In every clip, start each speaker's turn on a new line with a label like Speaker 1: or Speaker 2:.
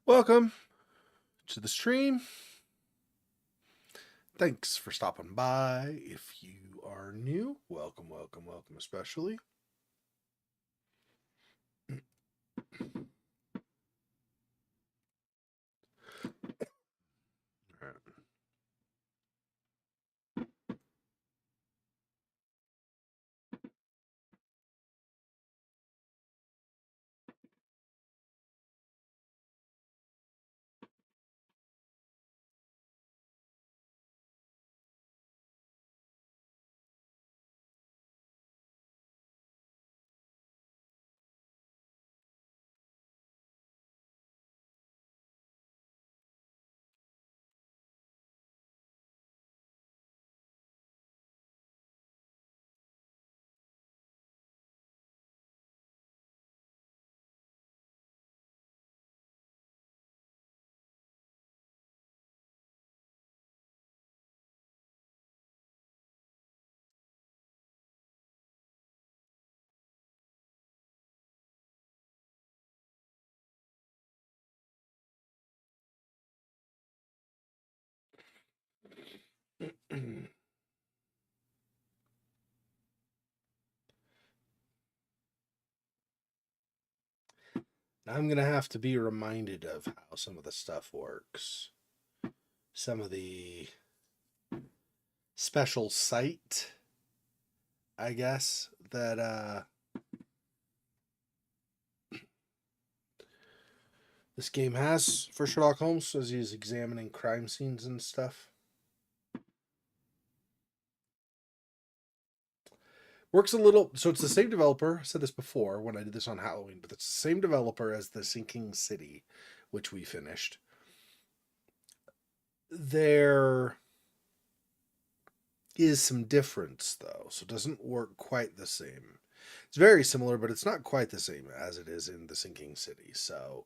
Speaker 1: Welcome to the stream. Thanks for stopping by. If you are new, welcome, especially. All right. I'm going to have to be reminded of how some of the stuff works. Some of the special sight, I guess, that this game has for Sherlock Holmes as he's examining crime scenes and stuff. Works a little, so it's the same developer. I said this before when I did this on Halloween, but it's the same developer as The Sinking City, which we finished. There is some difference though, so it doesn't work quite the same. It's very similar, but it's not quite the same as it is in The Sinking City. So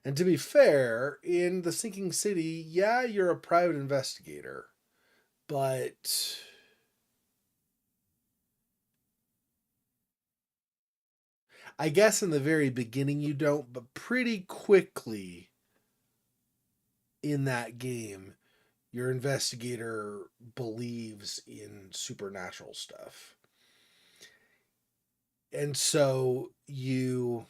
Speaker 1: and to be fair, in The Sinking City, yeah, you're a private investigator, but I guess in the very beginning you don't, but pretty quickly in that game, your investigator believes in supernatural stuff. And so you,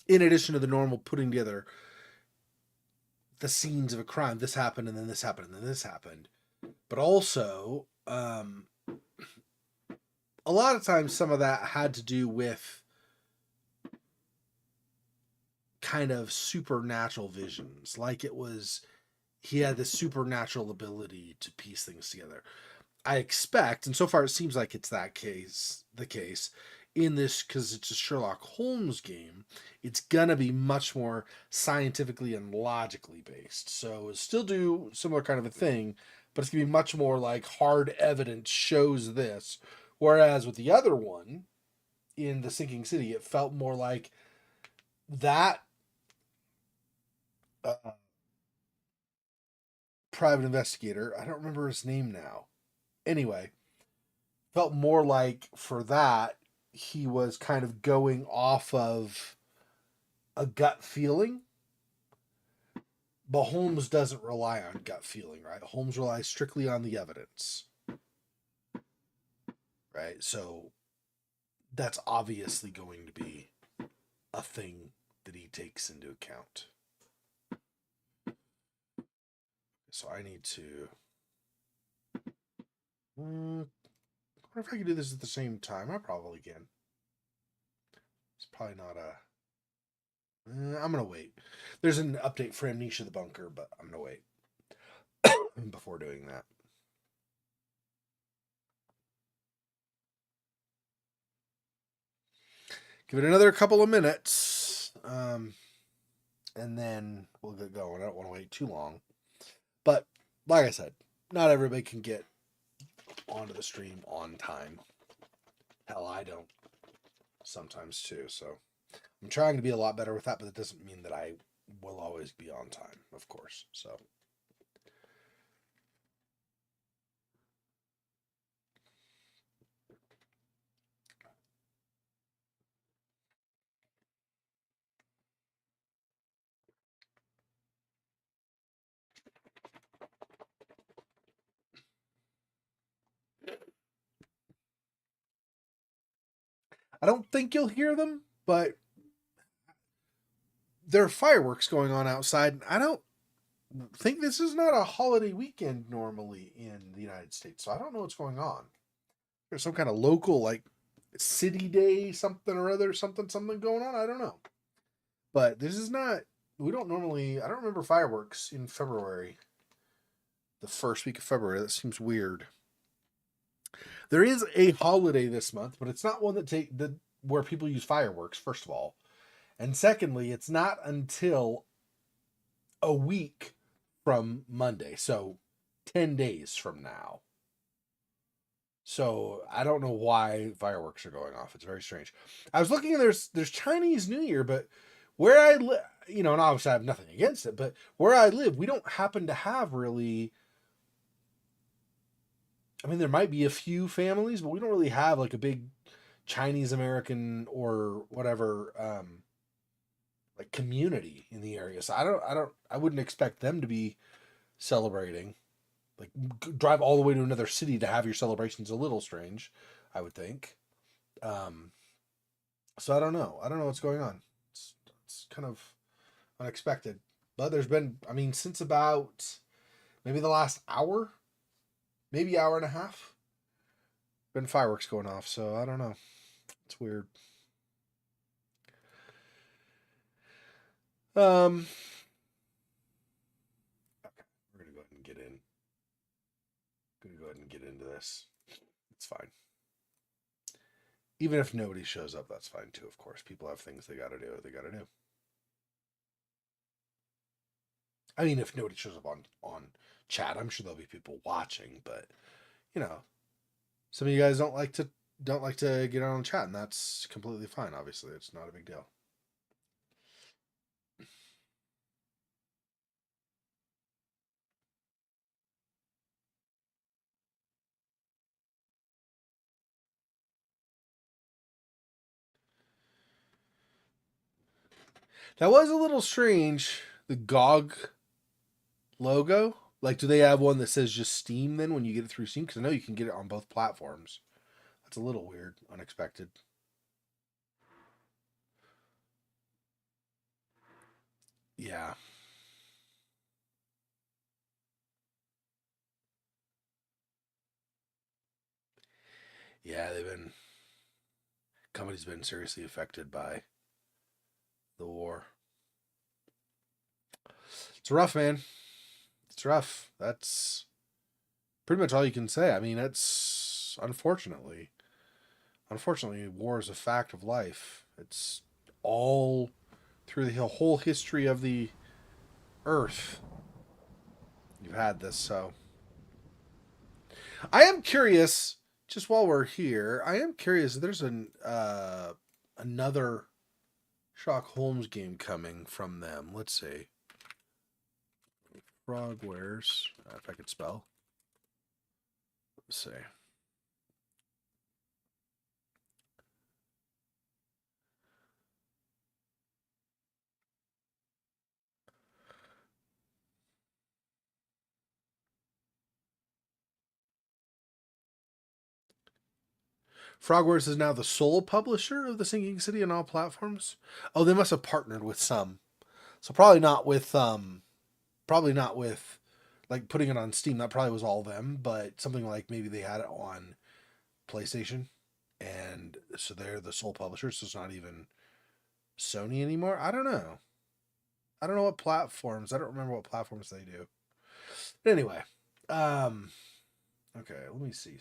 Speaker 1: in addition to the normal putting together the scenes of a crime, this happened and then this happened and then this happened, but also a lot of times some of that had to do with kind of supernatural visions. Like it was, he had this supernatural ability to piece things together. I expect, and so far it seems like it's the case in this, because it's a Sherlock Holmes game, it's gonna be much more scientifically and logically based. So it'll still do similar kind of a thing, but it's gonna be much more like hard evidence shows this. Whereas with the other one in The Sinking City, it felt more like that uh, private investigator. I don't remember his name now. Anyway, felt more like for that he was kind of going off of a gut feeling. But Holmes doesn't rely on gut feeling, right? Holmes relies strictly on the evidence, right? So that's obviously going to be a thing that he takes into account. So I need to. I wonder if I can do this at the same time. I probably can. It's probably not a. I'm gonna wait. There's an update for Amnesia the Bunker, but I'm gonna wait before doing that. Give it another couple of minutes, and then we'll get going. I don't want to wait too long. But like I said, not everybody can get onto the stream on time. Hell, I don't sometimes too. So I'm trying to be a lot better with that, but it doesn't mean that I will always be on time, of course. So I don't think you'll hear them, but there are fireworks going on outside. I don't think this is not a holiday weekend normally in the United States, so I don't know what's going on. There's some kind of local, like, city day, something or other, something going on. I don't know. But this is not, we don't normally, I don't remember fireworks in February, the first week of February. That seems weird. There is a holiday this month, but it's not one that where people use fireworks, first of all. And secondly, it's not until a week from Monday. So 10 days from now. So I don't know why fireworks are going off. It's very strange. I was looking and there's Chinese New Year, but where I live, and obviously I have nothing against it, but where I live, we don't happen to have really. I mean, there might be a few families, but we don't really have like a big Chinese American or whatever like community in the area. So I wouldn't expect them to be celebrating. Like drive all the way to another city to have your celebrations a little strange, I would think. Um, so I don't know. I don't know what's going on. It's kind of unexpected. But there's been, I mean, since about maybe the last hour, maybe hour and a half, been fireworks going off. So I don't know. It's weird. Um, okay, we're gonna go ahead and get in. Gonna go ahead and get into this. It's fine. Even if nobody shows up, that's fine too. Of course, people have things they gotta do. They gotta do. I mean, if nobody shows up on chat, I'm sure there'll be people watching. But you know, some of you guys don't like to get on chat, and that's completely fine. Obviously, it's not a big deal. That was a little strange. The GOG logo. Like, do they have one that says just Steam then when you get it through Steam? Because I know you can get it on both platforms. That's a little weird, unexpected. Yeah. Yeah, company's been seriously affected by the war. It's rough, man. It's rough. That's pretty much all you can say. I mean, it's unfortunately, war is a fact of life. It's all through the whole history of the earth. You've had this, so I am curious. Just while we're here, I am curious. There's another Sherlock Holmes game coming from them. Let's see. Frogwares. If I could spell. Let's see. Frogwares is now the sole publisher of the Sinking City on all platforms. Oh, they must have partnered with some. So probably not with like putting it on Steam. That probably was all them, but something like maybe they had it on PlayStation, and so they're the sole publisher. So it's not even Sony anymore. I don't know. I don't know what platforms. I don't remember what platforms they do. But anyway, um, okay. Let me see.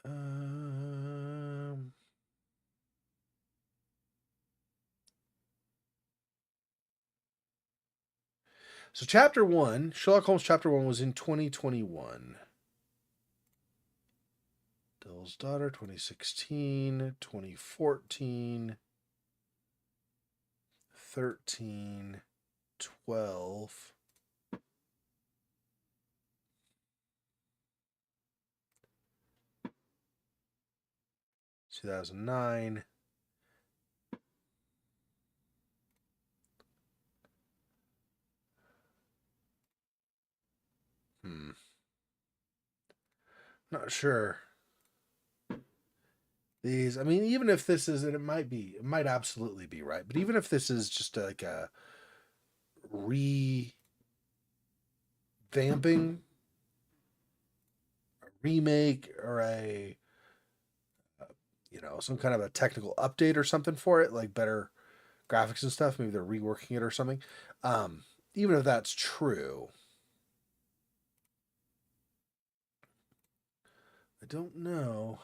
Speaker 1: Um, so chapter one, Sherlock Holmes chapter one was in 2021. Dill's Daughter, 2016, 2014, 13, 12. 2009. Hmm. Not sure. These, I mean, even if this is, and it might absolutely be right, but even if this is just like a revamping, a remake, or some kind of a technical update or something for it, like better graphics and stuff, maybe they're reworking it or something. Um, Even if that's true, I don't know.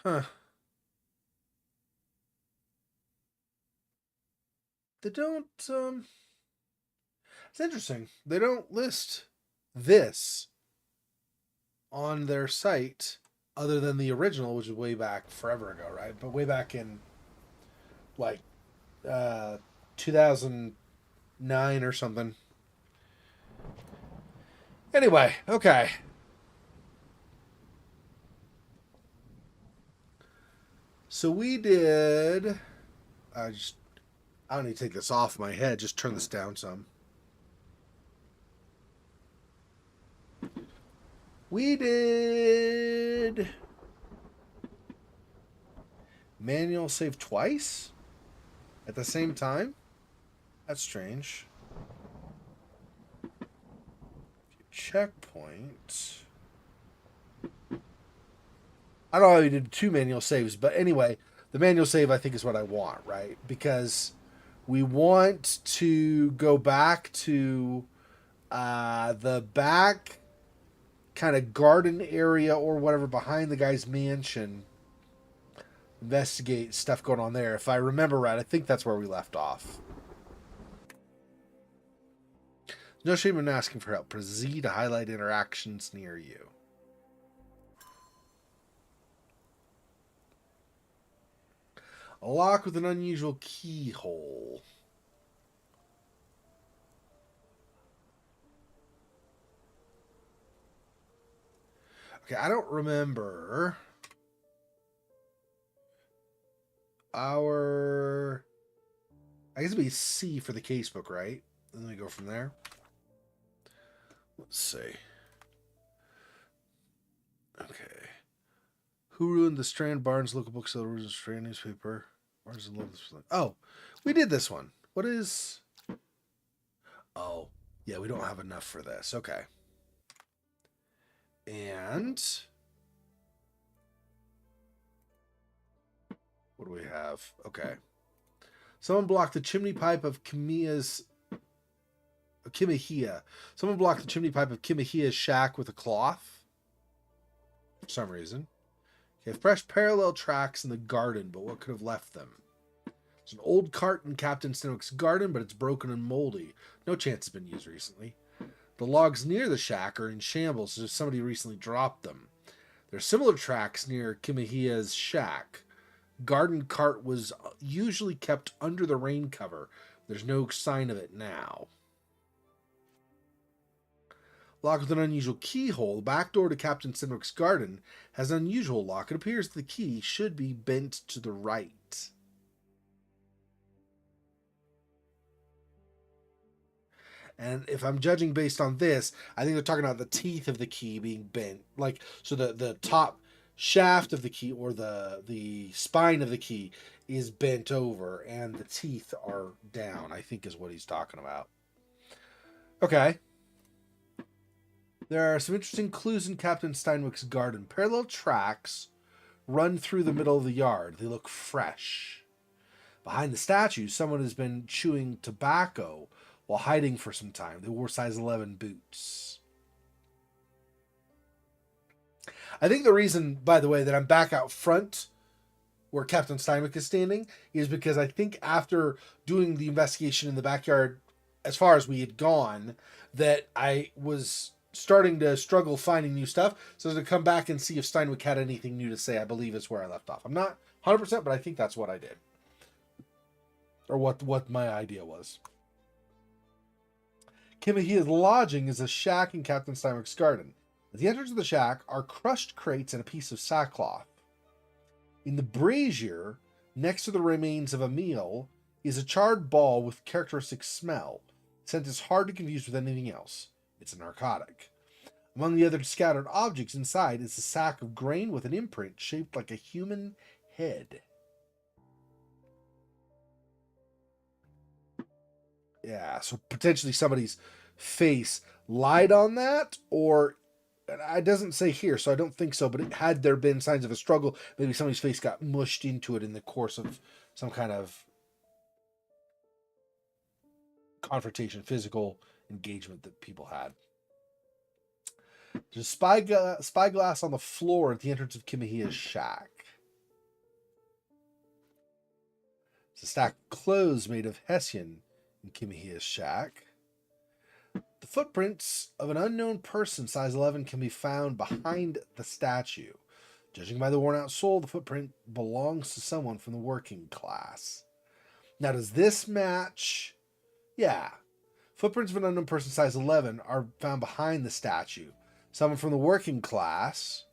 Speaker 1: Huh. They don't, it's interesting. They don't list this on their site other than the original, which is way back forever ago, right? But way back in like uh 2009 or something. Anyway, okay. So we did I don't need to take this off my head, just turn this down some. We did manual save twice at the same time. That's strange. Checkpoint. I don't know how we did two manual saves, but anyway, the manual save I think is what I want, right? Because we want to go back to the back kind of garden area or whatever behind the guy's mansion. Investigate stuff going on there. If I remember right, I think that's where we left off. No shame in asking for help. Proceed to highlight interactions near you. A lock with an unusual keyhole. Okay, I don't remember our... I guess it'd be C for the casebook, right? And then we go from there. Let's see. Okay. Who ruined the Strand Barnes local bookseller? Was a Strand newspaper. Barnes and Love. Oh, we did this one. What is? Oh, yeah, we don't have enough for this. Okay. And what do we have? Okay. Someone blocked the chimney pipe of Kimahia. Someone blocked the chimney pipe of Kimahia's shack with a cloth. For some reason. Okay, fresh parallel tracks in the garden, but what could have left them? There's an old cart in Captain Stenwick's garden, but it's broken and moldy. No chance it's been used recently. The logs near the shack are in shambles as if somebody recently dropped them. There are similar tracks near Kimahia's shack. Garden cart was usually kept under the rain cover. There's no sign of it now. Lock with an unusual keyhole. The back door to Captain Stenwick's garden has an unusual lock. It appears the key should be bent to the right. And if I'm judging based on this, I think they're talking about the teeth of the key being bent. Like, so the top shaft of the key or the spine of the key is bent over and the teeth are down, I think is what he's talking about. Okay. There are some interesting clues in Captain Steinwick's garden. Parallel tracks run through the middle of the yard. They look fresh. Behind the statue, someone has been chewing tobacco while hiding for some time. They wore size 11 boots. I think the reason, by the way, that I'm back out front where Captain Steinwick is standing is because I think after doing the investigation in the backyard, as far as we had gone, that I was starting to struggle finding new stuff. So to come back and see if Steinwick had anything new to say, I believe is where I left off. I'm not 100%, but I think that's what I did. Or what my idea was. Kimahia's lodging is a shack in Captain Steinwick's garden. At the entrance of the shack are crushed crates and a piece of sackcloth. In the brazier, next to the remains of a meal, is a charred ball with characteristic smell. The scent is hard to confuse with anything else. It's a narcotic. Among the other scattered objects inside is a sack of grain with an imprint shaped like a human head. Yeah, so potentially somebody's face lied on that, or it doesn't say here, so I don't think so, but had there been signs of a struggle, maybe somebody's face got mushed into it in the course of some kind of confrontation, physical engagement that people had. There's a spyglass on the floor at the entrance of Kimihia's shack. There's a stack of clothes made of Hessian in Kimihia's shack. The footprints of an unknown person, size 11, can be found behind the statue. Judging by the worn-out sole, the footprint belongs to someone from the working class. Now, does this match? Yeah. Footprints of an unknown person, size 11, are found behind the statue. Someone from the working class.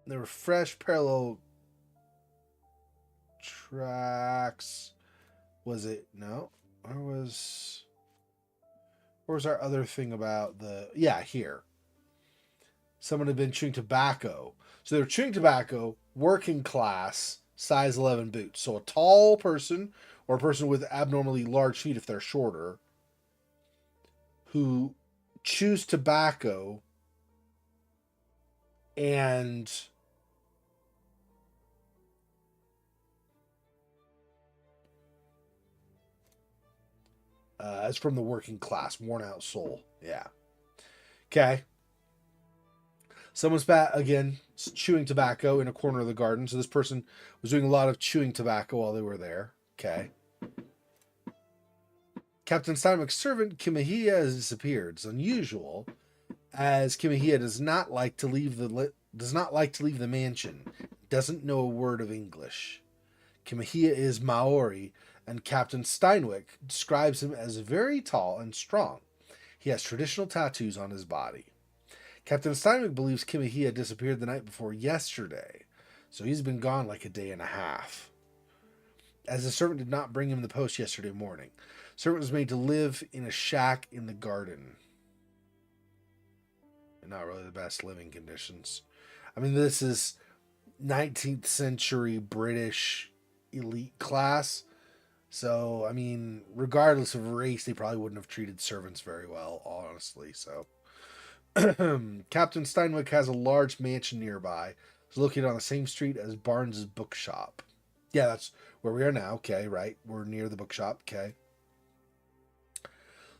Speaker 1: There were fresh parallel tracks. Was it? No. Where's our other thing about the... Yeah, here. Someone had been chewing tobacco. So they were chewing tobacco, working class, size 11 boots. So a tall person, or a person with abnormally large feet if they're shorter, who chews tobacco and it's from the working class, worn out soul. Yeah. Okay. Someone's again chewing tobacco in a corner of the garden. So this person was doing a lot of chewing tobacco while they were there. Okay. Captain Steinwick's servant Kimihia has disappeared. It's unusual, as Kimihia does not like to leave the mansion. Doesn't know a word of English. Kimihia is Maori, and Captain Steinwick describes him as very tall and strong. He has traditional tattoos on his body. Captain Steinwick believes Kimihia disappeared the night before yesterday, so he's been gone like a day and a half. As the servant did not bring him the post yesterday morning, the servant was made to live in a shack in the garden. Not really the best living conditions. I mean, this is 19th century British elite class. So, I mean, regardless of race, they probably wouldn't have treated servants very well, honestly. So, Captain Steinwick has a large mansion nearby. It's located on the same street as Barnes's bookshop. Yeah, that's where we are now. Okay, right. We're near the bookshop. Okay.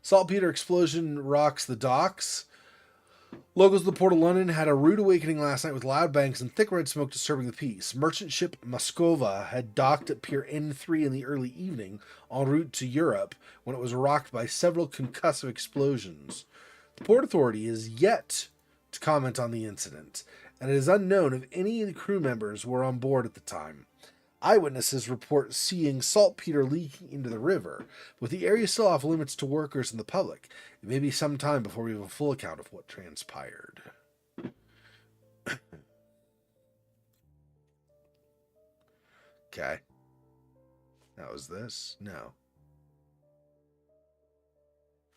Speaker 1: Saltpeter explosion rocks the docks. Locals of the Port of London had a rude awakening last night with loud bangs and thick red smoke disturbing the peace. Merchant ship Moskova had docked at Pier N3 in the early evening en route to Europe when it was rocked by several concussive explosions. The Port Authority is yet to comment on the incident, and it is unknown if any of the crew members were on board at the time. Eyewitnesses report seeing saltpeter leaking into the river. With the area still off limits to workers and the public, it may be some time before we have a full account of what transpired. Okay. That was this? No.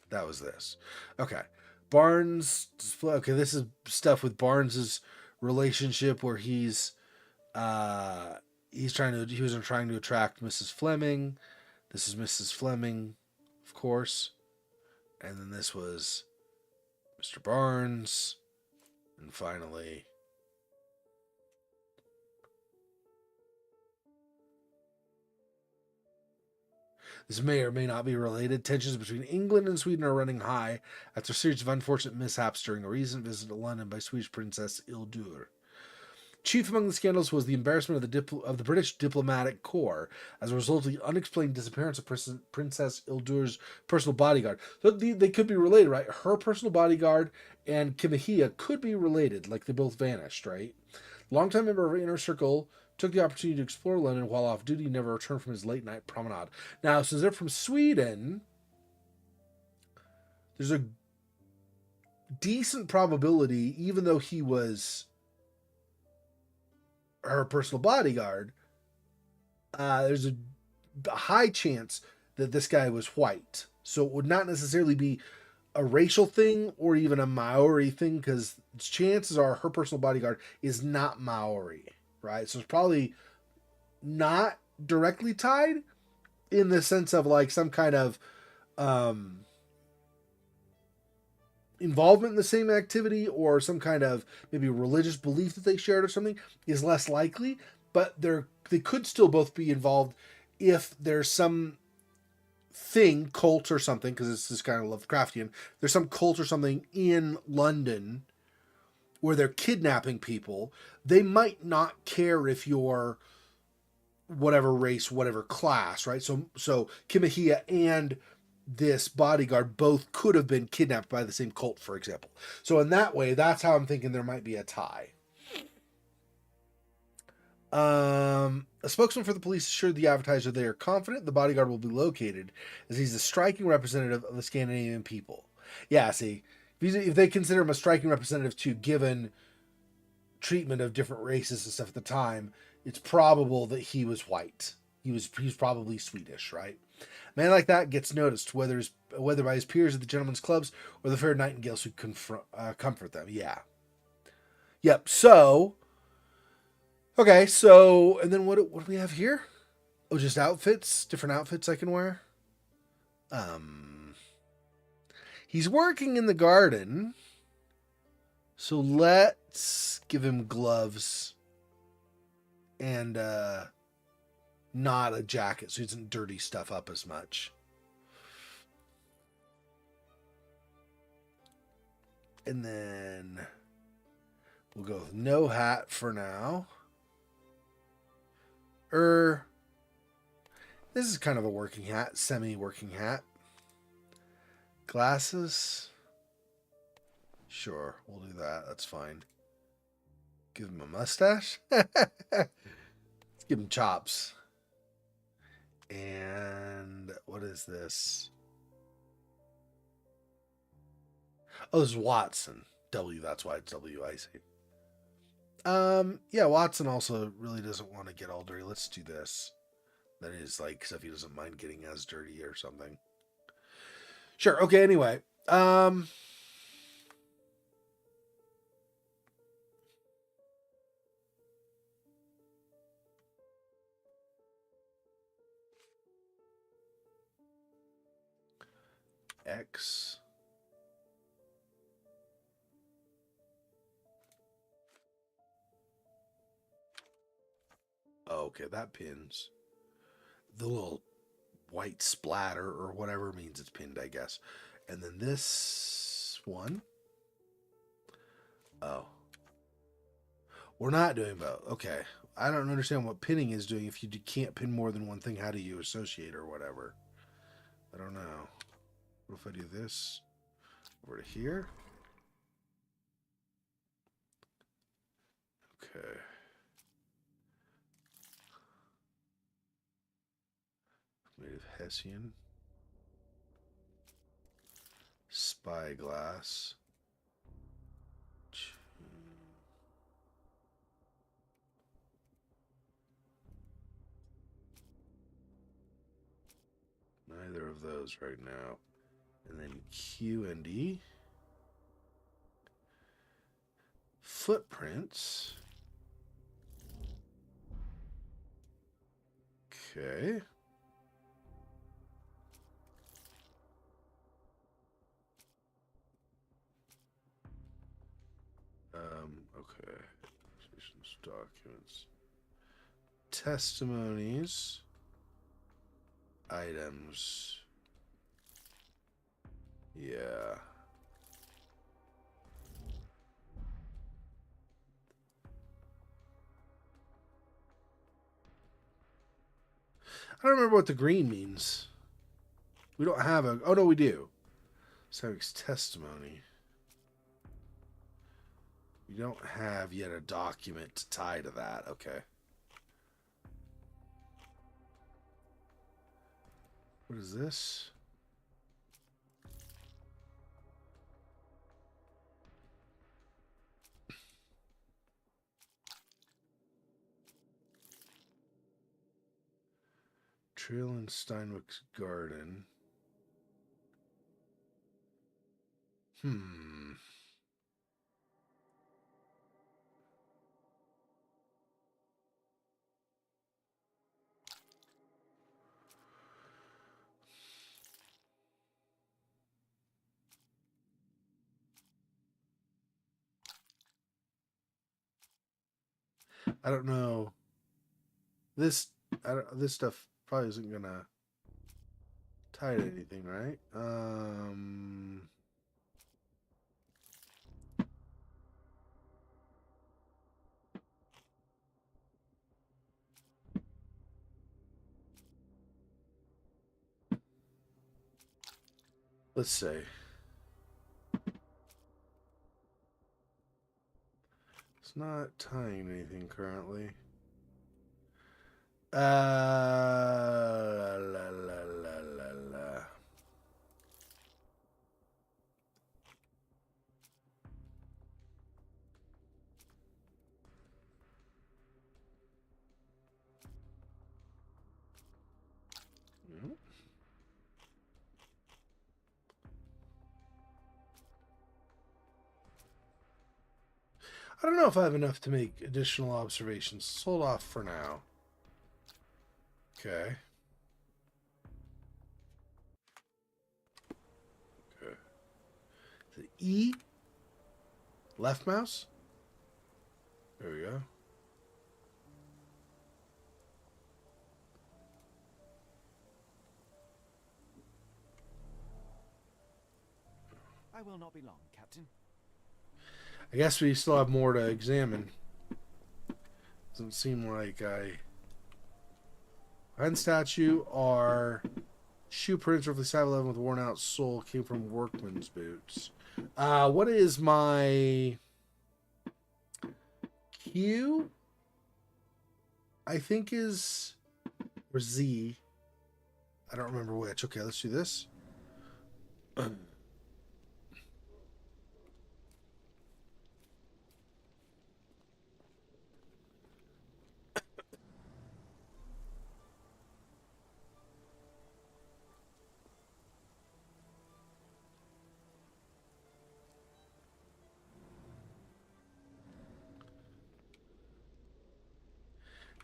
Speaker 1: That was this. Okay. Barnes. Okay, this is stuff with Barnes's relationship where he was trying to attract Mrs. Fleming. This is Mrs. Fleming, of course. And then this was Mr. Barnes. And finally, this may or may not be related. Tensions between England and Sweden are running high after a series of unfortunate mishaps during a recent visit to London by Swedish Princess Ildur. Chief among the scandals was the embarrassment of the British diplomatic corps as a result of the unexplained disappearance of Princess Ildur's personal bodyguard. So they could be related, right? Her personal bodyguard and Kimihia could be related, like they both vanished, right? Longtime member of Inner Circle took the opportunity to explore London while off duty, never returned from his late-night promenade. Now, since they're from Sweden, there's a decent probability, even though he was her personal bodyguard, there's a high chance that this guy was white. So it would not necessarily be a racial thing or even a Maori thing, because chances are her personal bodyguard is not Maori, right? So it's probably not directly tied in the sense of like some kind of um, involvement in the same activity or some kind of maybe religious belief that they shared or something is less likely, but they could still both be involved if there's some thing, cult or something, because this is kind of Lovecraftian. There's some cult or something in London where they're kidnapping people. They might not care if you're whatever race, whatever class, right? So Kimahia and this bodyguard both could have been kidnapped by the same cult, for example. So in that way, that's how I'm thinking there might be a tie. A spokesman for the police assured the advertiser they are confident the bodyguard will be located, as he's a striking representative of the Scandinavian people. Yeah, see, if they consider him a striking representative too, given treatment of different races and stuff at the time, it's probable that he was white. He's probably Swedish, right? A man like that gets noticed, whether by his peers at the gentlemen's clubs or the fair nightingales who comfort them. Yeah. Yep. So, okay. So, and then what do we have here? Oh, just outfits, different outfits I can wear. Um, he's working in the garden, so let's give him gloves and not a jacket, so he doesn't dirty stuff up as much. And then we'll go with no hat for now. This is kind of a working hat, semi-working hat. Glasses. Sure, we'll do that. That's fine. Give him a mustache. Let's give him chops. And what is this? Oh, this is Watson. W, that's why it's W, I see. Yeah, Watson also really doesn't want to get all dirty. Let's do this. That is like stuff he doesn't mind getting as dirty or something. Sure, okay, anyway. X. Oh, okay, that pins. The little white splatter or whatever means it's pinned, I guess. And then this one. Oh. We're not doing both. Okay. I don't understand what pinning is doing. If you can't pin more than one thing, how do you associate or whatever? I don't know. What if I do this over to here? Okay. Made of Hessian. Spyglass. Neither of those right now. And then Q and E. Footprints. Okay. Okay. Documents. Testimonies. Items. Yeah. I don't remember what the green means. We don't have a... Oh, no, we do. Subject's testimony. We don't have yet a document to tie to that. Okay. What is this? Trail in Steinwick's garden. Hmm. I don't know. This this stuff probably isn't gonna tie to anything, right? Let's see. It's not tying to anything currently. La, la, la, la, la. Mhm. I don't know if I have enough to make additional observations. Let's hold off for now. Okay. Okay. The E, left mouse. There we go.
Speaker 2: I will not be long, Captain.
Speaker 1: I guess we still have more to examine. Doesn't seem like Hand statue are shoe prints roughly size 11 with worn out sole came from workman's boots. What is my Q? I think is or Z. I don't remember which. Okay, let's do this.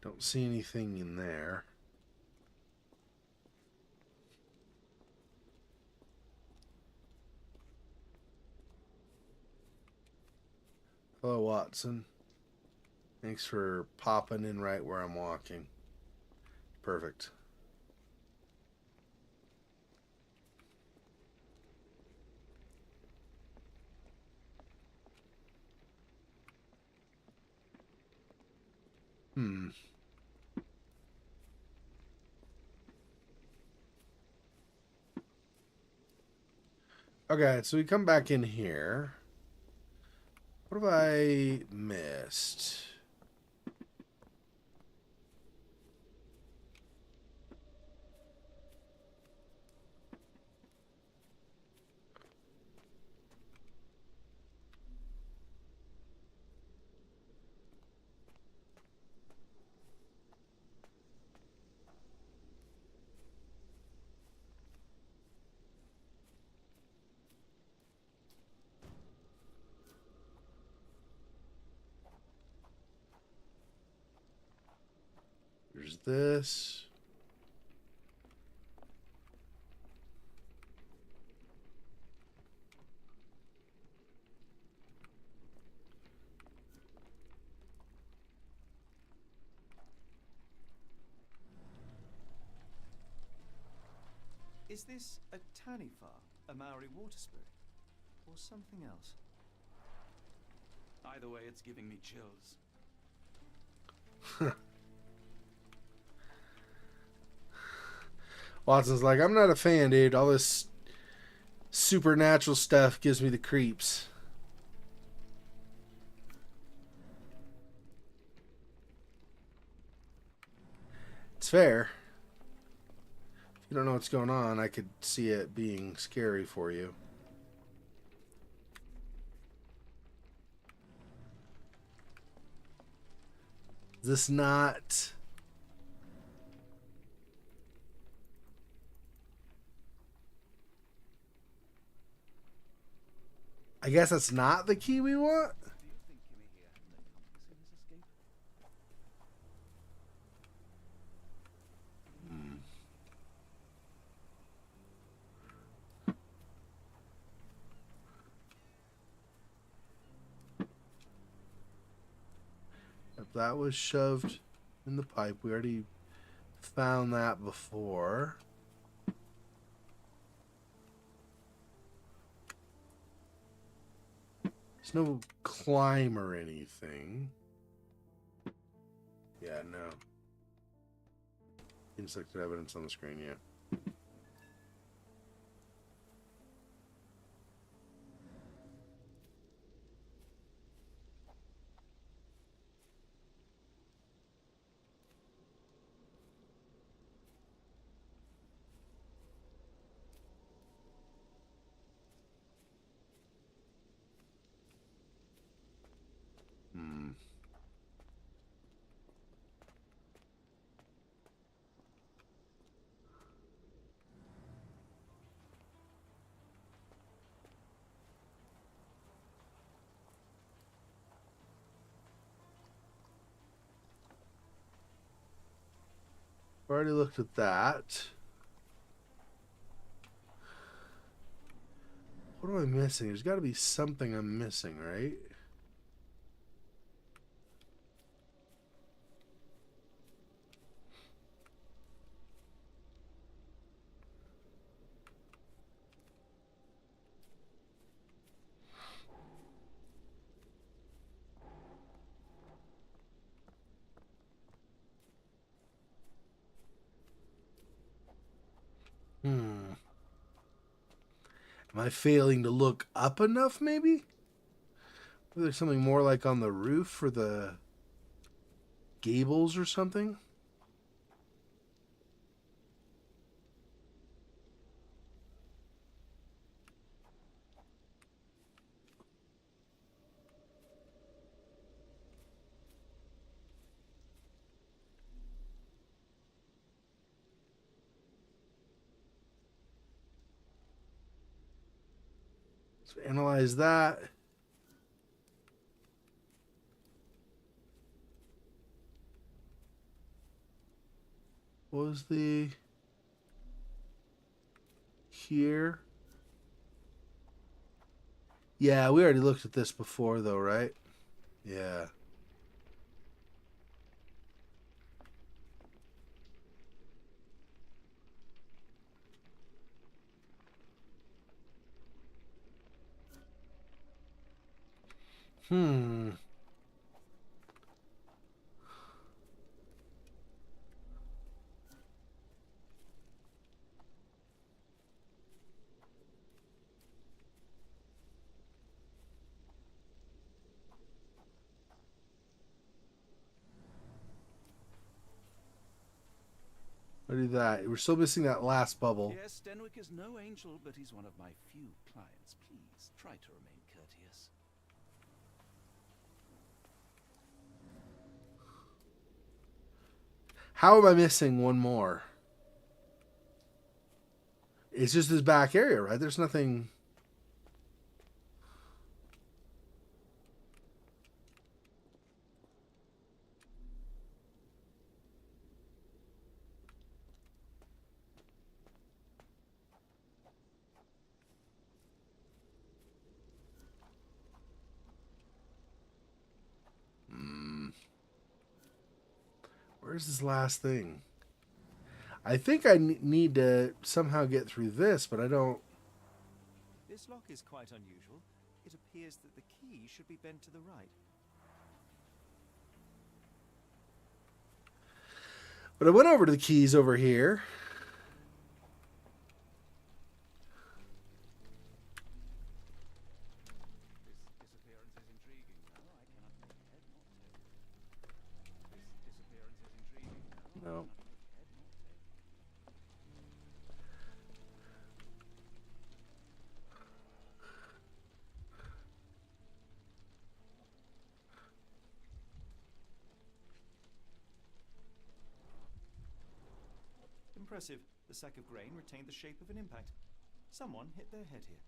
Speaker 1: Don't see anything in there. Hello, Watson. Thanks for popping in right where I'm walking. Perfect. Hmm. Okay, so we come back in here. What have I missed? There's this.
Speaker 2: Is this a Taniwha, a Maori water spirit, or something else? Either way, it's giving me chills.
Speaker 1: Watson's like, I'm not a fan, dude. All this supernatural stuff gives me the creeps. It's fair. If you don't know what's going on, I could see it being scary for you. Is this not... I guess that's not the key we want?
Speaker 2: Do you think Kimmy here had an accomplice in his escape?
Speaker 1: If that was shoved in the pipe, we already found that before. There's no climb or anything. Yeah, no. Inspected evidence on the screen, yeah. Hmm. Already looked at that. What am I missing? There's got to be something I'm missing, right? Hmm. Am I failing to look up enough, maybe? Maybe there's something more like on the roof for the gables or something? Let's analyze that. What was the... here? Yeah, we already looked at this before, though, right? Yeah. Hmm. What do that? We're still missing that last bubble.
Speaker 2: Yes, Denwick is no angel, but he's one of my few clients. Please try to remain courteous.
Speaker 1: How am I missing one more? It's just this back area, right? There's nothing... Where's this last thing? I think I need to somehow get through this, but I don't...
Speaker 2: This lock is quite unusual. It appears that the key should be bent to the right.
Speaker 1: But I went over to the keys over here.
Speaker 2: This disappearance is intriguing. No, I cannot make head nor tail. This disappearance is intriguing.
Speaker 1: No.
Speaker 2: No, I cannot make head nor tail. Impressive. The sack of grain retained the shape of an impact. Someone hit their head here.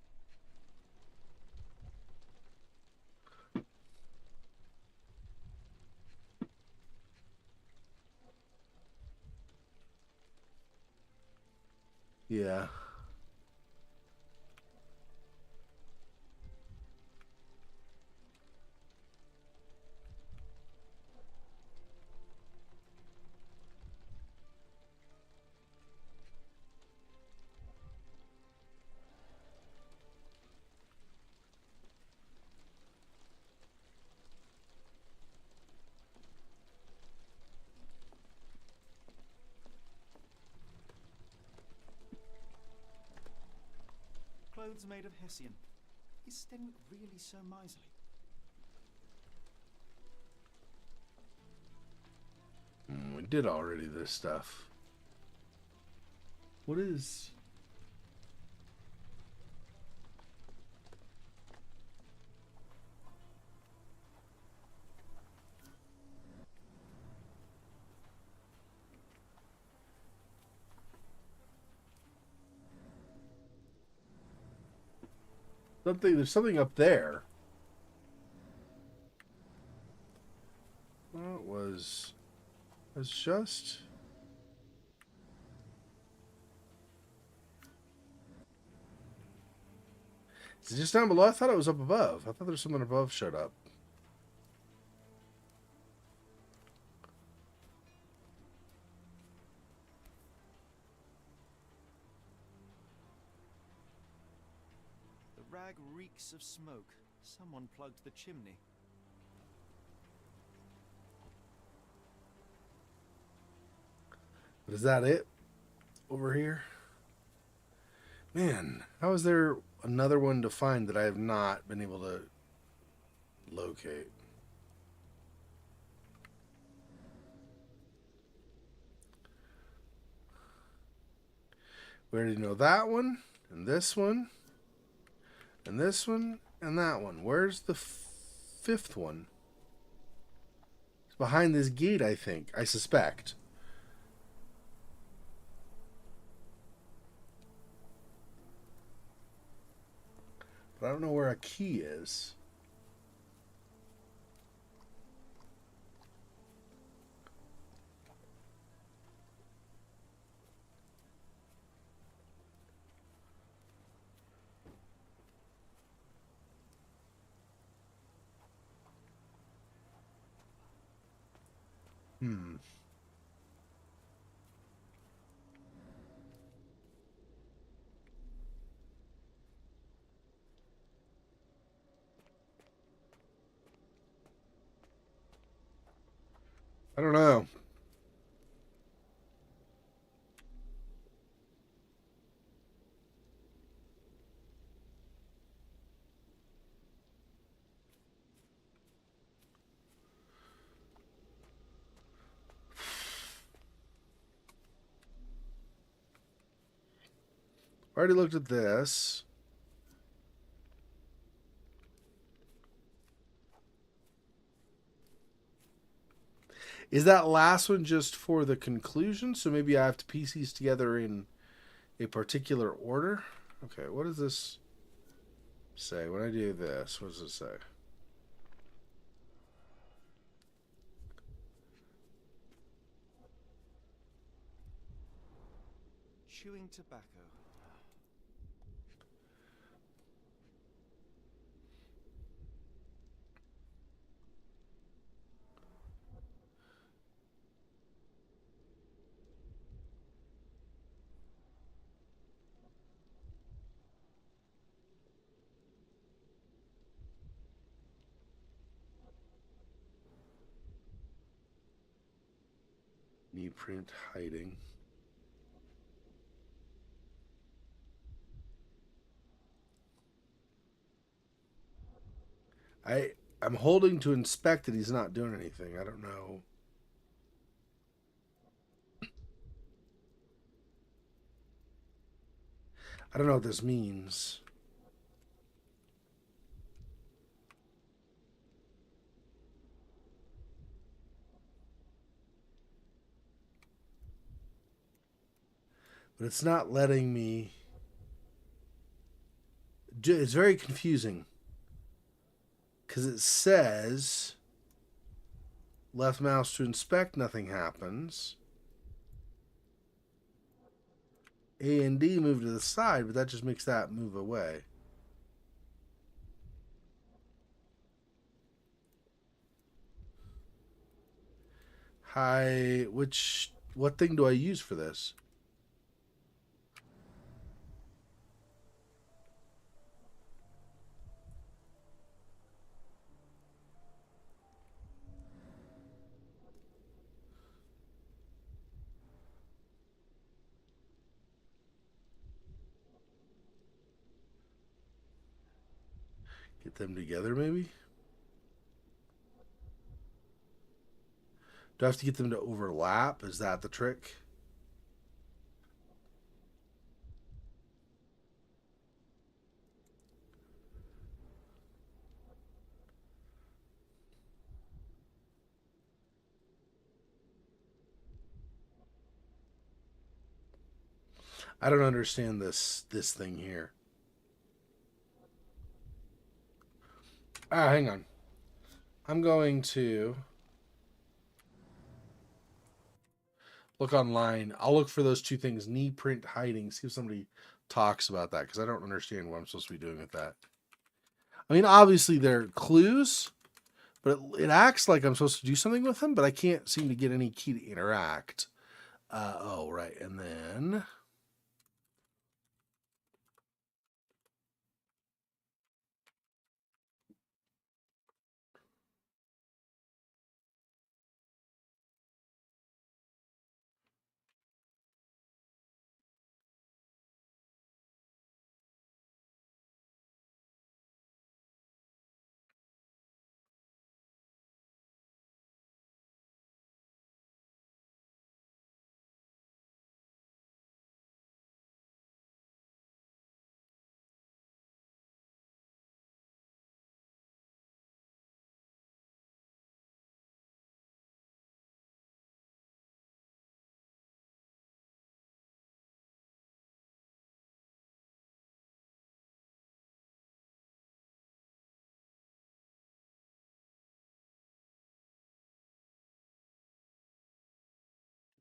Speaker 1: Yeah.
Speaker 2: Clothes made of Hessian. Is Stenwick really so miserly?
Speaker 1: We did already this stuff. What is... There's something up there. Well, it was just... Is it just down below? I thought it was up above. I thought there was something above showed up.
Speaker 2: The rag reeks of smoke. Someone plugged the chimney.
Speaker 1: But is that it? Over here? Man, how is there another one to find that I have not been able to locate? We already know that one, and this one, and this one, and that one. Where's the fifth one? It's behind this gate, I think. I suspect. But I don't know where a key is. I don't know. Already looked at this. Is that last one just for the conclusion? So maybe I have to piece these together in a particular order? Okay, what does this say? When I do this, what does it say?
Speaker 2: Chewing tobacco.
Speaker 1: Knee print hiding. I'm holding to inspect it. He's not doing anything. I don't know. I don't know what this means. But it's not letting me. It's very confusing. Because it says left mouse to inspect, nothing happens. A and D move to the side, but that just makes that move away. Hi, what thing do I use for this? Get them together, maybe? Do I have to get them to overlap? Is that the trick? I don't understand this thing here. Hang on. I'm going to look online. I'll look for those two things: knee print hiding. See if somebody talks about that because I don't understand what I'm supposed to be doing with that. I mean, obviously they're clues, but it acts like I'm supposed to do something with them, but I can't seem to get any key to interact. Oh, right. And then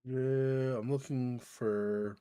Speaker 1: I'm looking for.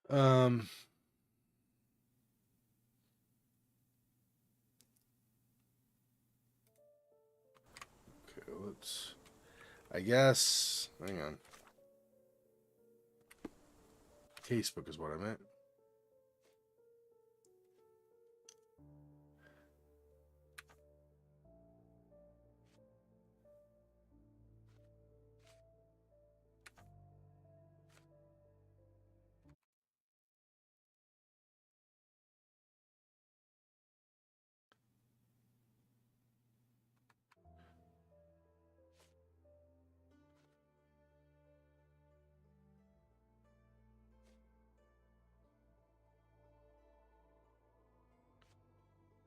Speaker 1: Um, okay, let's. I guess. Hang on. Casebook is what I meant.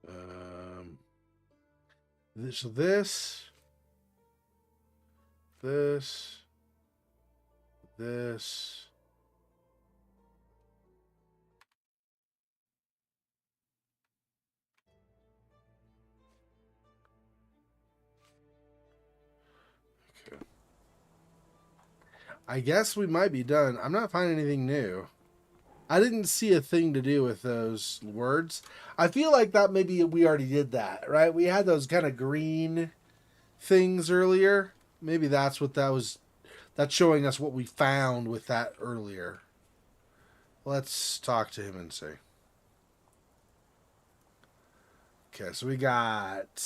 Speaker 1: Um, this, this, this. Okay. I guess we might be done. I'm not finding anything new. I didn't see a thing to do with those words. I feel like that maybe we already did that, right? We had those kind of green things earlier. Maybe that's what that was. That's showing us what we found with that earlier. Let's talk to him and see. Okay, so we got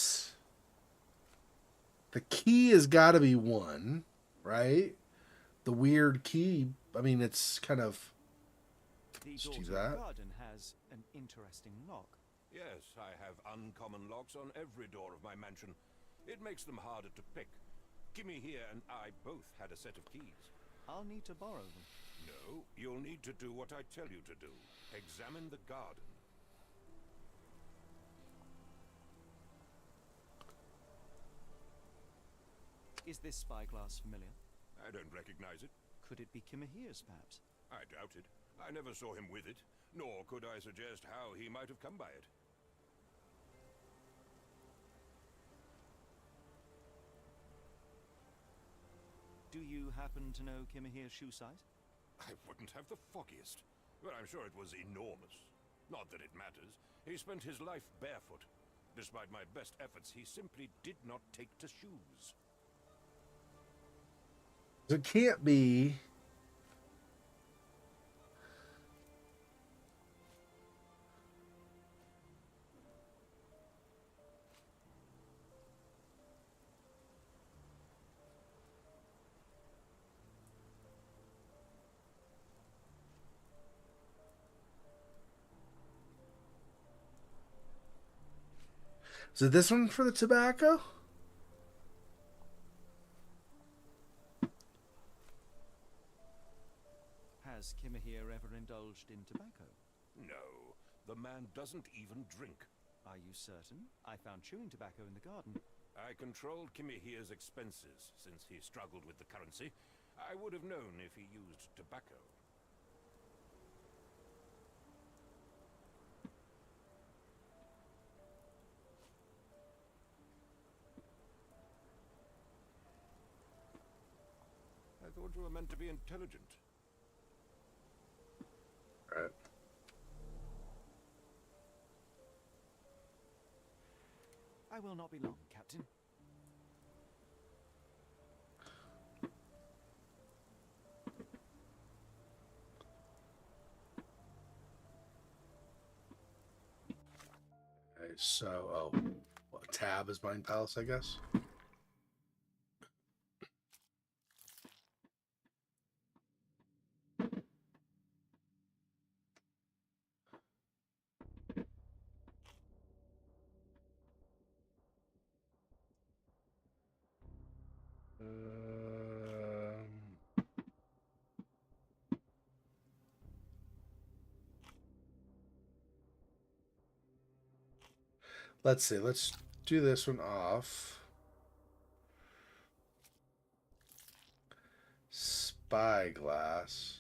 Speaker 1: the key has got to be one, right? The weird key. I mean, it's kind of.
Speaker 2: The
Speaker 1: Let's
Speaker 2: door
Speaker 1: do
Speaker 2: to the
Speaker 1: that.
Speaker 2: garden has an interesting lock.
Speaker 3: Yes, I have uncommon locks on every door of my mansion. It makes them harder to pick. Kimmy here and I both had a set of keys.
Speaker 2: I'll need to borrow them.
Speaker 3: No, you'll need to do what I tell you to do. Examine the garden.
Speaker 2: Is this spyglass familiar?
Speaker 3: I don't recognize it.
Speaker 2: Could it be Kimahia's, perhaps?
Speaker 3: I doubt it. I never saw him with it, nor could I suggest how he might have come by it.
Speaker 2: Do you happen to know Kimahia's shoe size?
Speaker 3: I wouldn't have the foggiest, but I'm sure it was enormous. Not that it matters. He spent his life barefoot. Despite my best efforts, he simply did not take to shoes.
Speaker 1: It can't be. Is it this one for the tobacco?
Speaker 2: Has Kimahia ever indulged in tobacco?
Speaker 3: No, the man doesn't even drink.
Speaker 2: Are you certain? I found chewing tobacco in the garden.
Speaker 3: I controlled Kimahia's expenses since he struggled with the currency. I would have known if he used tobacco. I thought you were meant to be intelligent.
Speaker 1: Right.
Speaker 2: I will not be long, Captain.
Speaker 1: Okay, so, tab is Mind Palace, I guess. Let's see. Let's do this one off. Spyglass.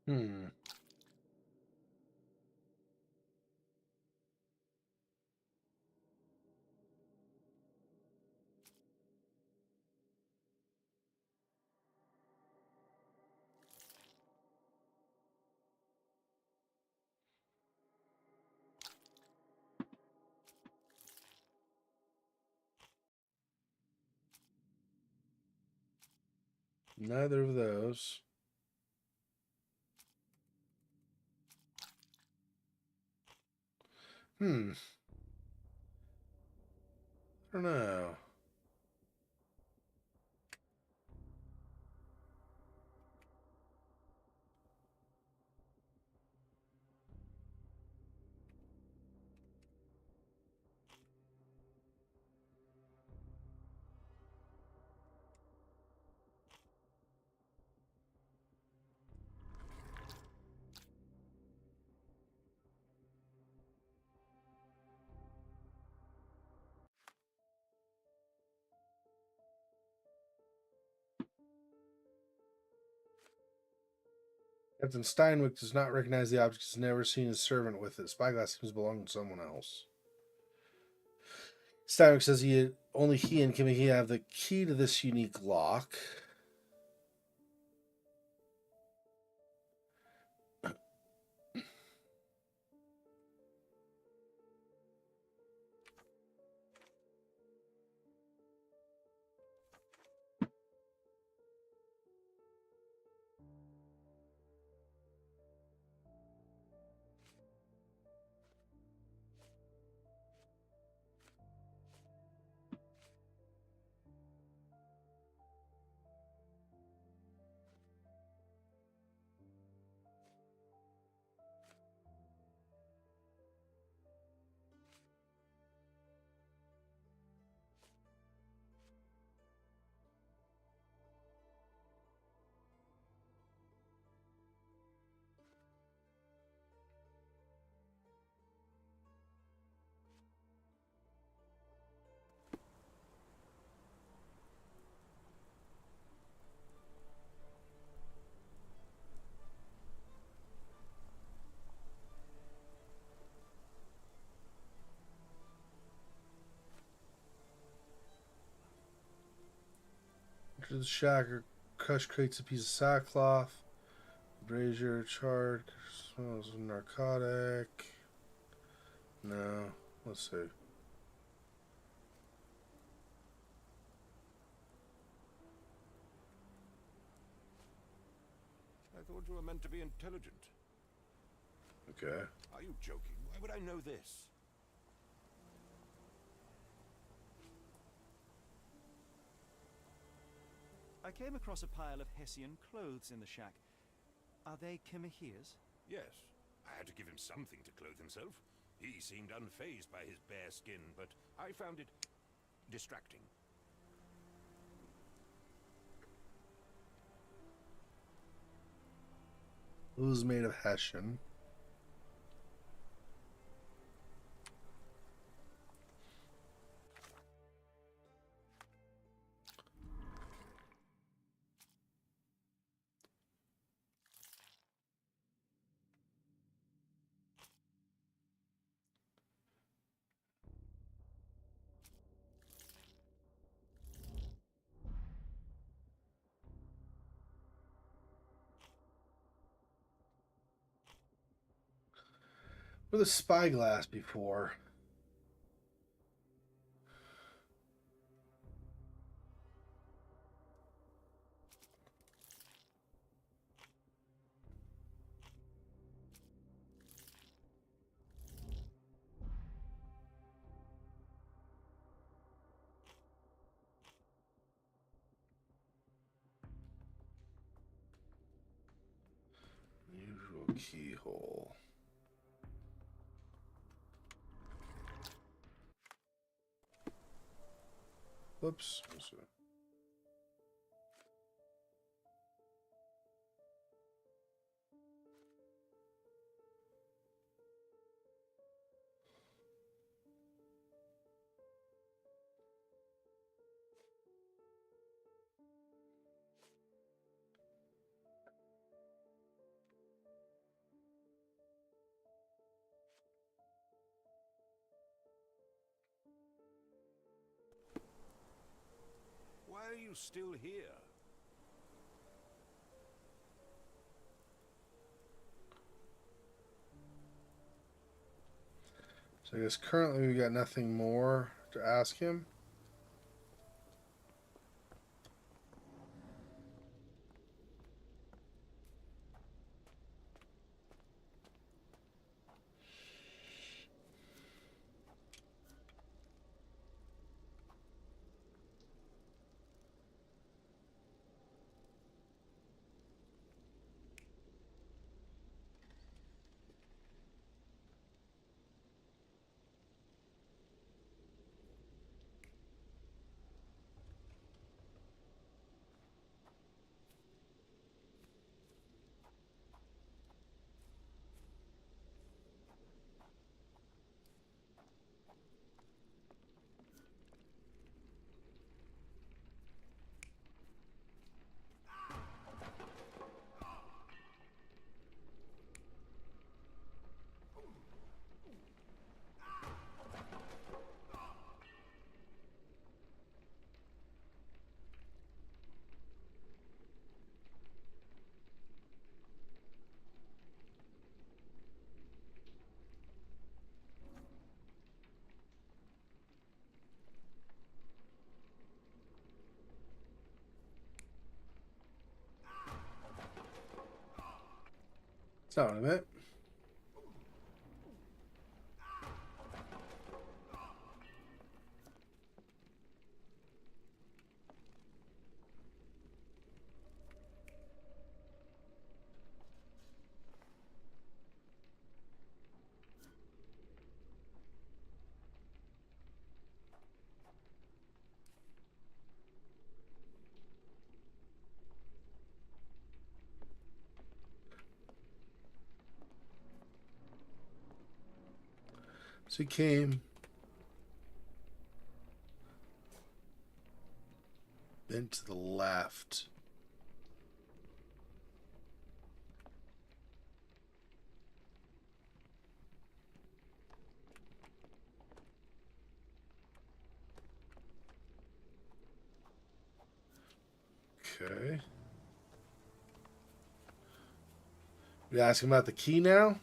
Speaker 1: Hmm. Neither of those. I don't know. Captain Steinwick does not recognize the object. He's never seen his servant with it. Spyglass seems to belong to someone else. Steinwick says only he and Kimmy have the key to this unique lock. Enter the shack or crush creates a piece of sackcloth. Brazier, charred, smells of narcotic. No, let's see.
Speaker 3: I thought you were meant to be intelligent.
Speaker 1: Okay.
Speaker 3: Are you joking? Why would I know this?
Speaker 2: I came across a pile of Hessian clothes in the shack. Are they Kimahia's?
Speaker 3: Yes. I had to give him something to clothe himself. He seemed unfazed by his bare skin, but I found it distracting.
Speaker 1: It was made of Hessian. With a spyglass before. Usual keyhole. Whoops.
Speaker 3: Why are you still here?
Speaker 1: So I guess currently we got nothing more to ask him. That's not what I meant. So he came, bent to the left. Okay. You ask him about the key now?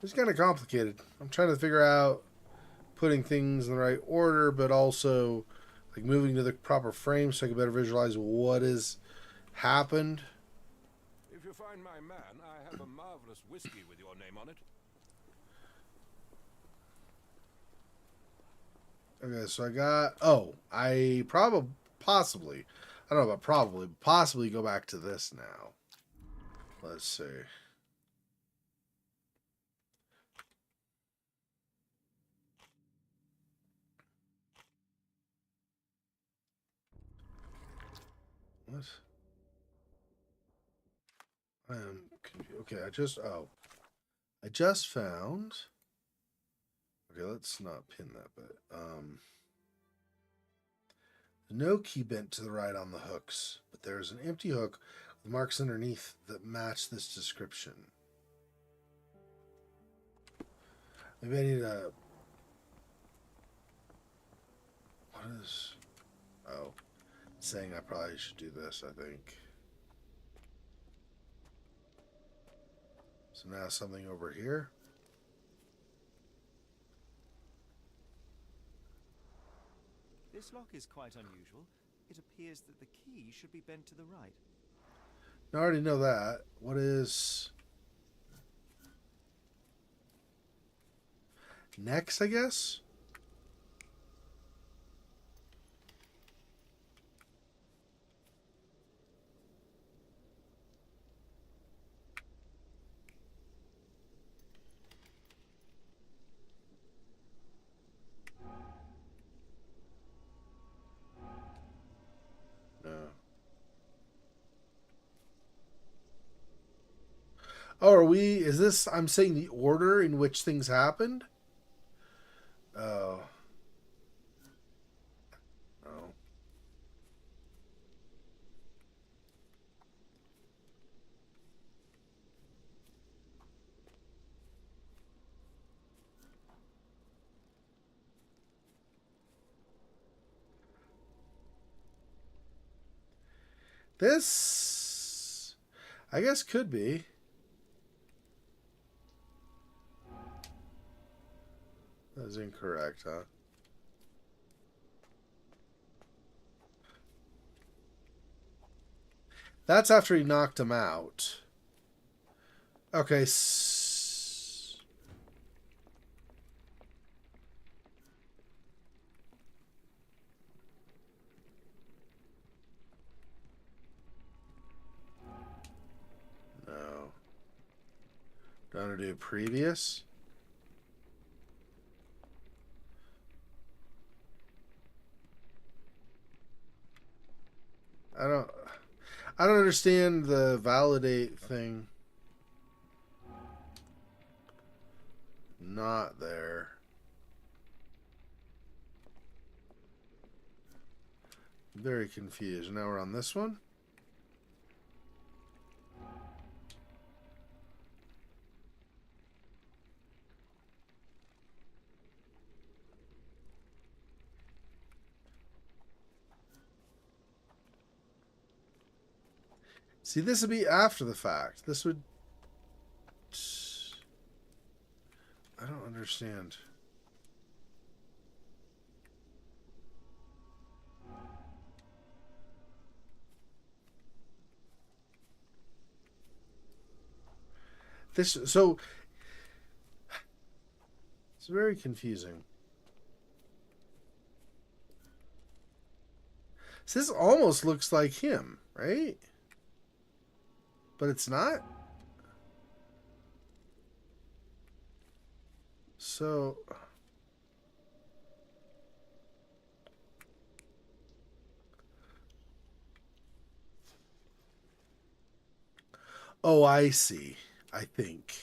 Speaker 1: It's kind of complicated. I'm trying to figure out putting things in the right order, but also like moving to the proper frame so I can better visualize what has happened.
Speaker 3: If you find my man, I have a marvelous whiskey with your name on it.
Speaker 1: Okay, so I got. Oh, I possibly. I don't know about probably, but possibly go back to this now. Let's see. What? I am confused. Okay, I just found. Okay, let's not pin that, but no key bent to the right on the hooks, but there's an empty hook with marks underneath that match this description. Maybe I need a. What is? Oh, it's saying I probably should do this. I think. So now something over here.
Speaker 2: This lock is quite unusual. It appears that the key should be bent to the right.
Speaker 1: I already know that. What is next, I guess? No. Oh, are we? Is this? I'm saying the order in which things happened. Oh. Oh. This, I guess, could be. That is incorrect, huh? That's after he knocked him out. Okay. No. Do I want to do previous? I don't. I don't understand the validate thing. Not there. Very confused. Now we're on this one. See, this would be after the fact. This would. I don't understand. So it's very confusing. So this almost looks like him, right? But it's not. So oh, I see. I think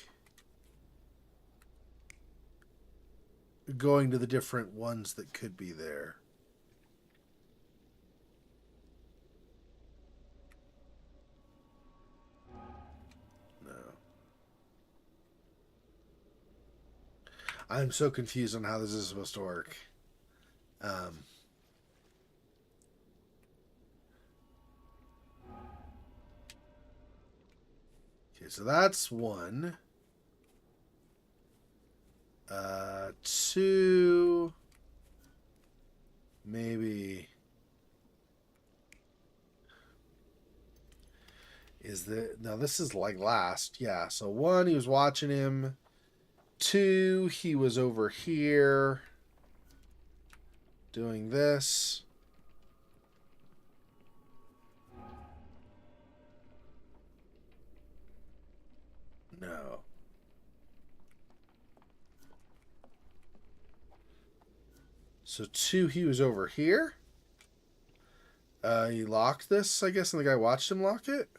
Speaker 1: going to the different ones that could be there. No. I'm so confused on how this is supposed to work. Okay, so that's one. Two. Maybe. Is the no? This is like last. Yeah. So one, he was watching him. Two, he was over here doing this. No. So two, he was over here. He locked this, I guess, and the guy watched him lock it.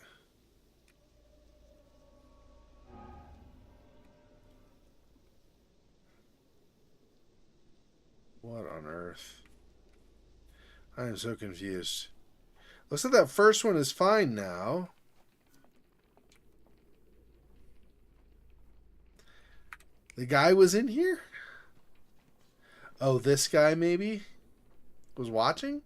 Speaker 1: What on earth? I am so confused. Looks like that first one is fine now. The guy was in here? Oh, this guy maybe was watching?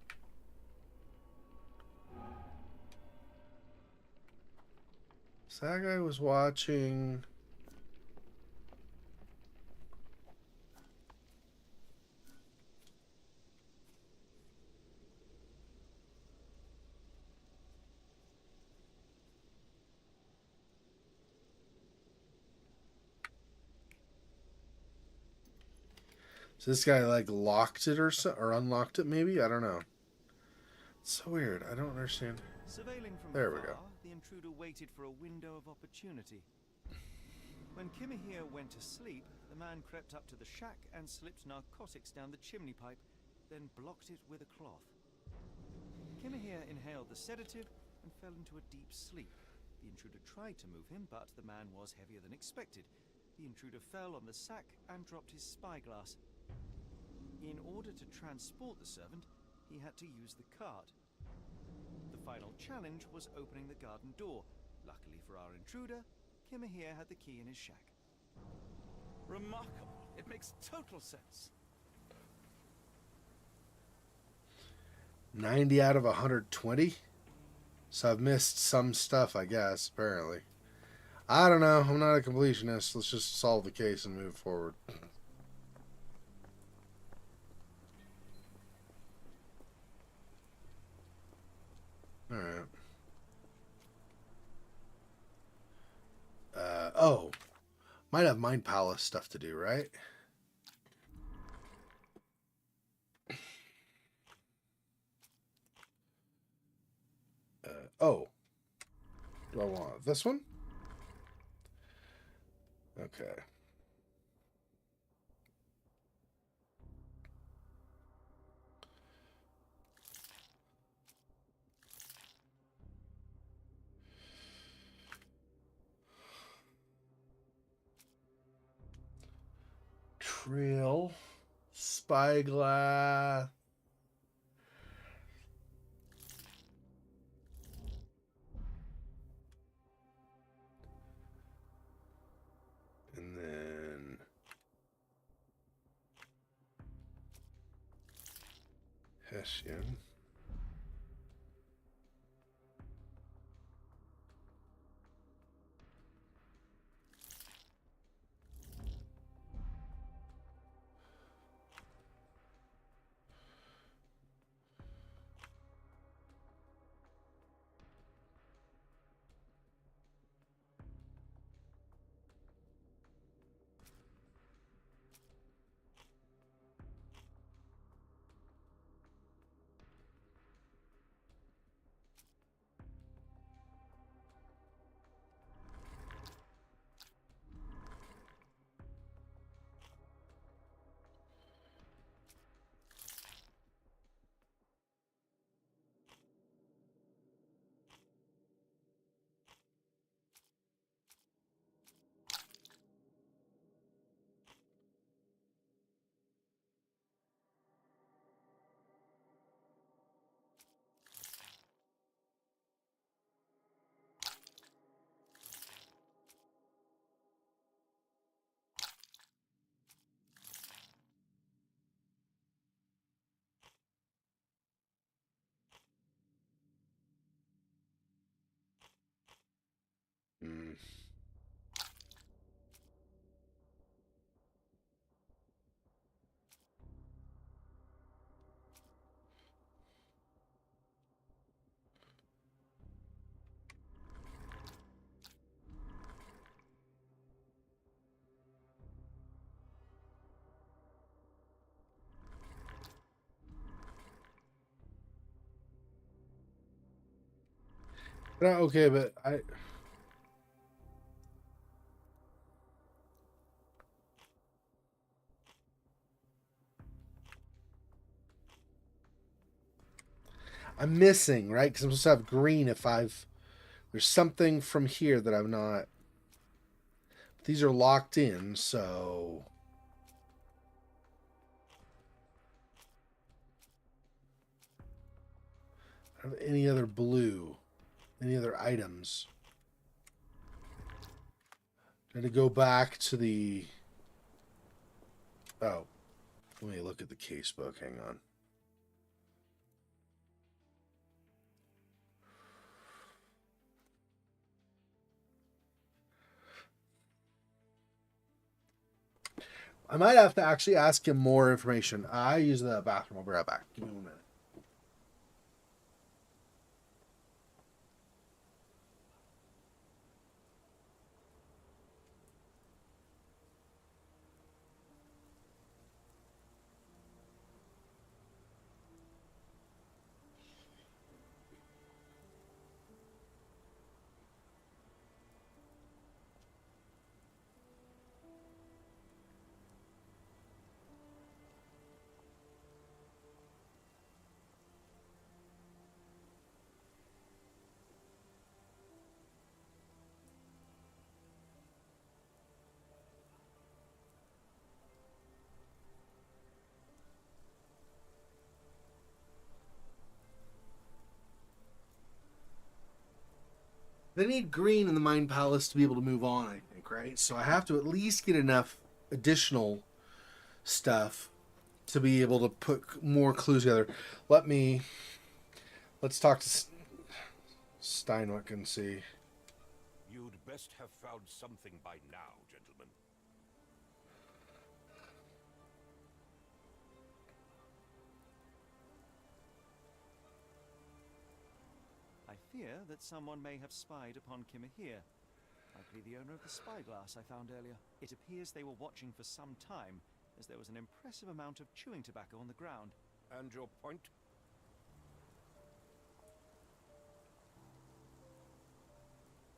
Speaker 1: So that guy was watching. So this guy like locked it or unlocked it maybe? I don't know. It's so weird. I don't understand.
Speaker 2: Surveilling from
Speaker 1: There we
Speaker 2: far,
Speaker 1: go.
Speaker 2: the intruder waited for a window of opportunity. When Kimahir went to sleep, the man crept up to the shack and slipped narcotics down the chimney pipe, then blocked it with a cloth. Kimahir inhaled the sedative and fell into a deep sleep. The intruder tried to move him, but the man was heavier than expected. The intruder fell on the sack and dropped his spyglass. In order to transport the servant, he had to use the cart. The final challenge was opening the garden door. Luckily for our intruder, Kimahir had the key in his shack.
Speaker 4: Remarkable. It makes total sense.
Speaker 1: 90 out of 120? So I've missed some stuff, I guess, apparently. I don't know. I'm not a completionist. Let's just solve the case and move forward. Alright. Oh. Might have Mind Palace stuff to do, right? Oh. Do I want this one? Okay. Trail. Spyglass. And then Hessian. Okay, but I'm missing, right? Because I'm supposed to have green if there's something from here that I'm not. These are locked in, so I don't have any other blue, any other items. I had to go back to the. Oh, let me look at the casebook. Hang on. I might have to actually ask him more information. I use the bathroom. I'll be right back. Give me 1 minute. They need green in the Mind Palace to be able to move on, I think, right? So I have to at least get enough additional stuff to be able to put more clues together. Let's talk to Steinwick and see.
Speaker 3: You'd best have found something by now, gentlemen.
Speaker 2: I fear that someone may have spied upon Kimahir. Likely the owner of the spyglass I found earlier. It appears they were watching for some time, as there was an impressive amount of chewing tobacco on the ground.
Speaker 3: And your point?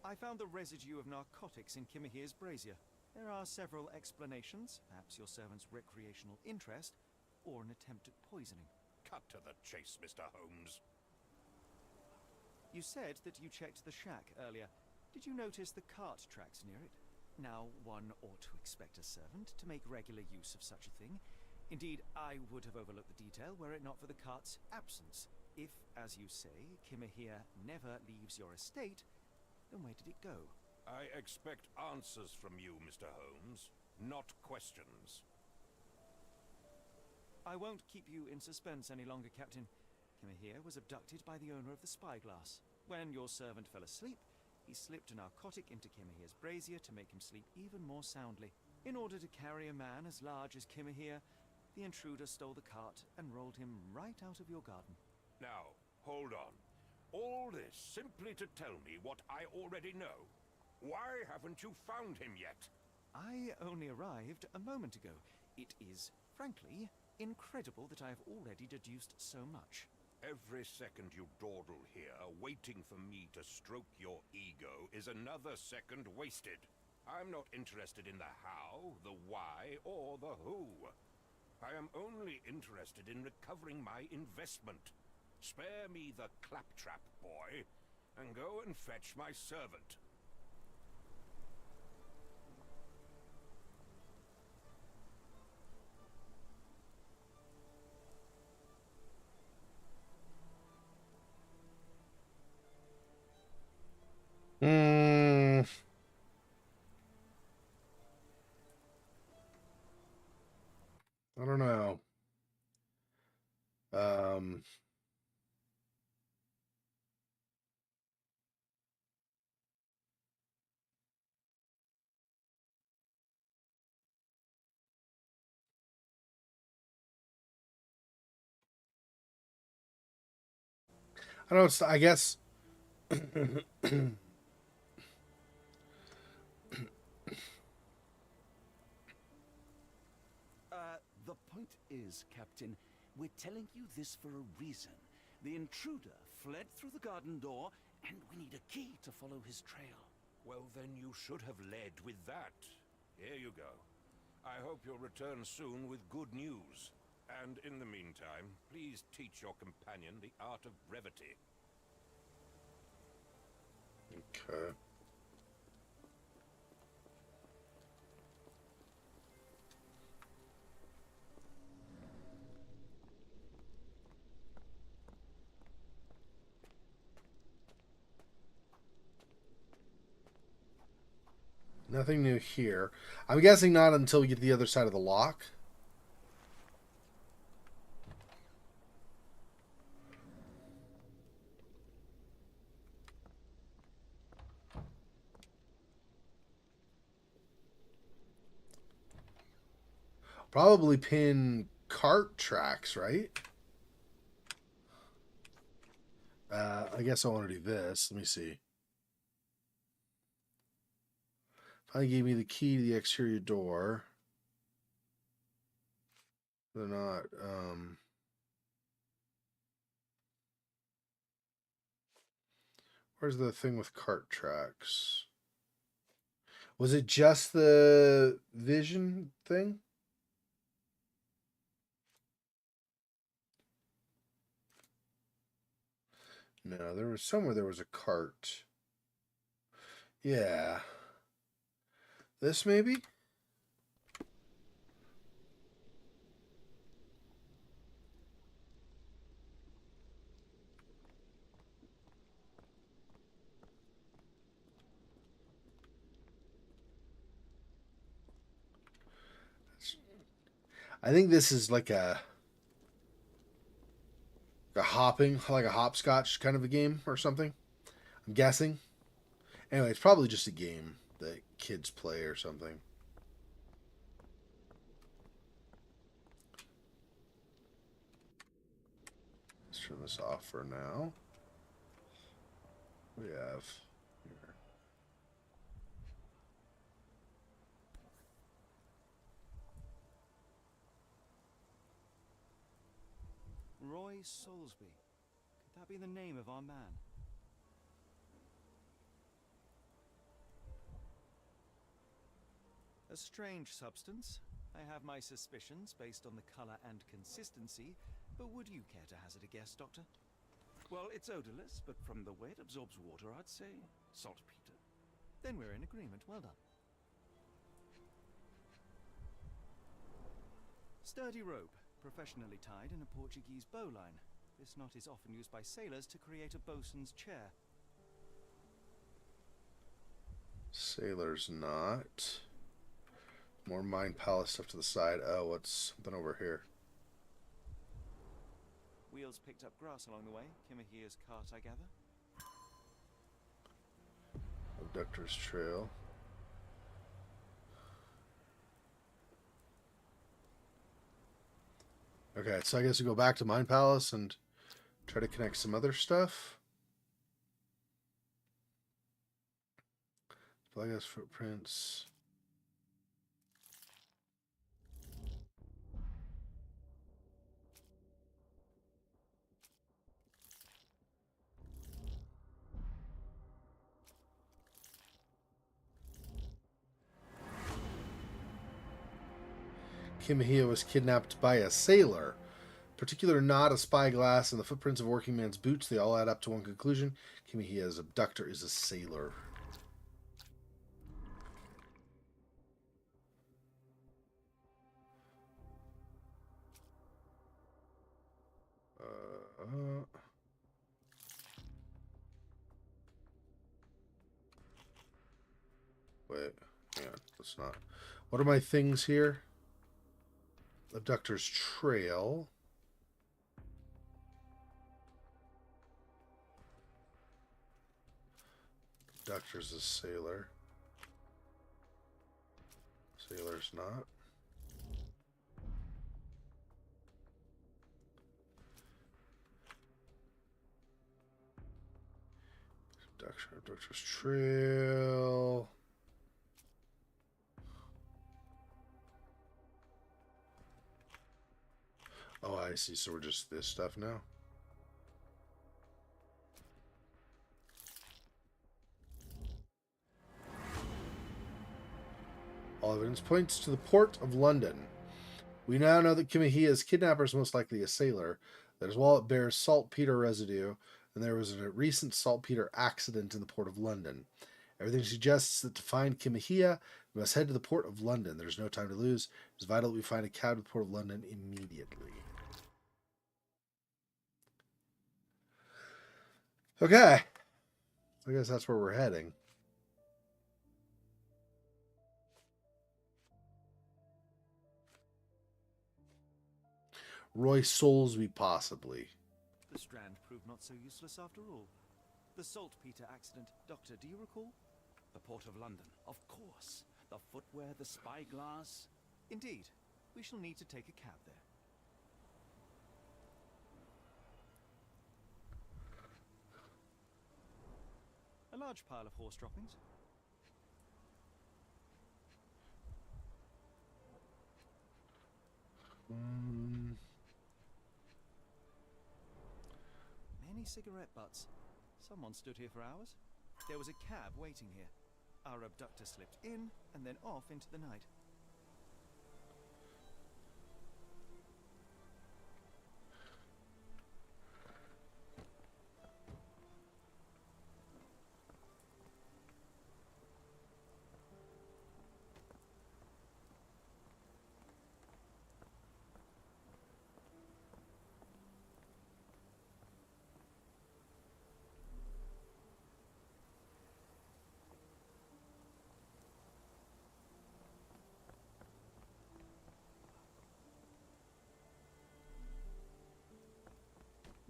Speaker 2: I found the residue of narcotics in Kimahir's brazier. There are several explanations, perhaps your servant's recreational interest, or an attempt at poisoning.
Speaker 3: Cut to the chase, Mr. Holmes.
Speaker 2: You said that you checked the shack earlier. Did you notice the cart tracks near it? Now, one ought to expect a servant to make regular use of such a thing. Indeed, I would have overlooked the detail were it not for the cart's absence. If, as you say, Kimahir never leaves your estate, then where did it go?
Speaker 3: I expect answers from you, Mr. Holmes, not questions.
Speaker 2: I won't keep you in suspense any longer, Captain. Kimahir was abducted by the owner of the spyglass. When your servant fell asleep, he slipped a narcotic into Kimahir's brazier to make him sleep even more soundly. In order to carry a man as large as Kimahir, the intruder stole the cart and rolled him right out of your garden.
Speaker 3: Now, hold on. All this simply to tell me what I already know. Why haven't you found him yet?
Speaker 2: I only arrived a moment ago. It is, frankly, incredible that I have already deduced so much.
Speaker 3: Every second you dawdle here, waiting for me to stroke your ego, is another second wasted. I'm not interested in the how, the why, or the who. I am only interested in recovering my investment. Spare me the claptrap, boy, and go and fetch my servant.
Speaker 1: I don't know. Um, I don't know. I guess.
Speaker 4: The point is, Captain, we're telling you this for a reason. The intruder fled through the garden door, and we need a key to follow his trail.
Speaker 3: Well, then you should have led with that. Here you go. I hope you'll return soon with good news. And in the meantime, please teach your companion the art of brevity.
Speaker 1: Okay. Nothing new here. I'm guessing not until we get to the other side of the lock. Probably pin cart tracks, right? I guess I want to do this. Let me see. Finally gave me the key to the exterior door. They're not. Where's the thing with cart tracks? Was it just the vision thing? No, there was somewhere there was a cart. Yeah. This maybe? I think this is like a hopping, like a hopscotch kind of a game or something. I'm guessing. Anyway, it's probably just a game that kids play or something. Let's turn this off for now. We have here.
Speaker 2: Roy Soulsby. Could that be the name of our man? A strange substance. I have my suspicions based on the color and consistency, but would you care to hazard a guess, Doctor?
Speaker 4: Well, it's odorless, but from the way it absorbs water, I'd say saltpeter.
Speaker 2: Then we're in agreement. Well done. Sturdy rope, professionally tied in a Portuguese bowline. This knot is often used by sailors to create a bosun's chair.
Speaker 1: Sailor's knot. More Mind Palace stuff to the side. Oh, what's something over here?
Speaker 2: Wheels picked up grass along the way. Kimahia's cart, I gather.
Speaker 1: Abductor's trail. Okay, so I guess we go back to Mind Palace and try to connect some other stuff. Plagas footprints. Kimahia was kidnapped by a sailor. Particular knot, a spyglass, and the footprints of a working man's boots, they all add up to one conclusion. Kimihia's abductor is a sailor. Wait, hang on, that's not. What are my things here? Abductor's trail. Abductor's a sailor. Sailor's not. Abductor's trail. Oh, I see. So we're just this stuff now. All evidence points to the port of London. We now know that Kimihia's kidnapper is most likely a sailor, that his wallet bears saltpeter residue, and there was a recent saltpeter accident in the port of London. Everything suggests that to find Kimihia, we must head to the port of London. There's no time to lose. It's vital that we find a cab to the port of London immediately. Okay. I guess that's where we're heading. Roy Soulsby, possibly.
Speaker 2: The Strand proved not so useless after all. The saltpeter accident. Doctor, do you recall?
Speaker 4: The Port of London, of course. The footwear, the spyglass.
Speaker 2: Indeed. We shall need to take a cab there. A large pile of horse droppings. Many cigarette butts. Someone stood here for hours. There was a cab waiting here. Our abductor slipped in and then off into the night.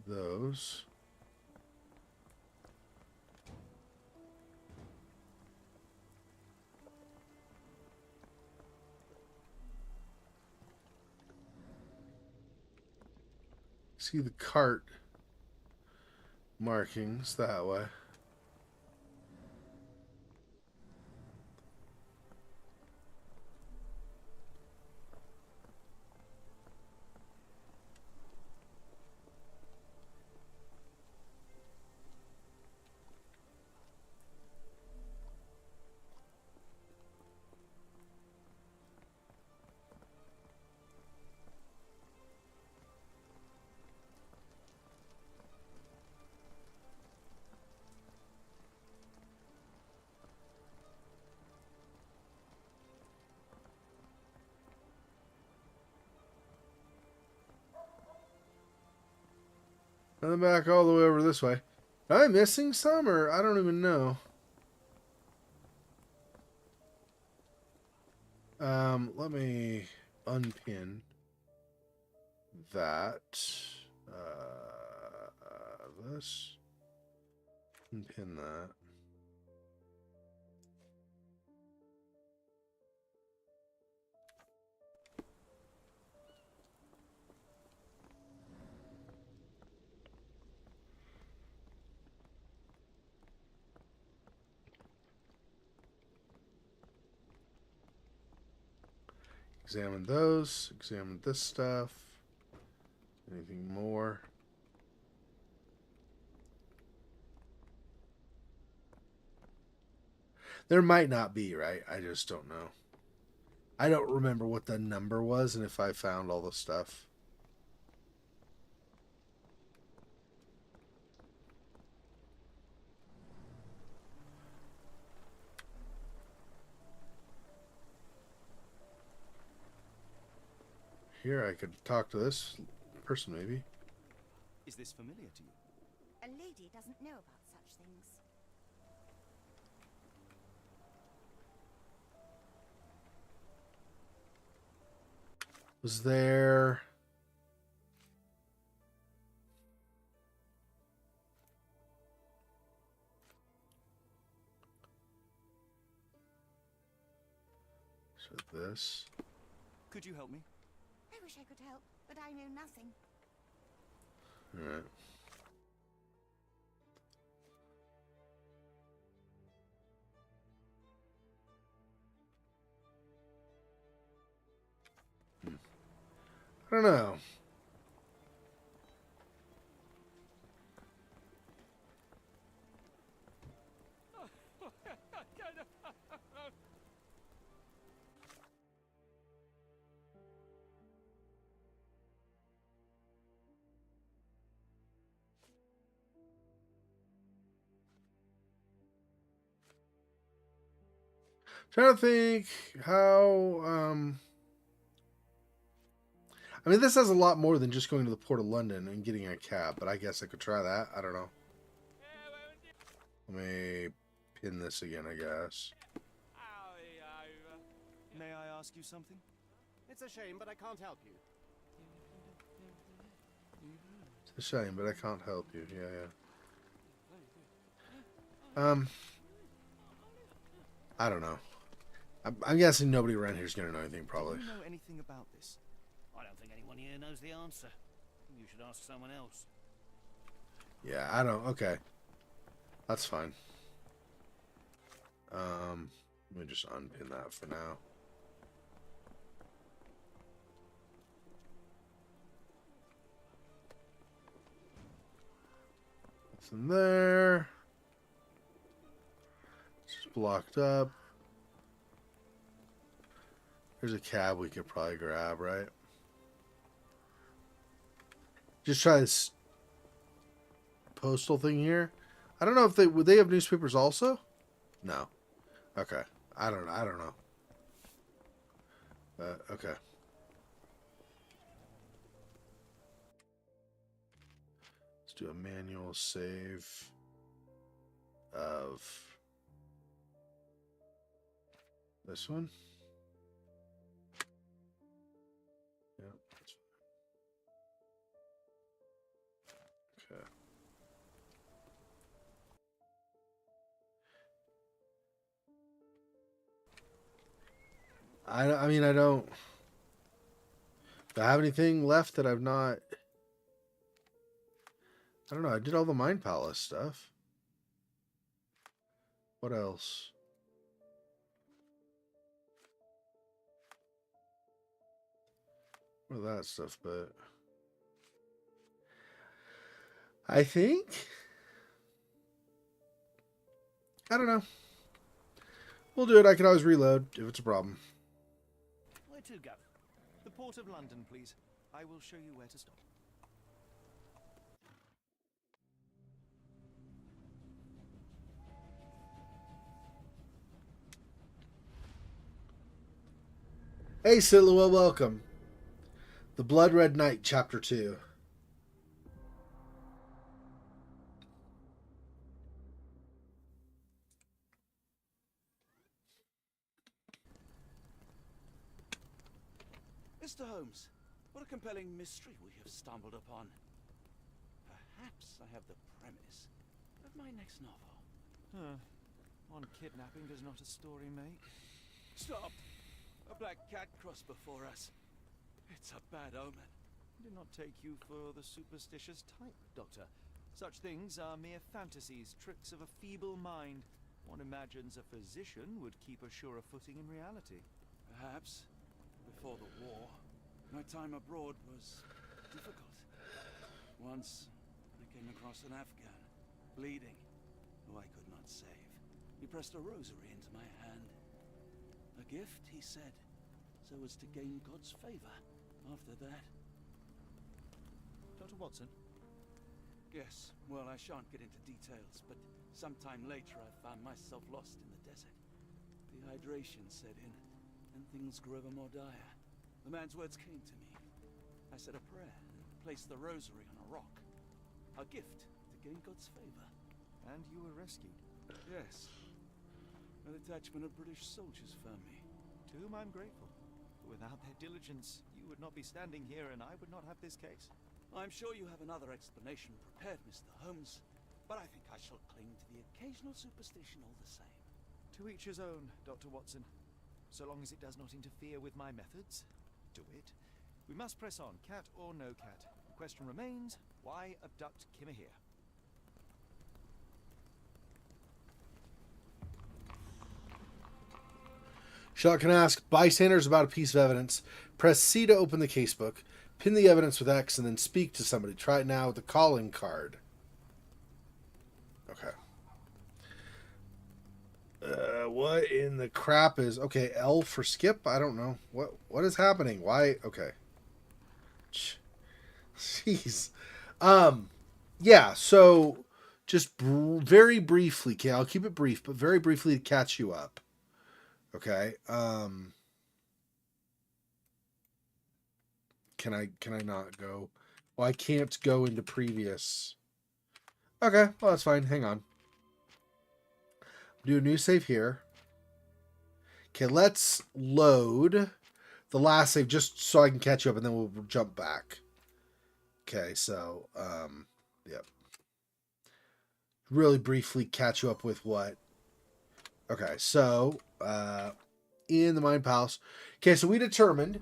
Speaker 1: Those. See the cart markings that way. And then back all the way over this way. Am I missing some, or I don't even know. Let me unpin that. This. Unpin that. Examine those. Examine this stuff. Anything more? There might not be, right? I just don't know. I don't remember what the number was and if I found all the stuff. Here, I could talk to this person, maybe.
Speaker 2: Is this familiar to you?
Speaker 5: A lady doesn't know about such things.
Speaker 1: Was there... So this...
Speaker 2: Could you help me?
Speaker 5: I wish I could help, but I know nothing.
Speaker 1: Alright. I don't know. Trying to think how. I mean, this has a lot more than just going to the Port of London and getting a cab, but I guess I could try that. I don't know. Let me pin this again, I guess.
Speaker 2: May I ask you something?
Speaker 6: It's a shame, but I can't help you.
Speaker 1: It's a shame, but I can't help you. Yeah, yeah. I don't know. I'm guessing nobody around here is going to know anything, probably.
Speaker 2: Do you know anything about this?
Speaker 6: I don't think anyone here knows the answer. You should ask someone else.
Speaker 1: Yeah, I don't. Okay. That's fine. Let me just unpin that for now. Nothing there. It's just blocked up. There's a cab we could probably grab, right? Just try this postal thing here. I don't know if would they have newspapers also? No. Okay. I don't know. Okay. Let's do a manual save of this one. Yeah, that's fine. Okay. I mean, I don't. Do I have anything left that I've not? I don't know. I did all the Mind Palace stuff. What else? What of that stuff, but I think I don't know. We'll do it. I can always reload if it's a problem.
Speaker 6: Where to go?
Speaker 2: The Port of London, please. I will show you where to stop.
Speaker 1: Hey, Silhouette, welcome. The Blood Red Knight, Chapter 2.
Speaker 4: Mr. Holmes, what a compelling mystery we have stumbled upon. Perhaps I have the premise of my next novel.
Speaker 2: One kidnapping does not a story make.
Speaker 4: Stop! A black cat crossed before us. It's a bad omen.
Speaker 2: Do not take you for the superstitious type, Doctor. Such things are mere fantasies, tricks of a feeble mind. One imagines a physician would keep a surer footing in reality.
Speaker 4: Perhaps. Before the war, my time abroad was difficult. Once, I came across an Afghan, bleeding, who I could not save. He pressed a rosary into my hand. A gift, he said, so as to gain God's favor after that.
Speaker 2: Dr. Watson?
Speaker 4: Yes, well, I shan't get into details, but sometime later I found myself lost in the desert. Dehydration set in, and things grew ever more dire. The man's words came to me. I said a prayer and placed the rosary on a rock. A gift to gain God's favor.
Speaker 2: And you were rescued.
Speaker 4: Yes. A detachment of British soldiers found me.
Speaker 2: To whom I'm grateful. Without their diligence, you would not be standing here and I would not have this case.
Speaker 4: I'm sure you have another explanation prepared, Mr. Holmes, but I think I shall cling to the occasional superstition all the same.
Speaker 2: To each his own, Dr. Watson. So long as it does not interfere with my methods, do it. We must press on, cat or no cat. The question remains, why abduct Kimmer here?
Speaker 1: Sherlock can ask, bystanders about a piece of evidence. Press C to open the casebook. Pin the evidence with X and then speak to somebody. Try it now with the calling card. Okay. What in the crap is... Okay, L for skip? I don't know. What is happening? Why? Okay. Jeez. Yeah, so just very briefly, okay, I'll keep it brief, but very briefly to catch you up. Okay. Can I not go? Well, I can't go into previous. Okay, well that's fine. Hang on. Do a new save here. Okay, let's load the last save just so I can catch you up, and then we'll jump back. Okay, so yep. Really briefly catch you up with what. Okay, so in the Mind Palace. Okay, so we determined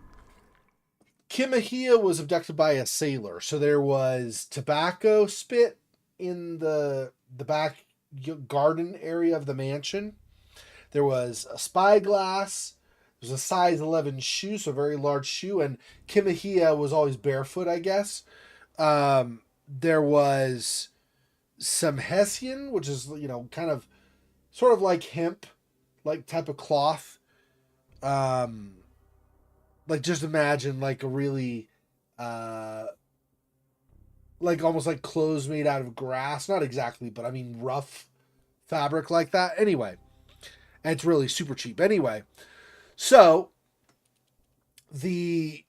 Speaker 1: Kimahia was abducted by a sailor. So there was tobacco spit in the back garden area of the mansion. There was a spyglass. There was a size 11 shoe, so a very large shoe. And Kimahia was always barefoot, I guess. There was some hessian, which is, kind of sort of like hemp, like type of cloth. Like just imagine like a really, like almost like clothes made out of grass. Not exactly, but I mean rough fabric like that. Anyway, and it's really super cheap. Anyway, so the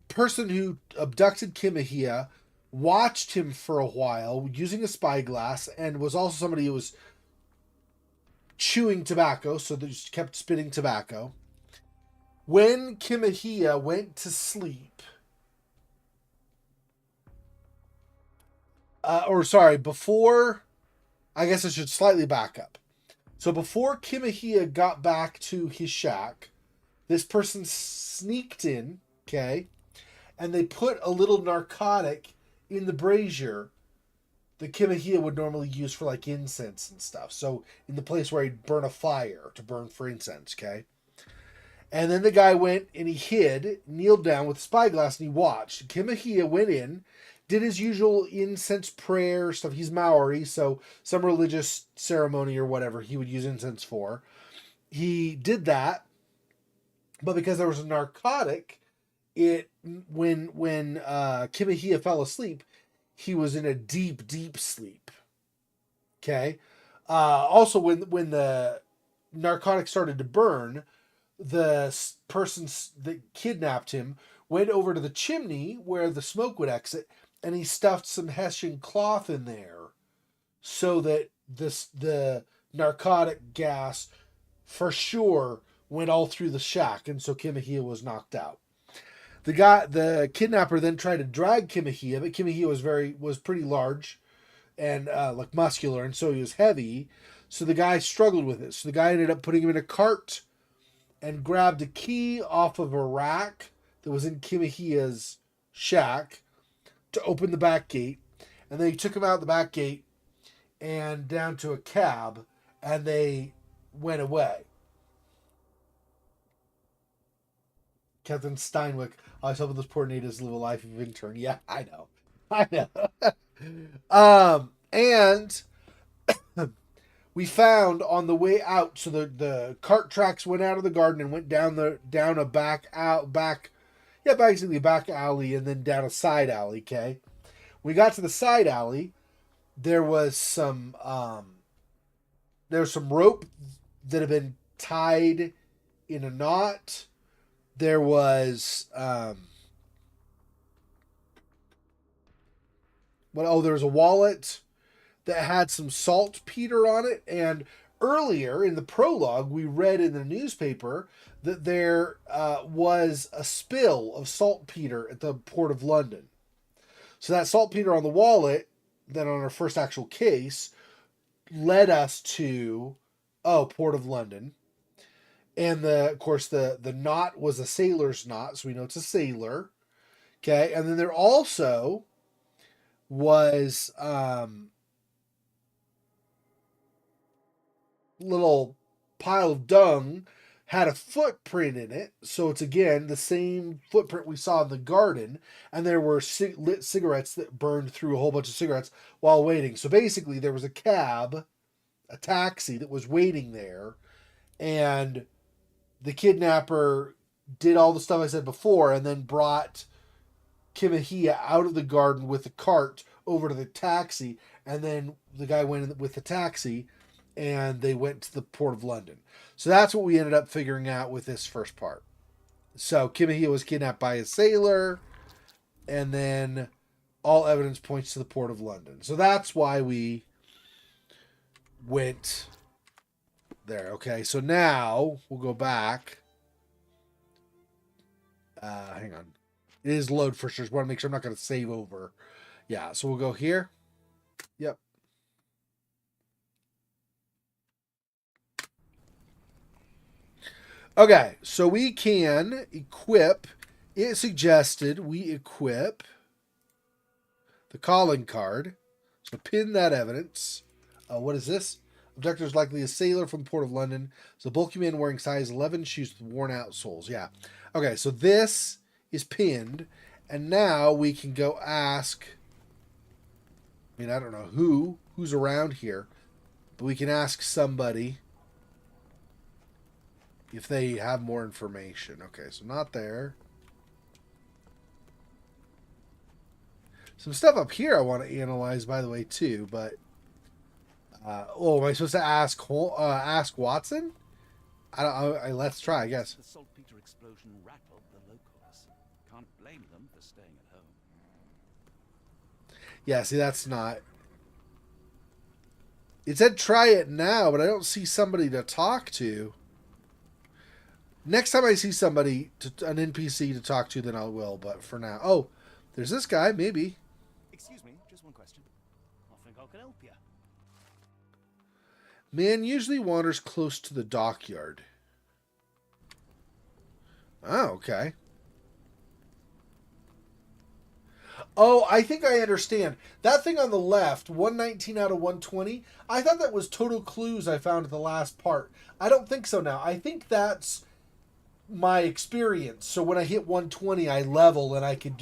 Speaker 1: person who abducted Kimahia watched him for a while using a spyglass, and was also somebody who was chewing tobacco, so they just kept spitting tobacco. When Kimahia went to sleep, before, I guess I should slightly back up. So before Kimahia got back to his shack, this person sneaked in, okay, and they put a little narcotic in the brazier that Kimahia would normally use for like incense and stuff. So in the place where he'd burn a fire to burn for incense, okay? And then the guy went and he hid, kneeled down with a spyglass, and he watched. Kimahia went in, did his usual incense prayer stuff. He's Maori, so some religious ceremony or whatever he would use incense for. He did that, but because there was a narcotic, when Kimahia fell asleep, he was in a deep, deep sleep. Okay. Also, when the narcotic started to burn, the person that kidnapped him went over to the chimney where the smoke would exit, and he stuffed some hessian cloth in there so that the narcotic gas for sure went all through the shack, and so Kimahia was knocked out. The kidnapper then tried to drag Kimahia, but Kimahia was pretty large and like muscular, and so he was heavy. So the guy struggled with it. So the guy ended up putting him in a cart and grabbed a key off of a rack that was in Kimahia's shack to open the back gate. And then he took him out the back gate and down to a cab, and they went away. Captain Steinwick, I was hoping those poor natives live a life of intern. Yeah, I know. And we found on the way out, so the cart tracks went out of the garden and went down a back basically a back alley, and then down a side alley. Okay, we got to the side alley. There was some rope that had been tied in a knot. There was there was a wallet that had some saltpeter on it, and earlier in the prologue we read in the newspaper that there was a spill of saltpeter at the Port of London. So that saltpeter on the wallet, then on our first actual case, led us to Port of London. And of course the knot was a sailor's knot, so we know it's a sailor. Okay, and then there also was little pile of dung had a footprint in it. So it's again the same footprint we saw in the garden. And there were lit cigarettes that burned through a whole bunch of cigarettes while waiting. So basically, there was a cab, a taxi that was waiting there. And the kidnapper did all the stuff I said before and then brought Kimahia out of the garden with the cart over to the taxi. And then the guy went in with the taxi and they went to the Port of London. So that's what we ended up figuring out with this first part. So Kimahia was kidnapped by a sailor, and then all evidence points to the Port of London. So that's why we went there. Okay, so now we'll go back. Hang on. It is load for sure. Just want to make sure I'm not going to save over. Yeah, so we'll go here. Yep. Okay, so we can equip. It suggested we equip the calling card. So pin that evidence. What is this? Objector is likely a sailor from the Port of London. It's a bulky man wearing size 11 shoes with worn out soles. Yeah. Okay, so this is pinned. And now we can go ask. I mean, I don't know who's around here. But we can ask somebody if they have more information. Okay, so not there. Some stuff up here I want to analyze, by the way, too. But am I supposed to ask Watson? Let's try, I guess.
Speaker 4: The saltpeter explosion rattled the locals. Can't blame them for staying at home.
Speaker 1: Yeah, see, that's not. It said try it now, but I don't see somebody to talk to. Next time I see somebody, an NPC to talk to, then I will. But for now, oh, there's this guy. Maybe.
Speaker 2: Excuse me, just one question.
Speaker 6: I think I can help you.
Speaker 1: Man usually wanders close to the dockyard. Oh, okay. Oh, I think I understand. That thing on the left, 119 out of 120, I thought that was total clues I found at the last part. I don't think so now. I think that's my experience. So when I hit 120, I level and I can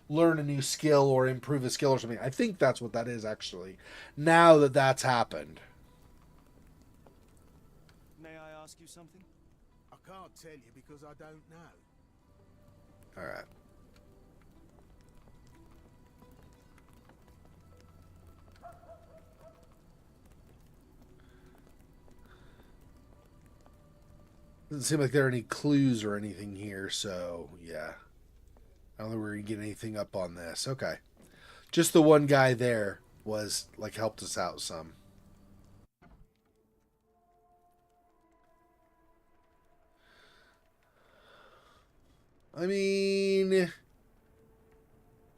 Speaker 1: learn a new skill or improve a skill or something. I think that's what that is, actually. Now that that's happened.
Speaker 2: May I ask you something?
Speaker 7: I can't tell you because I don't know.
Speaker 1: All right. Doesn't seem like there are any clues or anything here, so yeah. I don't think we're going to get anything up on this. Okay. Just the one guy there was, helped us out some. I mean,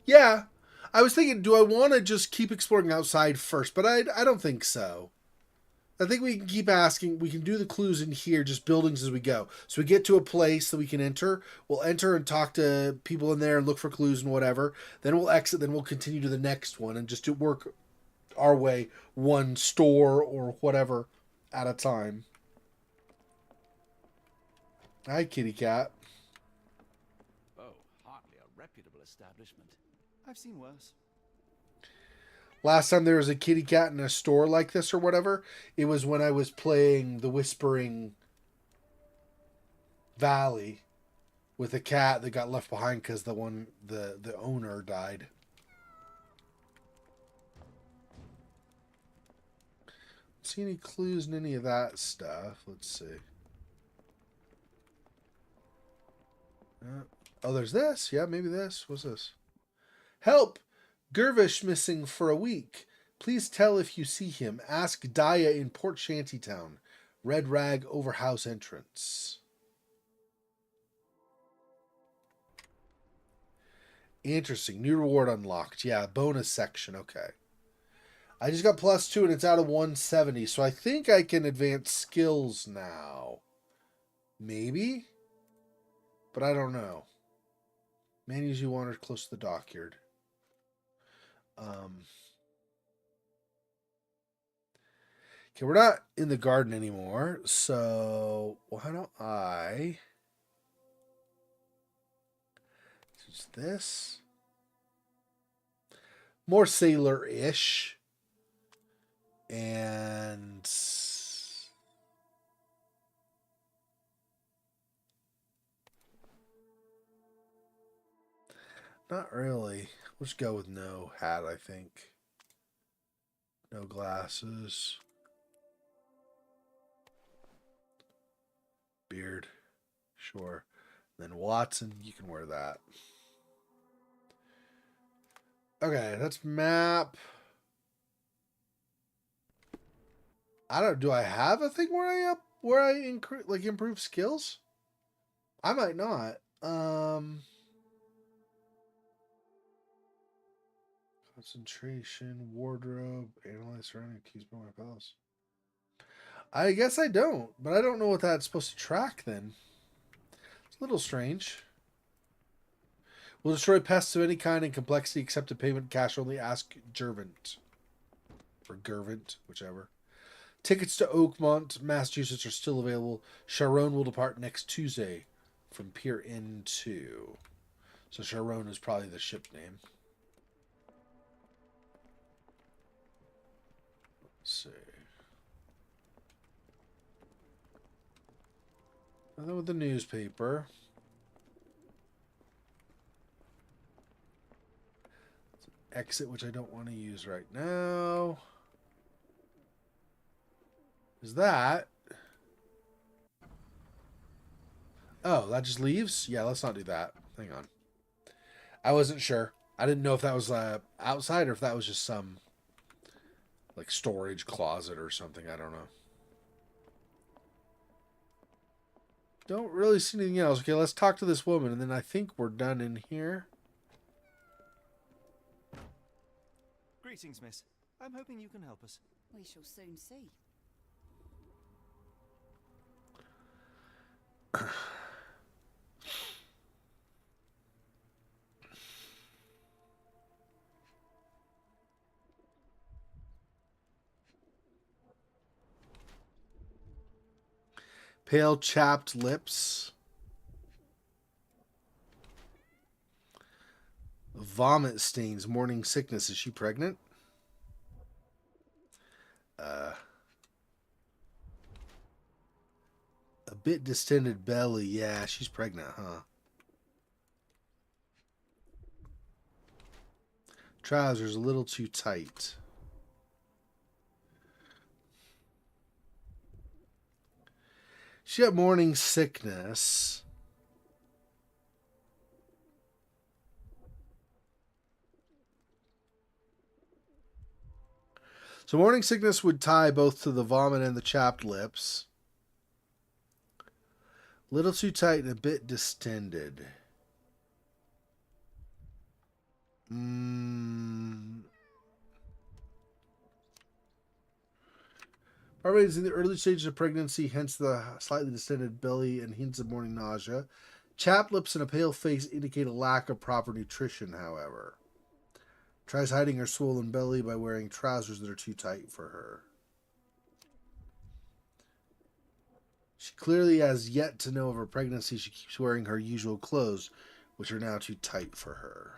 Speaker 1: yeah. I was thinking, do I want to just keep exploring outside first? But I don't think so. I think we can keep asking. We can do the clues in here, just buildings as we go. So we get to a place that we can enter. We'll enter and talk to people in there and look for clues and whatever. Then we'll exit. Then we'll continue to the next one and just work our way one store or whatever at a time. Hi, kitty cat.
Speaker 4: Oh, hardly a reputable establishment.
Speaker 2: I've seen worse.
Speaker 1: Last time there was a kitty cat in a store like this or whatever, it was when I was playing the Whispering Valley with a cat that got left behind because the owner died. Don't see any clues in any of that stuff. Let's see. Oh, there's this. Yeah, maybe this. What's this? Help! Gervish missing for a week. Please tell if you see him. Ask Daya in Port Shantytown. Red rag over house entrance. Interesting. New reward unlocked. Yeah, bonus section. Okay. I just got +2 and it's out of 170. So I think I can advance skills now. Maybe? But I don't know. Man usually wanders close to the dockyard. Okay, we're not in the garden anymore, so why don't I use this? More sailor-ish. And not really. We'll just go with no hat, I think. No glasses. Beard. Sure. Then Watson, you can wear that. Okay, that's map. Do I have a thing where I improve skills? I might not. Concentration, wardrobe, analyze surrounding keys by my pals. I guess I don't, but I don't know what that's supposed to track then. It's a little strange. Will destroy pests of any kind and complexity except a payment cash only. Ask Gervant. Or Gervant, whichever. Tickets to Oakmont, Massachusetts are still available. Sharon will depart next Tuesday from Pier Inn 2. So Sharon is probably the ship name. Let's see. Nothing with the newspaper. Exit, which I don't want to use right now. Is that? Oh, that just leaves? Yeah, let's not do that. Hang on. I wasn't sure. I didn't know if that was outside or if that was just some like storage closet or something. I don't know. Don't really see anything else. Okay, let's talk to this woman, and then I think we're done in here.
Speaker 2: Greetings, miss. I'm hoping you can help us.
Speaker 5: We shall soon see.
Speaker 1: Pale, chapped lips. Vomit stains, morning sickness. Is she pregnant? A bit distended belly. Yeah, she's pregnant, huh? Trousers a little too tight. She had morning sickness. So morning sickness would tie both to the vomit and the chapped lips. Little too tight and a bit distended. Probably is in the early stages of pregnancy, hence the slightly distended belly and hints of morning nausea. Chapped lips and a pale face indicate a lack of proper nutrition, however. Tries hiding her swollen belly by wearing trousers that are too tight for her. She clearly has yet to know of her pregnancy. She keeps wearing her usual clothes, which are now too tight for her.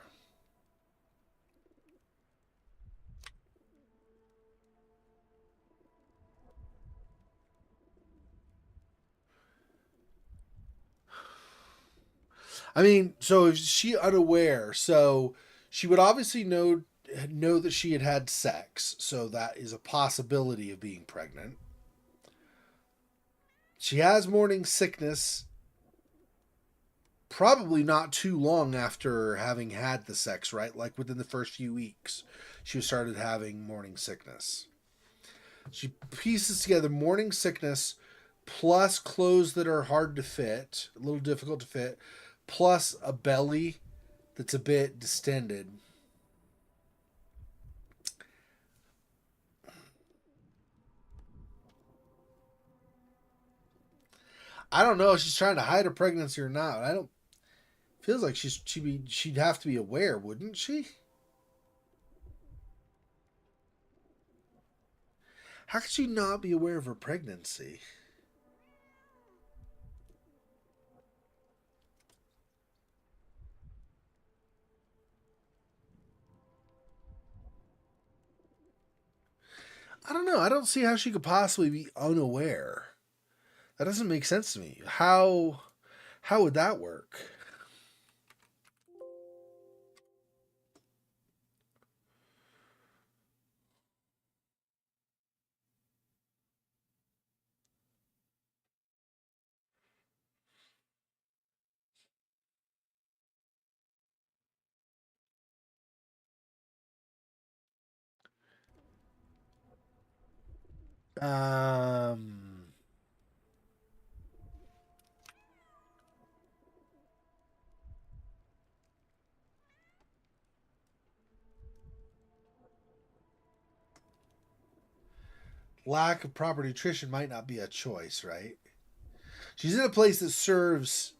Speaker 1: I mean, so is she unaware? So she would obviously know that she had had sex, so that is a possibility of being pregnant. She has morning sickness, probably not too long after having had the sex, right? Like within the first few weeks, she started having morning sickness. She pieces together morning sickness plus clothes that are hard to fit, a little difficult to fit, plus a belly that's a bit distended. I don't know if she's trying to hide her pregnancy or not. I don't. Feels like she'd have to be aware, wouldn't she? How could she not be aware of her pregnancy? I don't know. I don't see how she could possibly be unaware. That doesn't make sense to me. How would that work? Um Lack of proper nutrition might not be a choice, right? She's in a place that serves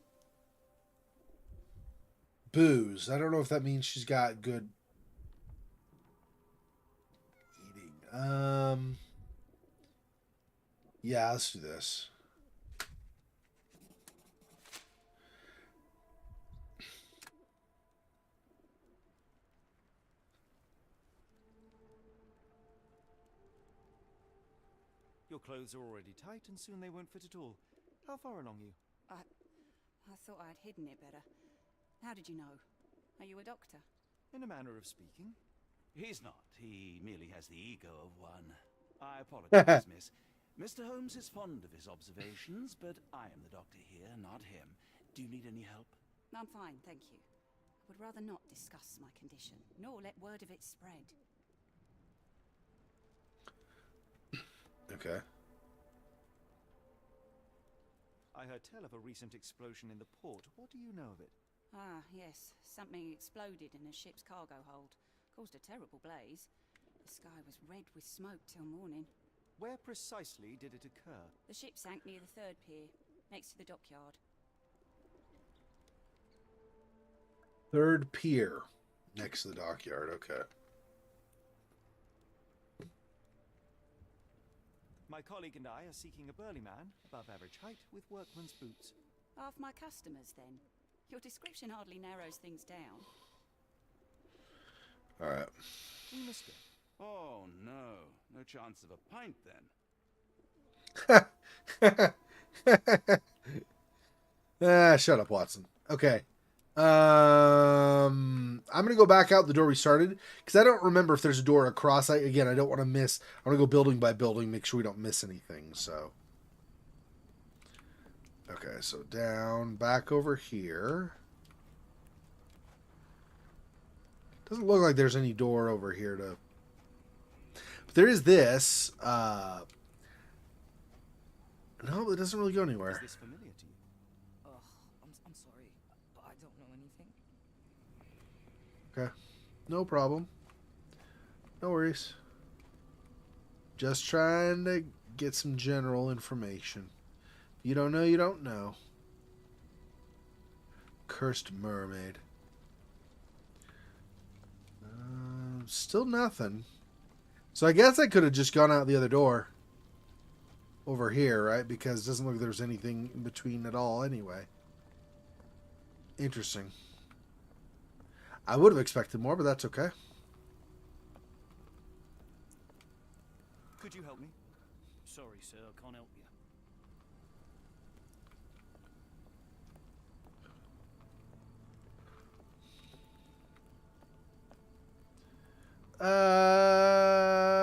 Speaker 1: booze. I don't know if that means she's got good eating. Yeah, let's do this.
Speaker 2: Your clothes are already tight, and soon they won't fit at all. How far along you?
Speaker 8: I thought I'd hidden it better. How did you know? Are you a doctor?
Speaker 2: In a manner of speaking.
Speaker 4: He's not. He merely has the ego of one. I apologize, miss. Mr. Holmes is fond of his observations, but I am the doctor here, not him. Do you need any help?
Speaker 8: I'm fine, thank you. I would rather not discuss my condition, nor let word of it spread.
Speaker 1: Okay.
Speaker 2: I heard tell of a recent explosion in the port. What do you know of it?
Speaker 8: Ah, yes. Something exploded in a ship's cargo hold. Caused a terrible blaze. The sky was red with smoke till morning.
Speaker 2: Where precisely did it occur?
Speaker 8: The ship sank near the third pier, next to the dockyard.
Speaker 1: Third pier next to the dockyard. Okay.
Speaker 2: My colleague and I are seeking a burly man, above average height, with workman's boots.
Speaker 8: Half my customers, then. Your description hardly narrows things down.
Speaker 1: All right.
Speaker 2: We must go.
Speaker 4: Oh, no. No chance of a pint, then.
Speaker 1: Shut up, Watson. Okay. I'm gonna go back out the door we started because I don't remember if there's a door across. I don't want to miss. I want to go building by building, make sure we don't miss anything. So, okay, so down, back over here. Doesn't look like there's any door over here to. But there is this. No, it doesn't really go
Speaker 2: Is
Speaker 1: anywhere.
Speaker 2: this familiar to you?
Speaker 9: I'm sorry, but I don't know anything.
Speaker 1: Okay, no problem. No worries. Just trying to get some general information. You don't know, you don't know. Cursed mermaid. Still nothing. So I guess I could have just gone out the other door. Over here, right? Because it doesn't look like there's anything in between at all anyway. Interesting. I would have expected more, but that's okay.
Speaker 2: Could you help me?
Speaker 6: Sorry, sir, I can't help you.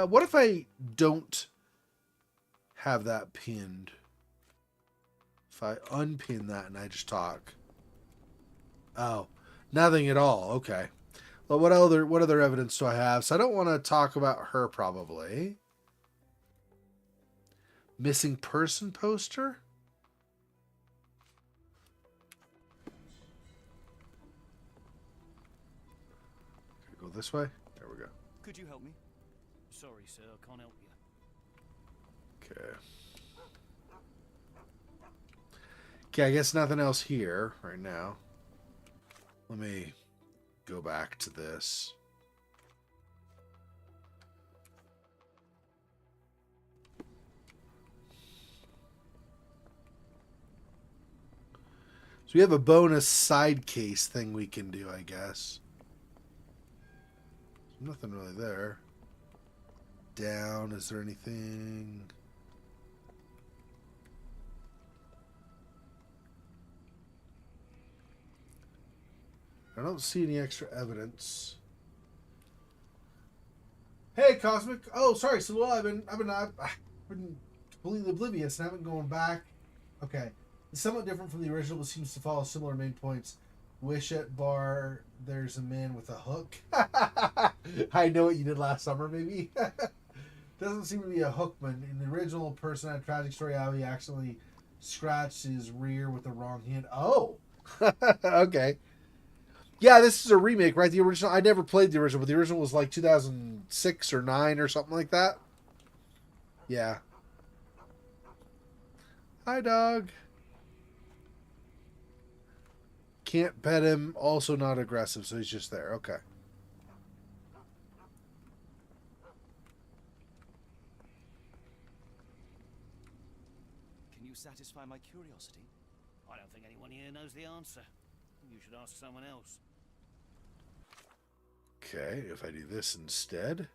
Speaker 1: What if I don't have that pinned? If I unpin that and I just talk. Oh, nothing at all. Okay. Well, what other evidence do I have? So I don't want to talk about her probably. Missing person poster? Go this way? There we go.
Speaker 2: Could you help me?
Speaker 6: Sorry, sir, I can't help you.
Speaker 1: Okay. Okay, I guess nothing else here right now. Let me go back to this. So we have a bonus side case thing we can do, I guess. Nothing really there. Down, is there anything? I don't see any extra evidence. Hey, Cosmic. Oh, sorry, so I've been completely oblivious and I haven't gone back. Okay. It's somewhat different from the original, but seems to follow similar main points. Wish at bar, there's a man with a hook. I know what you did last summer, maybe. Doesn't seem to be a hookman. In the original person at Tragic Story Alley actually scratched his rear with the wrong hand. Oh! Okay. Yeah, this is a remake, right? The original, I never played the original, but the original was like 2006 or 9 or something like that. Yeah. Hi, dog. Can't pet him. Also not aggressive, so he's just there. Okay.
Speaker 2: Can you satisfy my curiosity?
Speaker 6: I don't think anyone here knows the answer. You should ask someone else.
Speaker 1: Okay, if I do this instead.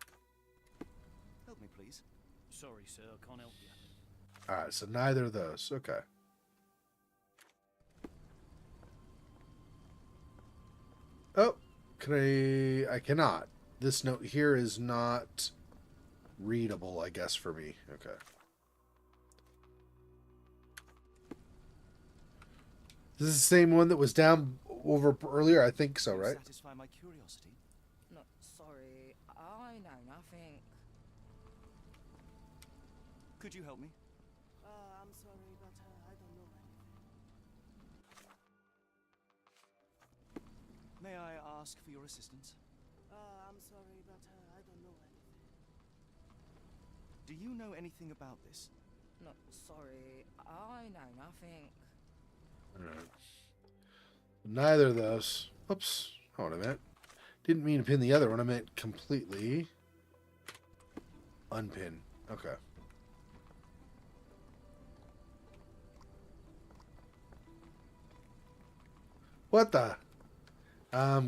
Speaker 2: Help me, please.
Speaker 6: Sorry, sir, I can't help you.
Speaker 1: Alright, so neither of those. Okay. Oh, can I cannot. This note here is not readable, I guess, for me. Okay. This is the same one that was down over earlier? I think so, right?
Speaker 2: Satisfy my curiosity?
Speaker 9: No, sorry. I know nothing.
Speaker 2: Could you help me?
Speaker 10: I'm sorry, but I don't know anything.
Speaker 2: May I ask for your assistance?
Speaker 10: I'm sorry, but I don't know anything.
Speaker 2: Do you know anything about this?
Speaker 9: No, sorry. I know nothing.
Speaker 1: Alright. Neither of those. Oops. Hold on a minute. Didn't mean to pin the other one. I meant completely unpin. Okay. What the?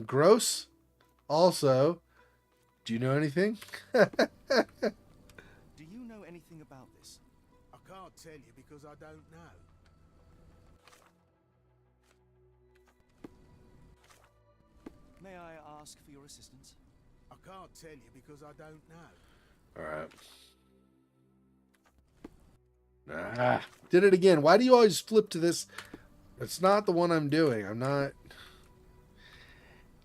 Speaker 1: Gross. Also, do you know anything?
Speaker 2: Do you know anything about this?
Speaker 7: I can't tell you because I don't know.
Speaker 2: May I ask for your assistance?
Speaker 7: I can't tell you because I don't know.
Speaker 1: Alright. Ah, did it again. Why do you always flip to this? It's not the one I'm doing.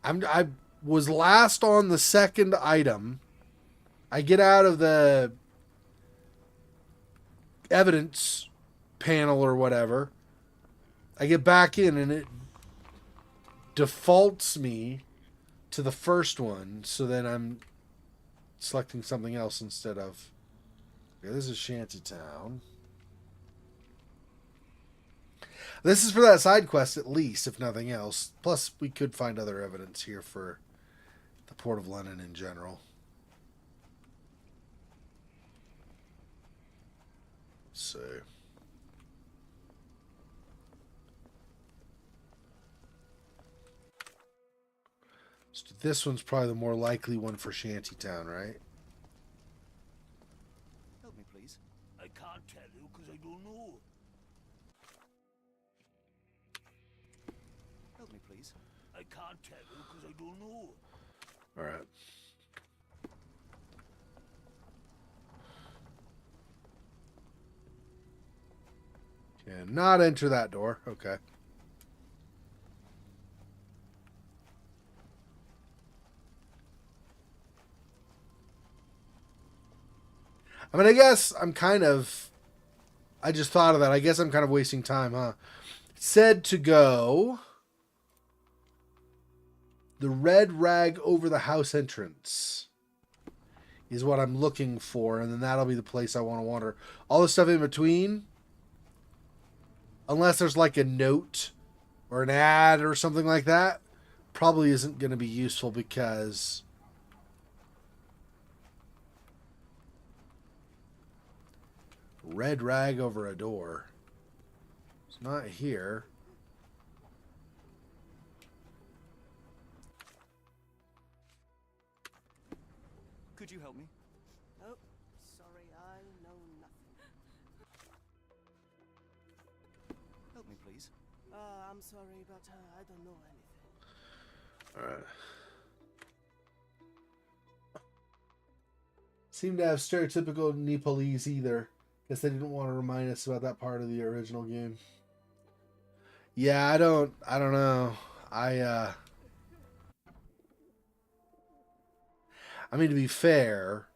Speaker 1: I was last on the second item. I get out of the evidence panel or whatever. I get back in and it defaults me to the first one. So then I'm selecting something else instead of... Okay, this is Shantytown. This is for that side quest at least, if nothing else. Plus, we could find other evidence here for the Port of London in general. So... this one's probably the more likely one for Shantytown, right?
Speaker 2: Help me, please.
Speaker 6: I can't tell you because I don't know.
Speaker 2: Help me, please.
Speaker 6: I can't tell you because I don't know.
Speaker 1: All right. Cannot enter that door. Okay. I mean, I guess I'm kind of... I just thought of that. I guess I'm kind of wasting time, huh? It said to go... The red rag over the house entrance is what I'm looking for, and then that'll be the place I want to wander. All the stuff in between, unless there's like a note or an ad or something like that, probably isn't going to be useful because... Red rag over a door. It's not here.
Speaker 2: you help me?
Speaker 10: Oh, sorry, I know nothing.
Speaker 2: Help me, please.
Speaker 10: I'm sorry, but I don't know anything.
Speaker 1: All right. Seem to have stereotypical Nepalese either. Guess they didn't want to remind us about that part of the original game. Yeah, I don't know. I mean, to be fair,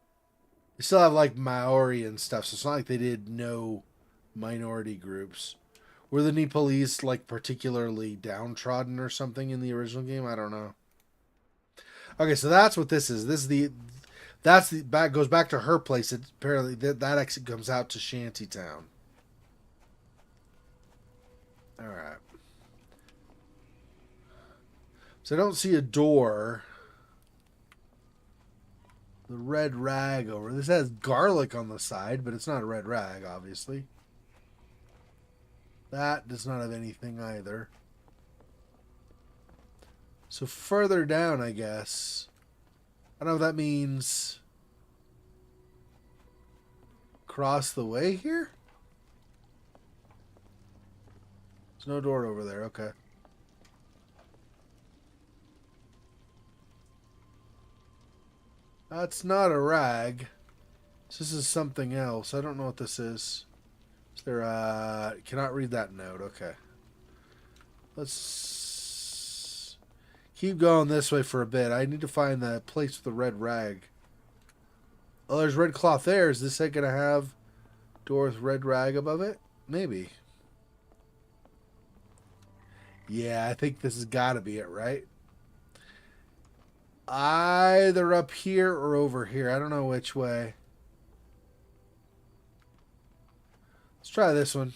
Speaker 1: they still have like Maori and stuff, so it's not like they did no minority groups. Were the Nepalese like particularly downtrodden or something in the original game? I don't know. Okay, so that's what this is. That's the back goes back to her place. Apparently that exit comes out to Shantytown. All right. So I don't see a door. The red rag over. This has garlic on the side, but it's not a red rag, obviously. That does not have anything either. So further down, I guess. I don't know if that means cross the way here? There's no door over there. Okay. That's not a rag. This is something else. I don't know what this is. Is there cannot read that note. Okay. Let's keep going this way for a bit. I need to find the place with the red rag. Oh, there's red cloth there. Is this going to have door with red rag above it? Maybe. Yeah, I think this has got to be it, right? Either up here or over here. I don't know which way. Let's try this one.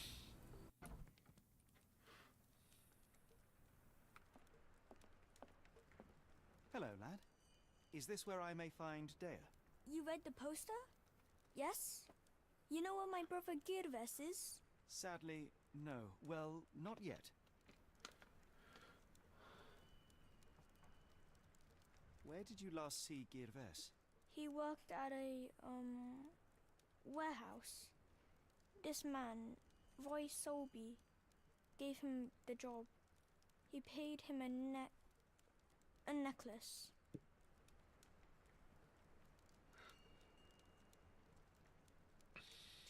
Speaker 2: Hello, lad. Is this where I may find Dea?
Speaker 11: You read the poster? Yes? You know what my brother Girves is?
Speaker 2: Sadly, no. Well, not yet. Where did you last see Girves?
Speaker 11: He worked at a, warehouse. This man, Roy Solby, gave him the job. He paid him a necklace.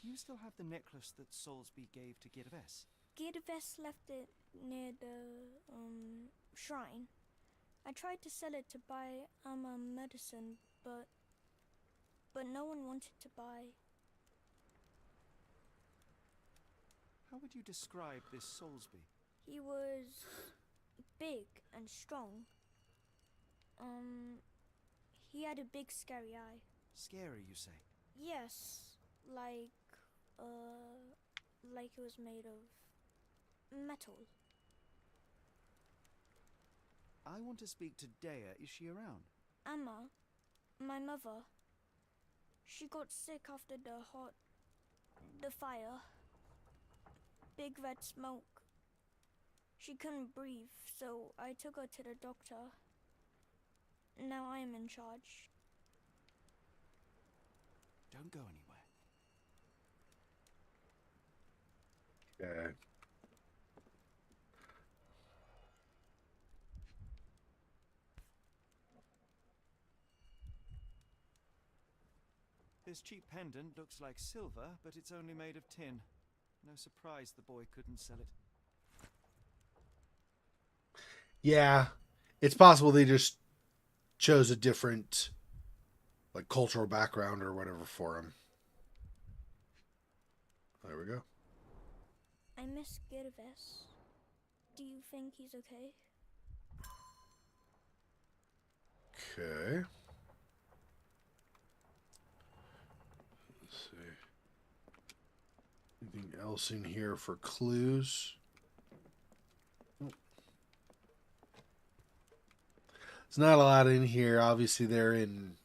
Speaker 2: Do you still have the necklace that Soulsby gave to Girves?
Speaker 11: Girves left it near the, shrine. I tried to sell it to buy medicine, but no one wanted to buy.
Speaker 2: How would you describe this Soulsby?
Speaker 11: He was big and strong. He had a big scary eye.
Speaker 2: Scary, you say?
Speaker 11: Yes, like it was made of metal.
Speaker 2: I want to speak to Dea. Is she around?
Speaker 11: Emma, my mother, she got sick after the fire. Big red smoke. She couldn't breathe, so I took her to the doctor. Now I am in charge.
Speaker 2: Don't go anywhere.
Speaker 1: Okay.
Speaker 2: This cheap pendant looks like silver, but it's only made of tin. No surprise the boy couldn't sell it.
Speaker 1: Yeah, it's possible they just chose a different, like, cultural background or whatever for him. There we go.
Speaker 11: I miss Girves. Do you think he's okay?
Speaker 1: Okay. Let's see. Anything else in here for clues? Nope. There's not a lot in here. Obviously, they're in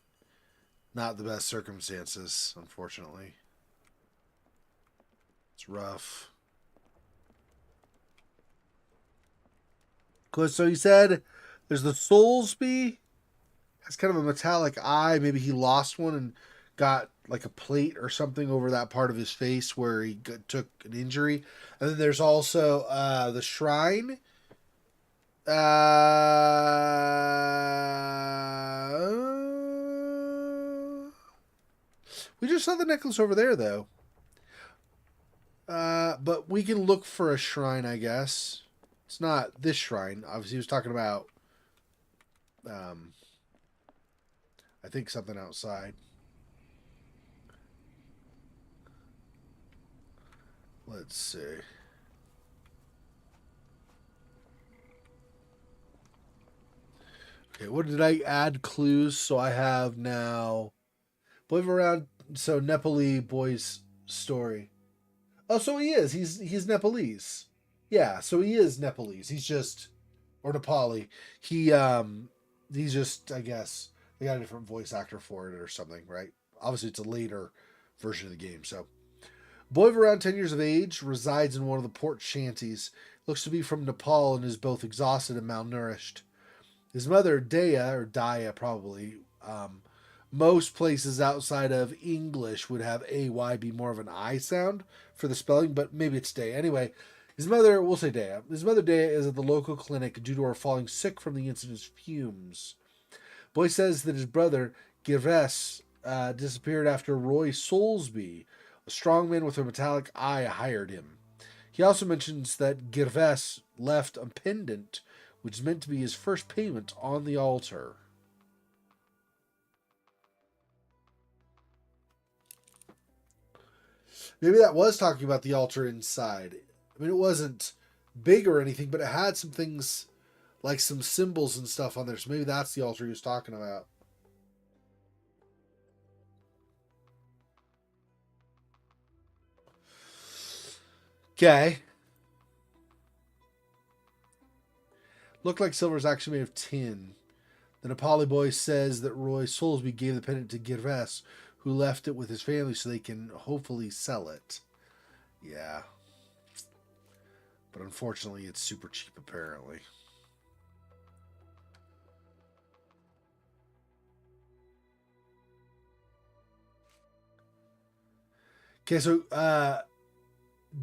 Speaker 1: not the best circumstances, unfortunately. It's rough. So you said there's the Soulsby Has kind of a metallic eye. Maybe he lost one and got like a plate or something over that part of his face where he took an injury. And then there's also the shrine. We just saw the necklace over there, though. But we can look for a shrine, I guess. It's not this shrine. Obviously, he was talking about, I think something outside. Let's see. Okay, what did I add clues? So I have now, believe around. So Nepali boy's story. Oh, so he is. He's Nepalese. Yeah, so he is Nepalese. He's just, or Nepali. He's just, I guess they got a different voice actor for it or something, right? Obviously, it's a later version of the game. So, boy of around 10 years of age resides in one of the port shanties. Looks to be from Nepal and is both exhausted and malnourished. His mother, Daya, or Daya probably, most places outside of English would have AY be more of an I sound for the spelling, but maybe it's Daya. Anyway, his mother, we'll say Daya. His mother, Daya, is at the local clinic due to her falling sick from the incident's fumes. Boy says that his brother, Girves, disappeared after Roy Soulsby, a strong man with a metallic eye, hired him. He also mentions that Girves left a pendant, which is meant to be his first payment on the altar. Maybe that was talking about the altar inside. I mean, it wasn't big or anything, but it had some things like some symbols and stuff on there. So maybe that's the altar he was talking about. Okay. Looked like silver is actually made of tin. The Nepali boy says that Roy Soulsby gave the pendant to Girves, who left it with his family so they can hopefully sell it. Yeah. But unfortunately, it's super cheap, apparently. Okay, so, Daya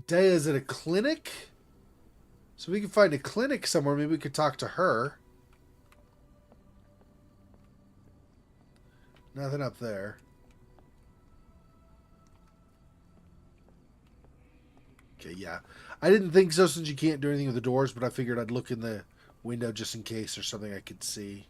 Speaker 1: is at a clinic? So we can find a clinic somewhere. Maybe we could talk to her. Nothing up there. Okay, yeah. I didn't think so since you can't do anything with the doors, but I figured I'd look in the window just in case there's something I could see.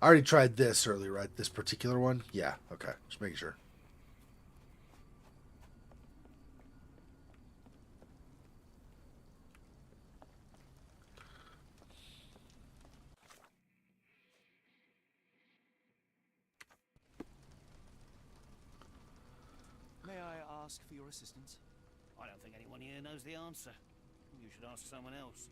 Speaker 1: I already tried this earlier, right? This particular one? Yeah, okay. Just making sure.
Speaker 2: May I ask for your assistance?
Speaker 6: I don't think anyone here knows the answer. You should ask someone else.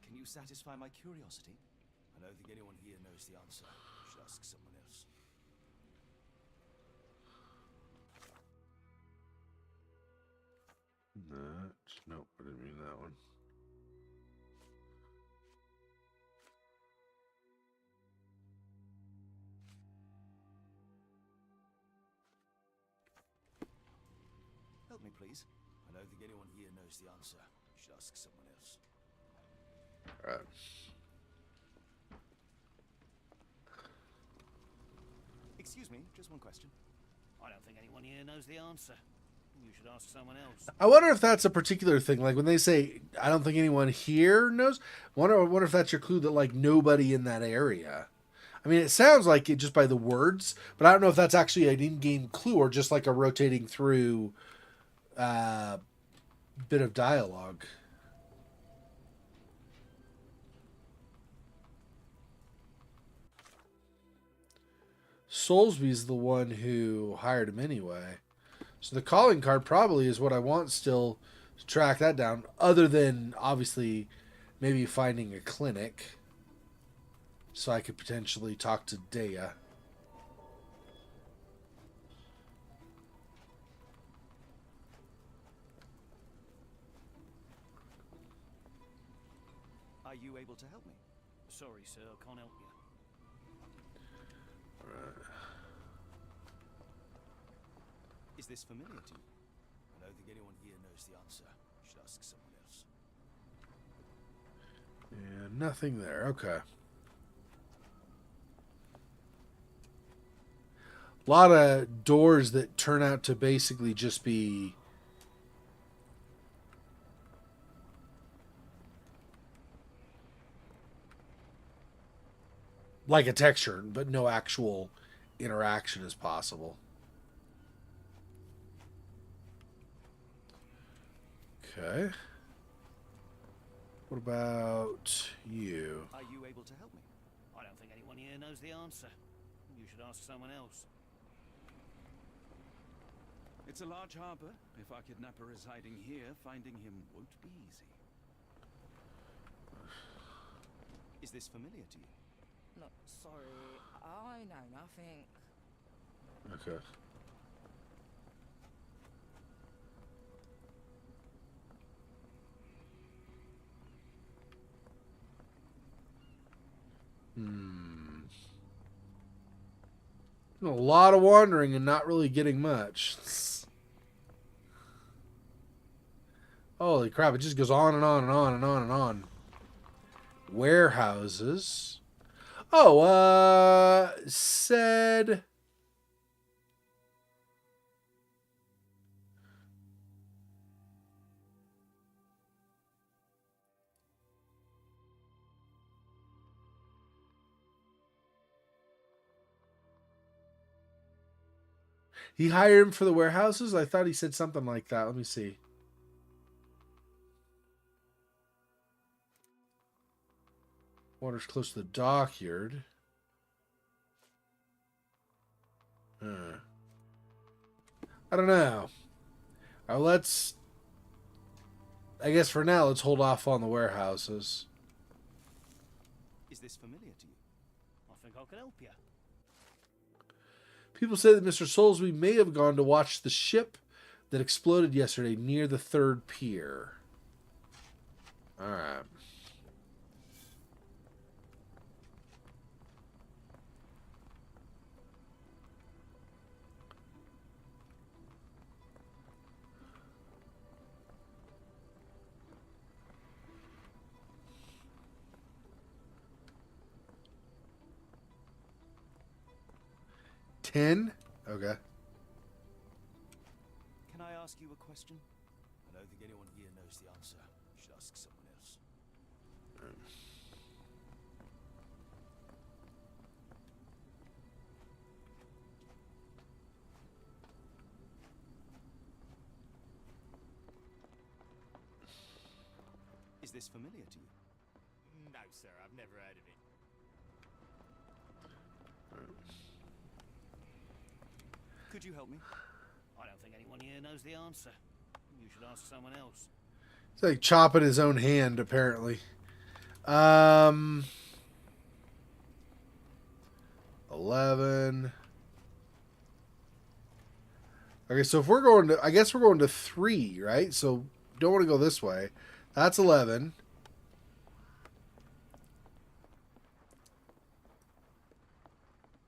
Speaker 2: Can you satisfy my curiosity? I don't think anyone here knows the answer. You should ask someone else.
Speaker 1: Nope, I didn't mean that one.
Speaker 2: Help me, please. I don't think anyone here knows the answer. You should ask someone else.
Speaker 1: All right.
Speaker 2: Excuse me, just one question.
Speaker 6: I don't think anyone here knows the answer. You should ask someone else.
Speaker 1: I wonder if that's a particular thing. Like when they say, I don't think anyone here knows. I wonder if that's your clue that like nobody in that area. I mean, it sounds like it just by the words, but I don't know if that's actually an in-game clue or just like a rotating through bit of dialogue. Soulsby's the one who hired him anyway. So the calling card probably is what I want still to track that down, other than obviously maybe finding a clinic. so I could potentially talk to Dea.
Speaker 2: Are you able to help me?
Speaker 6: Sorry, sir, I can't help you.
Speaker 2: Is this familiar to you?
Speaker 4: I don't think anyone here knows the answer. You should ask someone else.
Speaker 1: And nothing there. Okay. A lot of doors that turn out to basically just be like a texture, but no actual interaction is possible. Okay. What about you?
Speaker 2: Are you able to help me?
Speaker 6: I don't think anyone here knows the answer. You should ask someone else.
Speaker 4: It's a large harbor. If our kidnapper is hiding here, finding him won't be easy.
Speaker 2: Is this familiar to you?
Speaker 9: Look, sorry, I know nothing.
Speaker 1: Okay. A lot of wandering and not really getting much. Holy crap, it just goes on and on and on and on and on. Warehouses. Oh, said... He hired him for the warehouses? I thought he said something like that. Let me see. Water's close to the dockyard. I don't know. Let's... I guess for now, let's hold off on the warehouses.
Speaker 2: Is this familiar to you?
Speaker 6: I think I can help you.
Speaker 1: People say that Mr. Soulsby may have gone to watch the ship that exploded yesterday near the 3rd pier. Alright. Okay.
Speaker 2: Can I ask you a question?
Speaker 4: I don't think anyone here knows the answer. You should ask someone else.
Speaker 2: Is this familiar to you?
Speaker 12: No, sir, I've never heard of it.
Speaker 2: Could you help me?
Speaker 6: I don't think anyone here knows the answer. You should ask someone else.
Speaker 1: It's like chopping his own hand, apparently. 11. Okay, so if we're going to... I guess we're going to 3, right? So don't want to go this way. That's 11.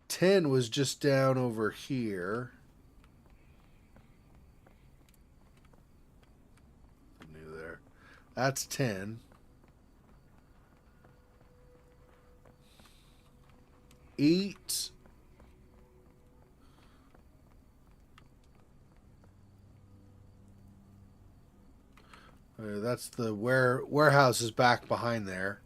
Speaker 1: Ten was just down over here. New there. That's 10. 8. That's the warehouse is back behind there.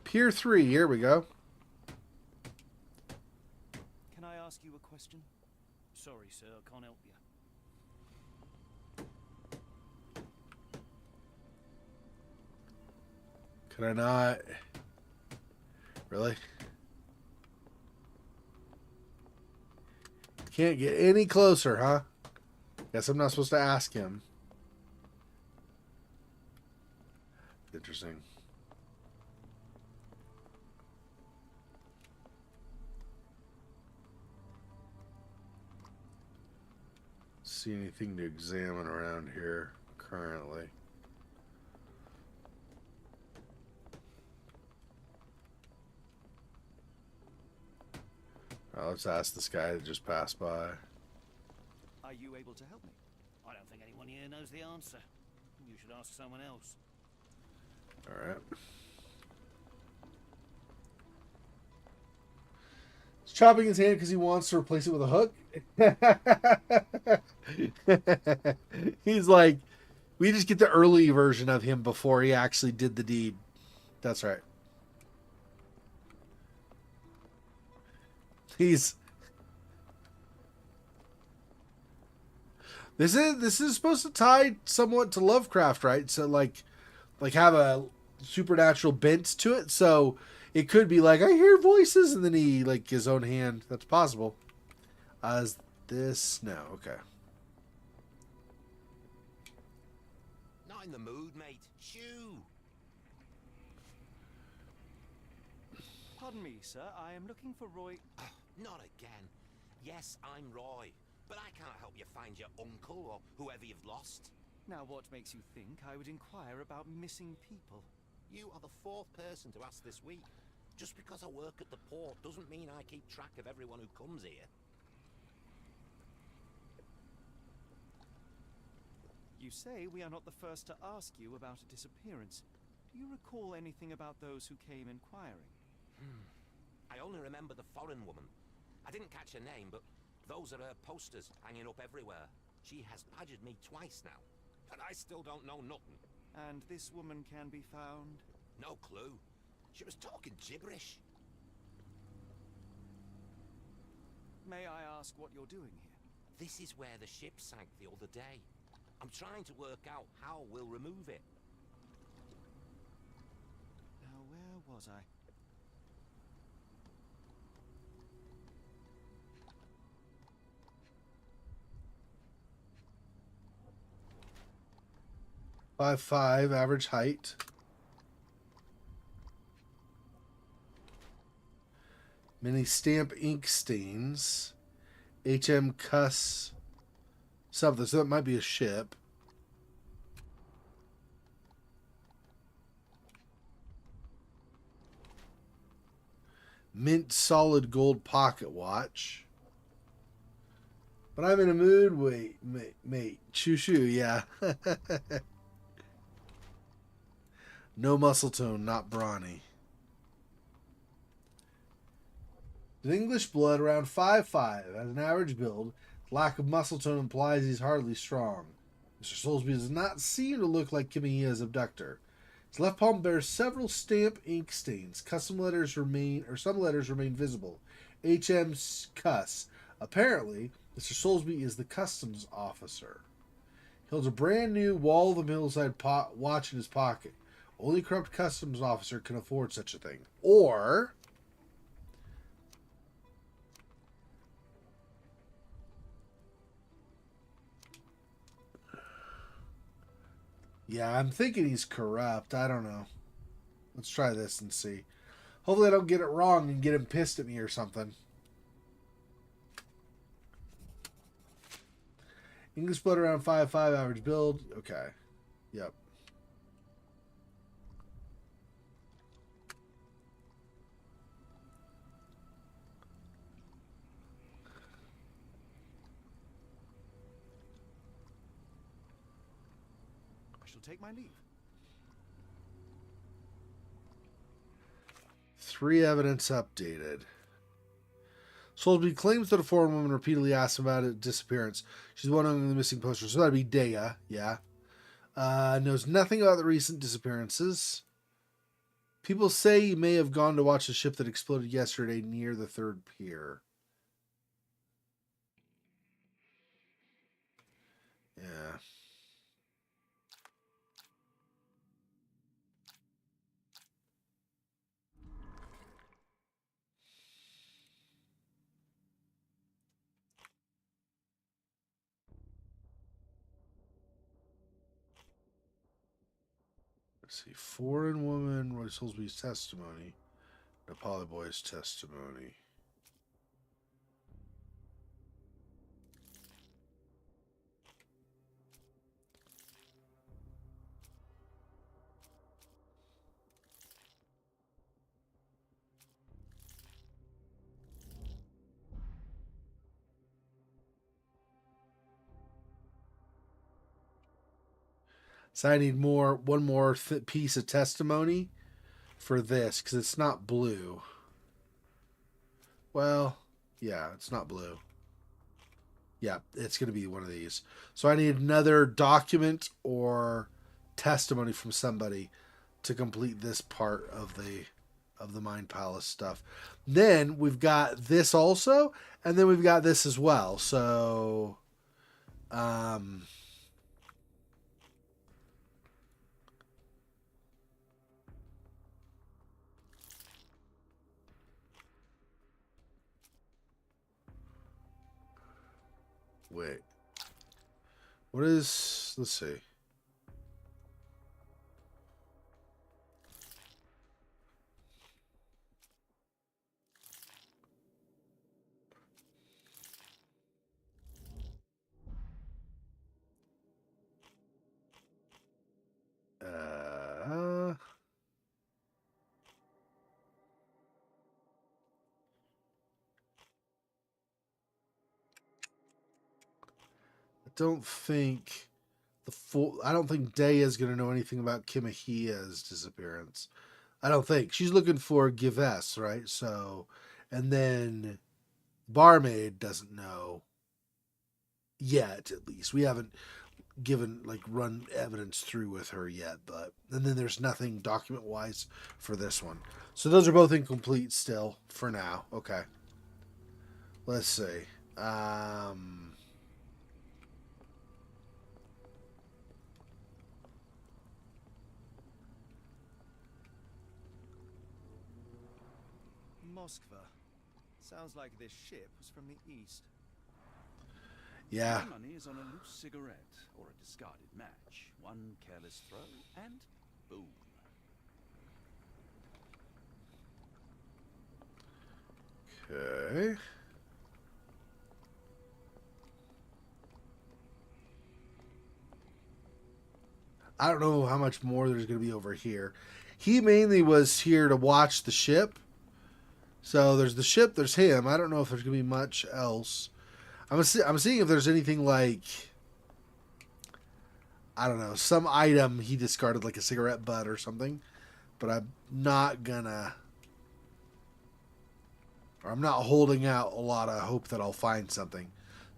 Speaker 1: Pier 3, here we go.
Speaker 2: Can I ask you a question?
Speaker 6: Sorry, sir, I can't help you.
Speaker 1: Can I not? Really? Can't get any closer, huh? Guess I'm not supposed to ask him. Interesting. See anything to examine around here currently? Let's ask this guy that just passed by.
Speaker 2: Are you able to help me?
Speaker 6: I don't think anyone here knows the answer. You should ask someone else.
Speaker 1: All right. He's chopping his hand because he wants to replace it with a hook. He's like, we just get the early version of him before he actually did the deed. That's right. This is supposed to tie somewhat to Lovecraft, right? So like have a supernatural bent to it. So it could be like, I hear voices, and then he like his own hand. That's possible. Is this no? Okay.
Speaker 3: Not in the mood, mate. Shoo!
Speaker 2: Pardon me, sir. I am looking for Roy.
Speaker 3: Not again. Yes, I'm Roy, but I can't help you find your uncle or whoever you've lost.
Speaker 2: Now, what makes you think I would inquire about missing people?
Speaker 3: You are the fourth person to ask this week. Just because I work at the port doesn't mean I keep track of everyone who comes here.
Speaker 2: You say we are not the first to ask you about a disappearance. Do you recall anything about those who came inquiring?
Speaker 3: I only remember the foreign woman. I didn't catch her name, but those are her posters hanging up everywhere. She has badgered me twice now, and I still don't know nothing.
Speaker 2: And this woman can be found?
Speaker 3: No clue. She was talking gibberish.
Speaker 2: May I ask what you're doing here?
Speaker 3: This is where the ship sank the other day. I'm trying to work out how we'll remove it.
Speaker 2: Now, where was I?
Speaker 1: Five five average height. Many stamp ink stains. HM Cuss something. So that might be a ship. Mint solid gold pocket watch. But I'm in a mood. Wait, mate. Shoo shoo, yeah. No muscle tone, not brawny. An English blood around 5'5", has an average build. Lack of muscle tone implies he's hardly strong. Mr. Soulsby does not seem to look like Kimiya's abductor. His left palm bears several stamp ink stains. Some letters remain visible. HM Cuss. Apparently, Mr. Soulsby is the customs officer. He holds a brand new Wall of the Hillside watch in his pocket. Only a corrupt customs officer can afford such a thing. Or yeah, I'm thinking he's corrupt. I don't know. Let's try this and see. Hopefully I don't get it wrong and get him pissed at me or something. English blood around 5'5", average build. Okay. Yep.
Speaker 2: I shall take my leave.
Speaker 1: 3 evidence updated. Soulsby claims that a foreign woman repeatedly asked him about a disappearance. She's one among the missing posters, so that'd be Dea, yeah. Knows nothing about the recent disappearances. People say he may have gone to watch the ship that exploded yesterday near the 3rd pier. Yeah. Let's see. Foreign woman, Roy Soulsby's testimony. The Polyboy's testimony. So I need one more piece of testimony for this because it's not blue. Well, yeah, it's not blue. Yeah, it's going to be one of these. So I need another document or testimony from somebody to complete this part of the Mind Palace stuff. Then we've got this also, and then we've got this as well. So, wait. What is... Let's see. I don't think Day is going to know anything about Kimahia's disappearance. I don't think. She's looking for Gives, right? So, and then Barmaid doesn't know yet, at least. We haven't run evidence through with her yet, but, and then there's nothing document wise for this one. So those are both incomplete still for now. Okay. Let's see.
Speaker 2: Moskva. Sounds like this ship was from the east.
Speaker 1: Yeah.
Speaker 4: My money is on a loose cigarette or a discarded match. One careless throw and boom.
Speaker 1: Okay. I don't know how much more there's going to be over here. He mainly was here to watch the ship. So there's the ship, there's him. I don't know if there's going to be much else. I'm seeing if there's anything like, I don't know, some item he discarded, like a cigarette butt or something. But I'm not gonna, or I'm not holding out a lot of hope that I'll find something.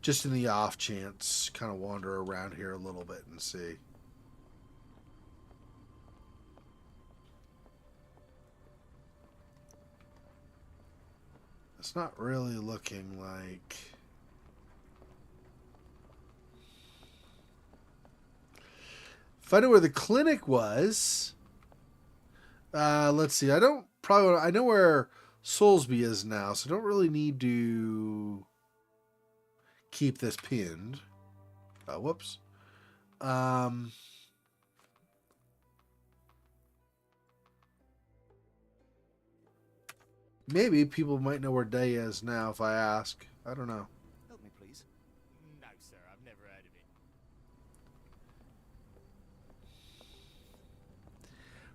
Speaker 1: Just in the off chance, kind of wander around here a little bit and see. It's not really looking like... If I know where the clinic was... let's see. I know where Soulsby is now, so I don't really need to keep this pinned. Whoops. Maybe people might know where Day is now if I ask. I don't know.
Speaker 2: Help me, please.
Speaker 12: No, sir, I've never heard of it.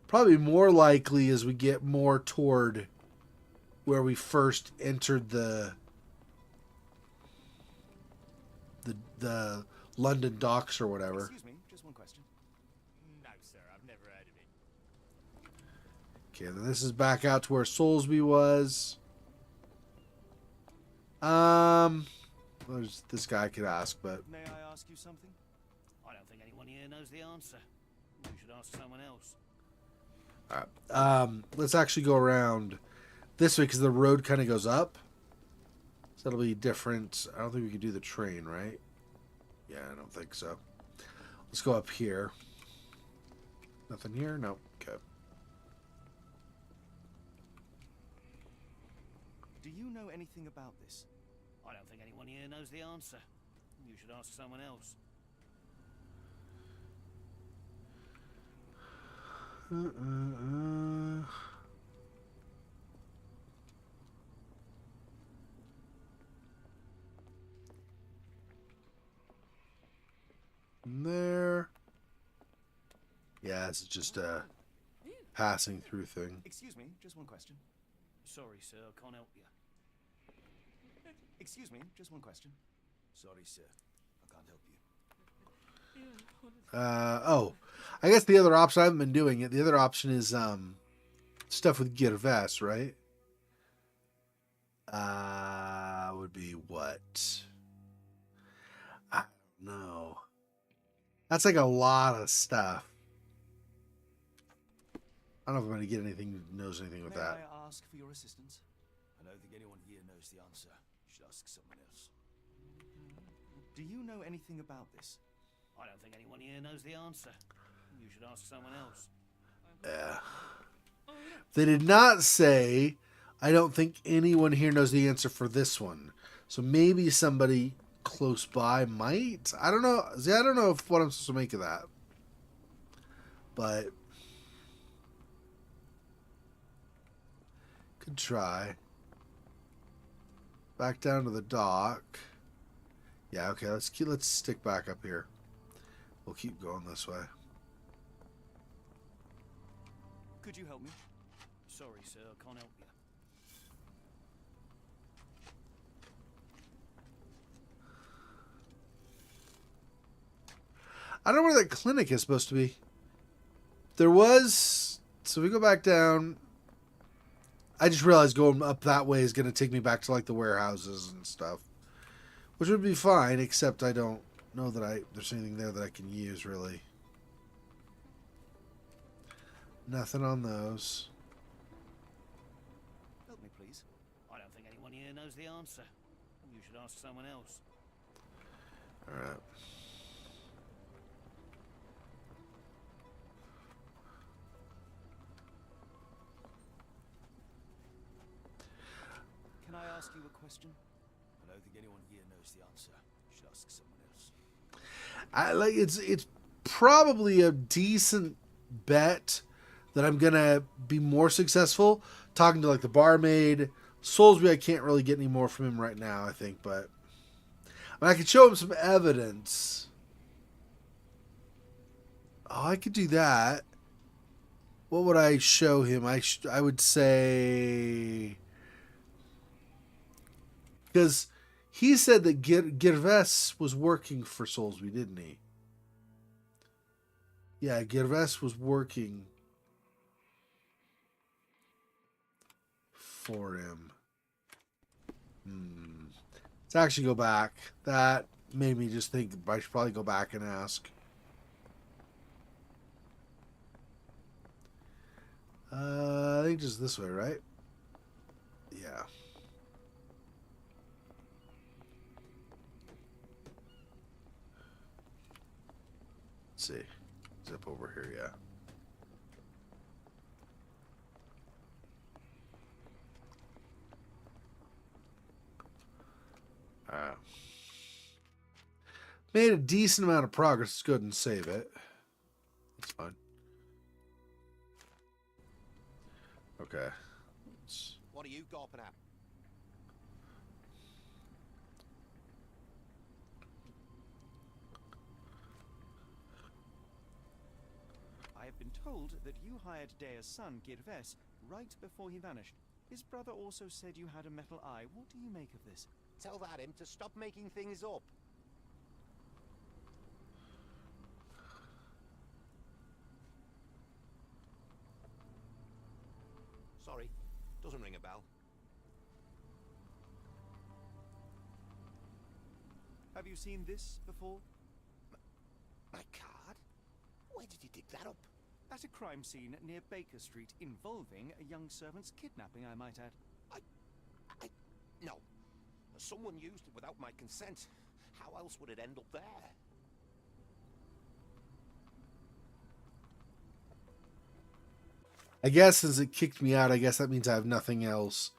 Speaker 1: Probably more likely as we get more toward where we first entered the London docks or whatever.
Speaker 2: Excuse me, just one question.
Speaker 12: No, sir, I've never heard of it.
Speaker 1: Okay, then this is back out to where Soulsby was. There's this guy I could ask, but
Speaker 2: May I ask you something?
Speaker 6: I don't think anyone here knows the answer. You should ask someone else.
Speaker 1: all right. Let's actually go around this way because the road kind of goes up. So that'll be different. I don't think we could do the train, right? Yeah, I don't think so. Let's go up here. Nothing here? No. Okay.
Speaker 2: Do you know anything about this?
Speaker 6: I don't think anyone here knows the answer. You should ask someone else.
Speaker 1: There. Yeah, it's just a passing through thing.
Speaker 2: Excuse me, just one question.
Speaker 6: Sorry, sir, I can't help you.
Speaker 2: Excuse me, just one question.
Speaker 7: Sorry, sir. I can't help you.
Speaker 1: Oh, I guess the other option, I haven't been doing it. The other option is stuff with Gervais, right? Would be what? I don't know. That's like a lot of stuff. I don't know if I'm going to get anything who knows anything with
Speaker 2: May
Speaker 1: that.
Speaker 2: I ask for your assistance?
Speaker 7: I don't think anyone here knows the answer. You should ask someone else.
Speaker 2: Do you know anything about this?
Speaker 6: I don't think anyone here knows the answer. You should ask someone else.
Speaker 1: Yeah. They did not say, I don't think anyone here knows the answer for this one. So maybe somebody close by might. I don't know. See, I don't know what I'm supposed to make of that. But could try. Back down to the dock. Yeah, okay, let's stick back up here. We'll keep going this way.
Speaker 2: Could you help me?
Speaker 6: Sorry, sir, I can't help you.
Speaker 1: I don't know where that clinic is supposed to be. There was... So we go back down. I just realized going up that way is going to take me back to like the warehouses and stuff. Which would be fine, except I don't know that there's anything there that I can use, really. Nothing on those.
Speaker 2: Help me, please.
Speaker 6: I don't think anyone here knows the answer. You should ask someone else.
Speaker 1: Alright.
Speaker 2: Can I ask you a question?
Speaker 7: I don't think anyone here knows the answer. You should ask someone else.
Speaker 1: It's probably a decent bet that I'm gonna be more successful talking to like the barmaid. Soulsby, I can't really get any more from him right now, I think, but I could show him some evidence. Oh, I could do that. What would I show him? I would say, because he said that Gervais was working for Soulsby, didn't he? Yeah, Gervais was working for him. Let's actually go back. That made me just think I should probably go back and ask. I think just this way, right? Yeah. Let's see. Zip over here, yeah. Made a decent amount of progress. Let's go ahead and save it. That's fine. Okay.
Speaker 3: What are you gawping at?
Speaker 2: I have been told that you hired Dea's son, Gervais, right before he vanished. His brother also said you had a metal eye. What do you make of this?
Speaker 3: Tell that him to stop making things up. Sorry, doesn't ring a bell.
Speaker 2: Have you seen this before?
Speaker 3: My card? Where did you dig that up?
Speaker 2: At a crime scene near Baker Street involving a young servant's kidnapping, I might add.
Speaker 3: No. Someone used it without my consent. How else would it end up there?
Speaker 1: I guess since it kicked me out, I guess that means I have nothing else.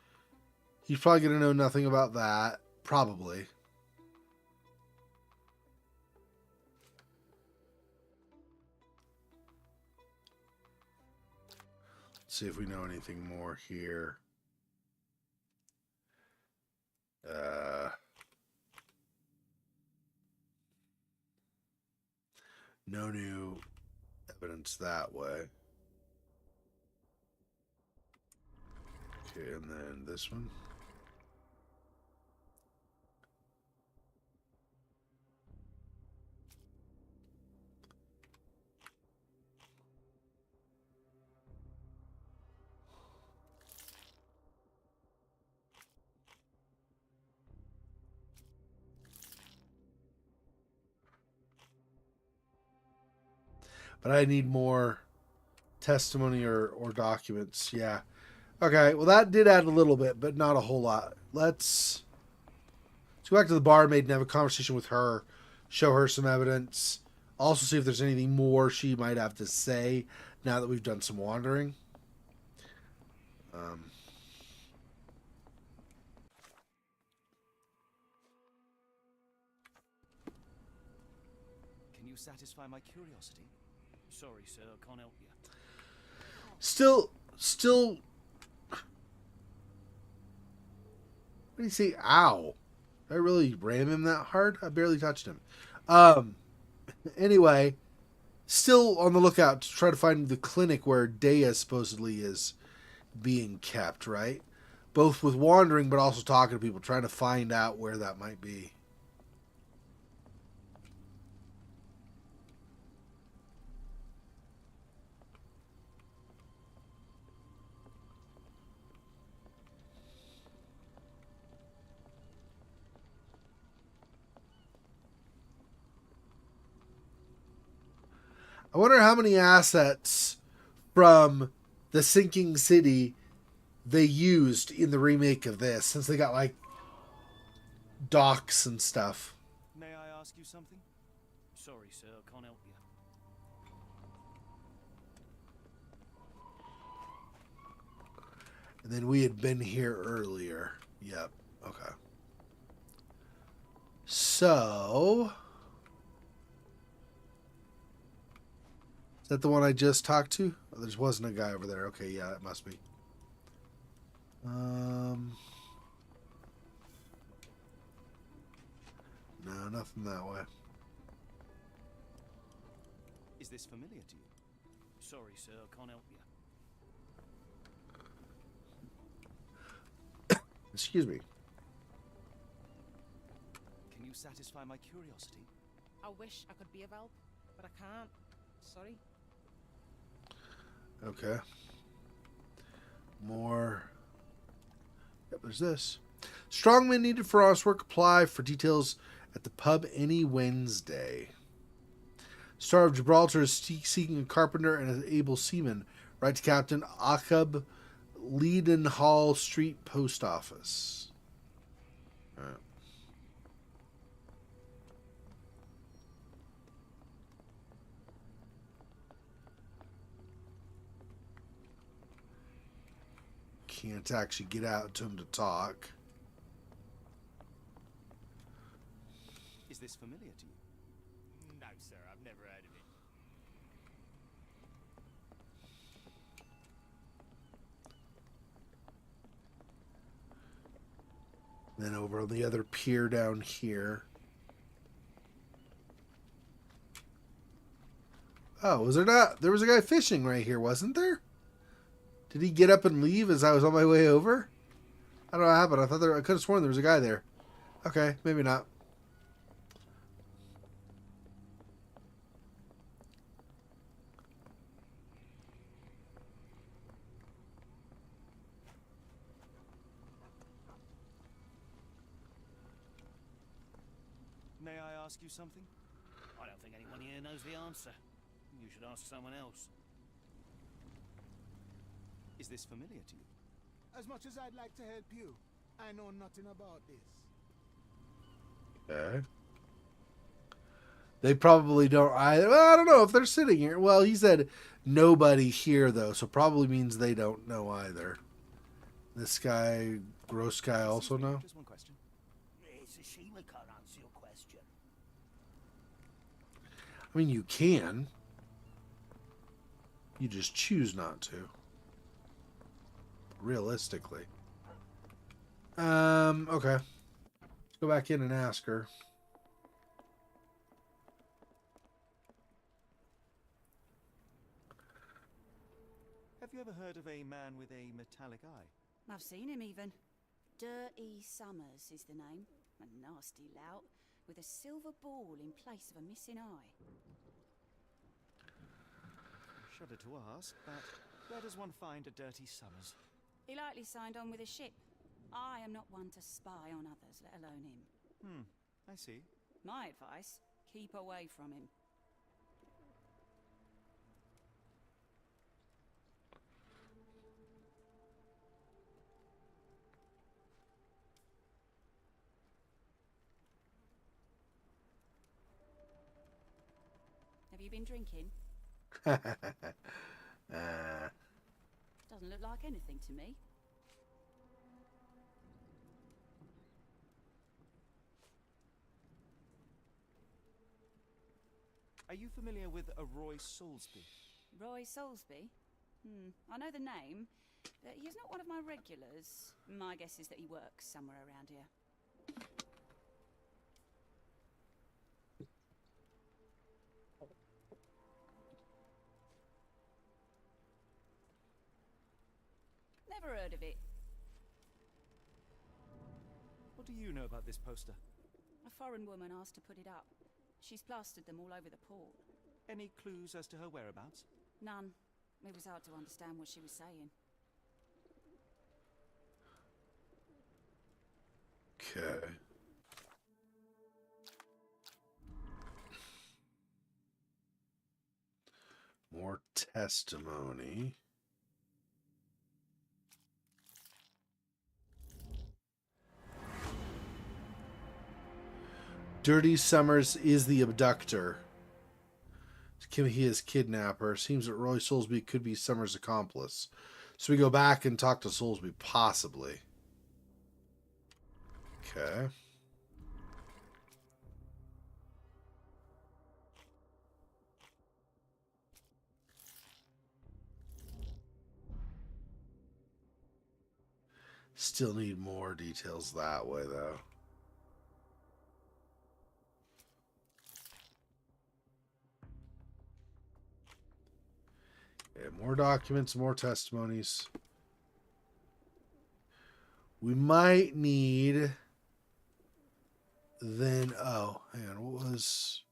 Speaker 1: He's probably going to know nothing about that. Probably. see if we know anything more here. No new evidence that way. Okay, and then this one. But I need more testimony or documents. Yeah. Okay, well that did add a little bit, but not a whole lot. Let's go back to the barmaid and have a conversation with her, show her some evidence. Also see if there's anything more she might have to say now that we've done some wandering.
Speaker 2: Can you satisfy my curiosity?
Speaker 6: Sorry, sir, I can't help you.
Speaker 1: Still. What do you say? Ow! Did I really ram him that hard? I barely touched him. Anyway, still on the lookout to try to find the clinic where Dea supposedly is being kept, right? Both with wandering, but also talking to people, trying to find out where that might be. I wonder how many assets from the sinking city they used in the remake of this, since they got like docks and stuff.
Speaker 2: May I ask you something?
Speaker 6: Sorry, sir, I can't help you.
Speaker 1: And then we had been here earlier. Yep. Okay. So, is that the one I just talked to? Oh, there wasn't a guy over there. Okay, yeah, it must be. No, nothing that way.
Speaker 2: Is this familiar to you?
Speaker 6: Sorry, sir, I can't help you.
Speaker 1: Excuse me.
Speaker 2: Can you satisfy my curiosity?
Speaker 9: I wish I could be of help, but I can't. Sorry.
Speaker 1: Okay. More. Yep, there's this. Strongman needed for honest work. Apply for details at the pub any Wednesday. Star of Gibraltar is seeking a carpenter and an able seaman. Write to Captain Akab, Leadenhall Street Post Office. All right. Can't actually get out to him to talk.
Speaker 2: Is this familiar to you?
Speaker 12: No, sir, I've never heard of it.
Speaker 1: Then over on the other pier down here. Oh, was there not? There was a guy fishing right here, wasn't there? Did he get up and leave as I was on my way over? I don't know what happened. I could have sworn there was a guy there. Okay, maybe not.
Speaker 2: May I ask you something?
Speaker 6: I don't think anyone here knows the answer. You should ask someone else.
Speaker 2: Is this familiar to you?
Speaker 10: As much as I'd like to help you, I know nothing about this.
Speaker 1: Okay. They probably don't either. Well, I don't know if they're sitting here. Well, he said nobody here, though, so probably means they don't know either. This guy, gross guy, also know?
Speaker 2: Just one question.
Speaker 6: It's a shame I can't answer your question.
Speaker 1: I mean, you can. You just choose not to. realistically. Okay. Let's go back in and ask her.
Speaker 2: Have you ever heard of a man with a metallic eye?
Speaker 8: I've seen him even. Dirty Summers is the name. A nasty lout with a silver ball in place of a missing eye.
Speaker 2: I shudder to ask, but where does one find a Dirty Summers?
Speaker 8: He likely signed on with a ship. I am not one to spy on others, let alone him.
Speaker 2: I see.
Speaker 8: My advice, keep away from him. Have you been drinking? Doesn't look like anything to me.
Speaker 2: Are you familiar with a Roy Soulsby?
Speaker 8: Roy Soulsby? I know the name, but he's not one of my regulars. My guess is that he works somewhere around here. Never heard of it.
Speaker 2: What do you know about this poster?
Speaker 8: A foreign woman asked to put it up. She's plastered them all over the port.
Speaker 2: Any clues as to her whereabouts?
Speaker 8: None. It was hard to understand what she was saying.
Speaker 1: Okay. More testimony. Dirty Summers is the abductor. He is kidnapper. Seems that Roy Soulsby could be Summers' accomplice. So we go back and talk to Soulsby, possibly. Okay. Still need more details that way, though. Yeah, more documents, more testimonies. We might need then, oh, hang on, what was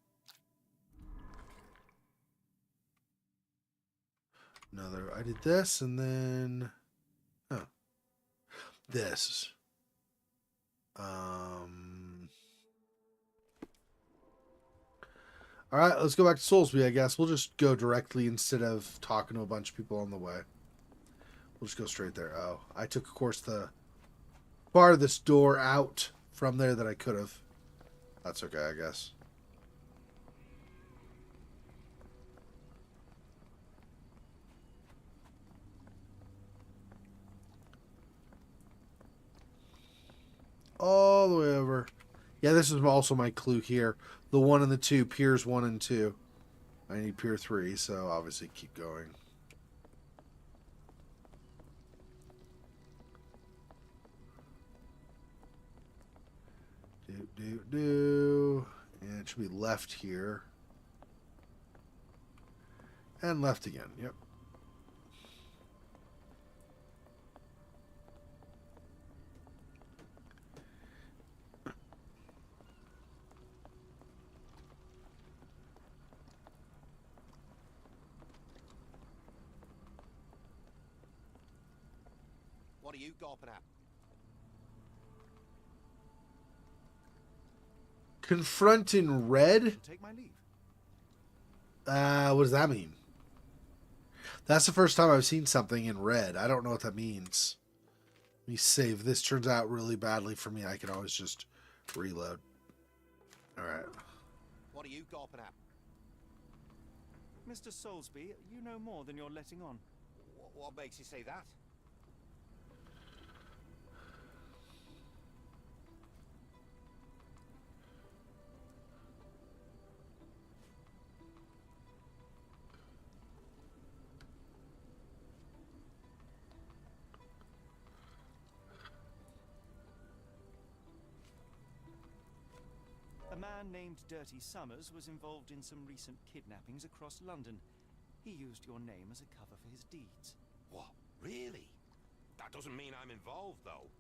Speaker 1: another? I did this and then, oh, this. All right, let's go back to Soulsby, I guess. We'll just go directly instead of talking to a bunch of people on the way. We'll just go straight there. Oh, I took, of course, the farthest door out from there that I could have. That's okay, I guess. All the way over. Yeah, this is also my clue here. The 1 and the 2, Piers 1 and 2. I need Pier 3, so obviously keep going. And it should be left here. And left again, yep.
Speaker 13: What are you gawping at?
Speaker 1: Confront in red?
Speaker 2: Take my leave.
Speaker 1: What does that mean? That's the first time I've seen something in red. I don't know what that means. Let me save. This turns out really badly for me. I can always just reload. Alright.
Speaker 13: What are you gawping at?
Speaker 2: Mr. Soulsby, you know more than you're letting on.
Speaker 13: What makes you say that?
Speaker 2: A man named Dirty Summers was involved in some recent kidnappings across London. He used your name as a cover for his deeds.
Speaker 3: What? Really? That doesn't mean I'm involved, though.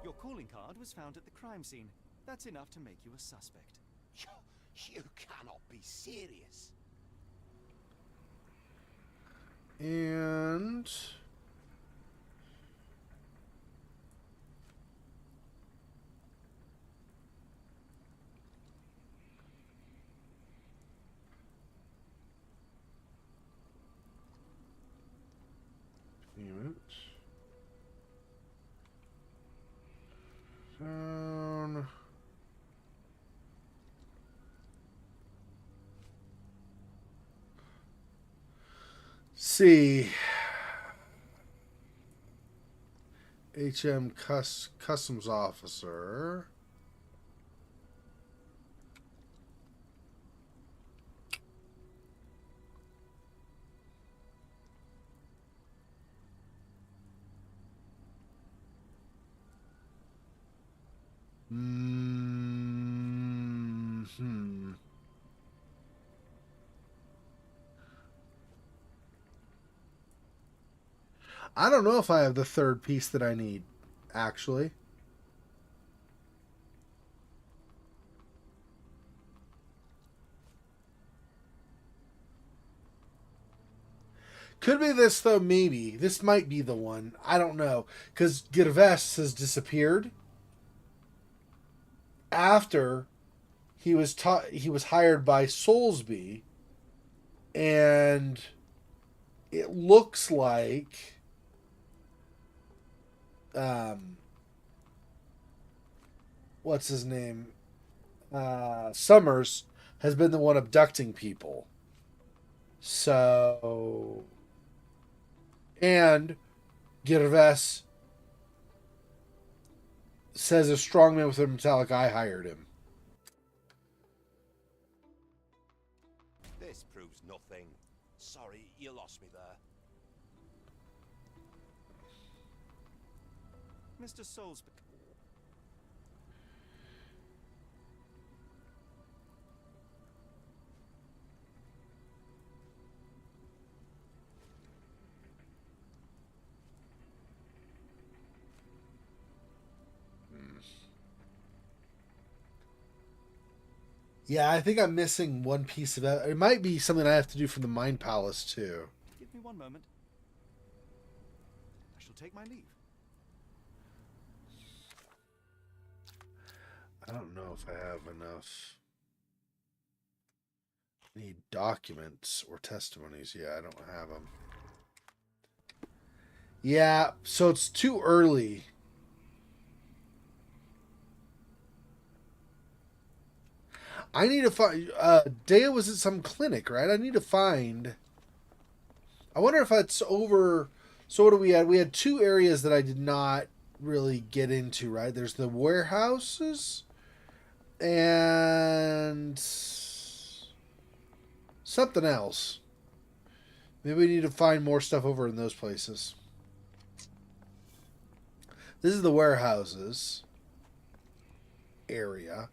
Speaker 2: Your calling card was found at the crime scene. That's enough to make you a suspect.
Speaker 13: You cannot be serious.
Speaker 1: And down. See. HM Customs Officer. I don't know if I have the third piece that I need, actually. Could be this, though, maybe. This might be the one. I don't know. Because Gervais has disappeared after he was hired by Soulsby, and it looks like what's his name? Summers has been the one abducting people. So, and Gervais says a strong man with a metallic eye hired him.
Speaker 13: This proves nothing. Sorry, you lost me there.
Speaker 2: Mr. Soulsby.
Speaker 1: Yeah, I think I'm missing one piece of that. It might be something I have to do from the Mind Palace, too.
Speaker 2: Give me one moment. I shall take my leave.
Speaker 1: I don't know if I have enough. I need documents or testimonies. Yeah, I don't have them. Yeah, so it's too early. I need to find... Dea was at some clinic, right? I need to find... I wonder if that's over... So what do we had? We had two areas that I did not really get into, right? There's the warehouses... and something else. Maybe we need to find more stuff over in those places. This is the warehouses area.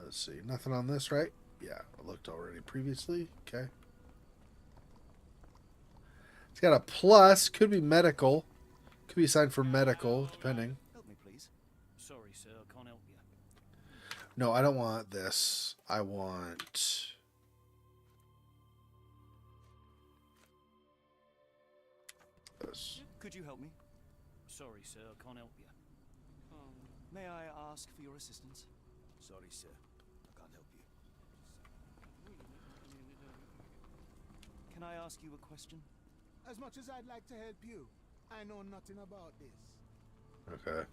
Speaker 1: Let's see. Nothing on this, right? Yeah, I looked already previously. Okay. It's got a plus. Could be medical. Could be assigned for medical, depending.
Speaker 2: Help me, please.
Speaker 6: Sorry, sir, I can't help you.
Speaker 1: No, I don't want this. I want... this.
Speaker 2: Could you help me?
Speaker 6: Sorry, sir, I can't help you.
Speaker 2: May I ask for your assistance?
Speaker 7: Sorry, sir. I can't help you.
Speaker 2: Can I ask you a question?
Speaker 10: As much as I'd like to help you, I know nothing about this.
Speaker 1: Okay.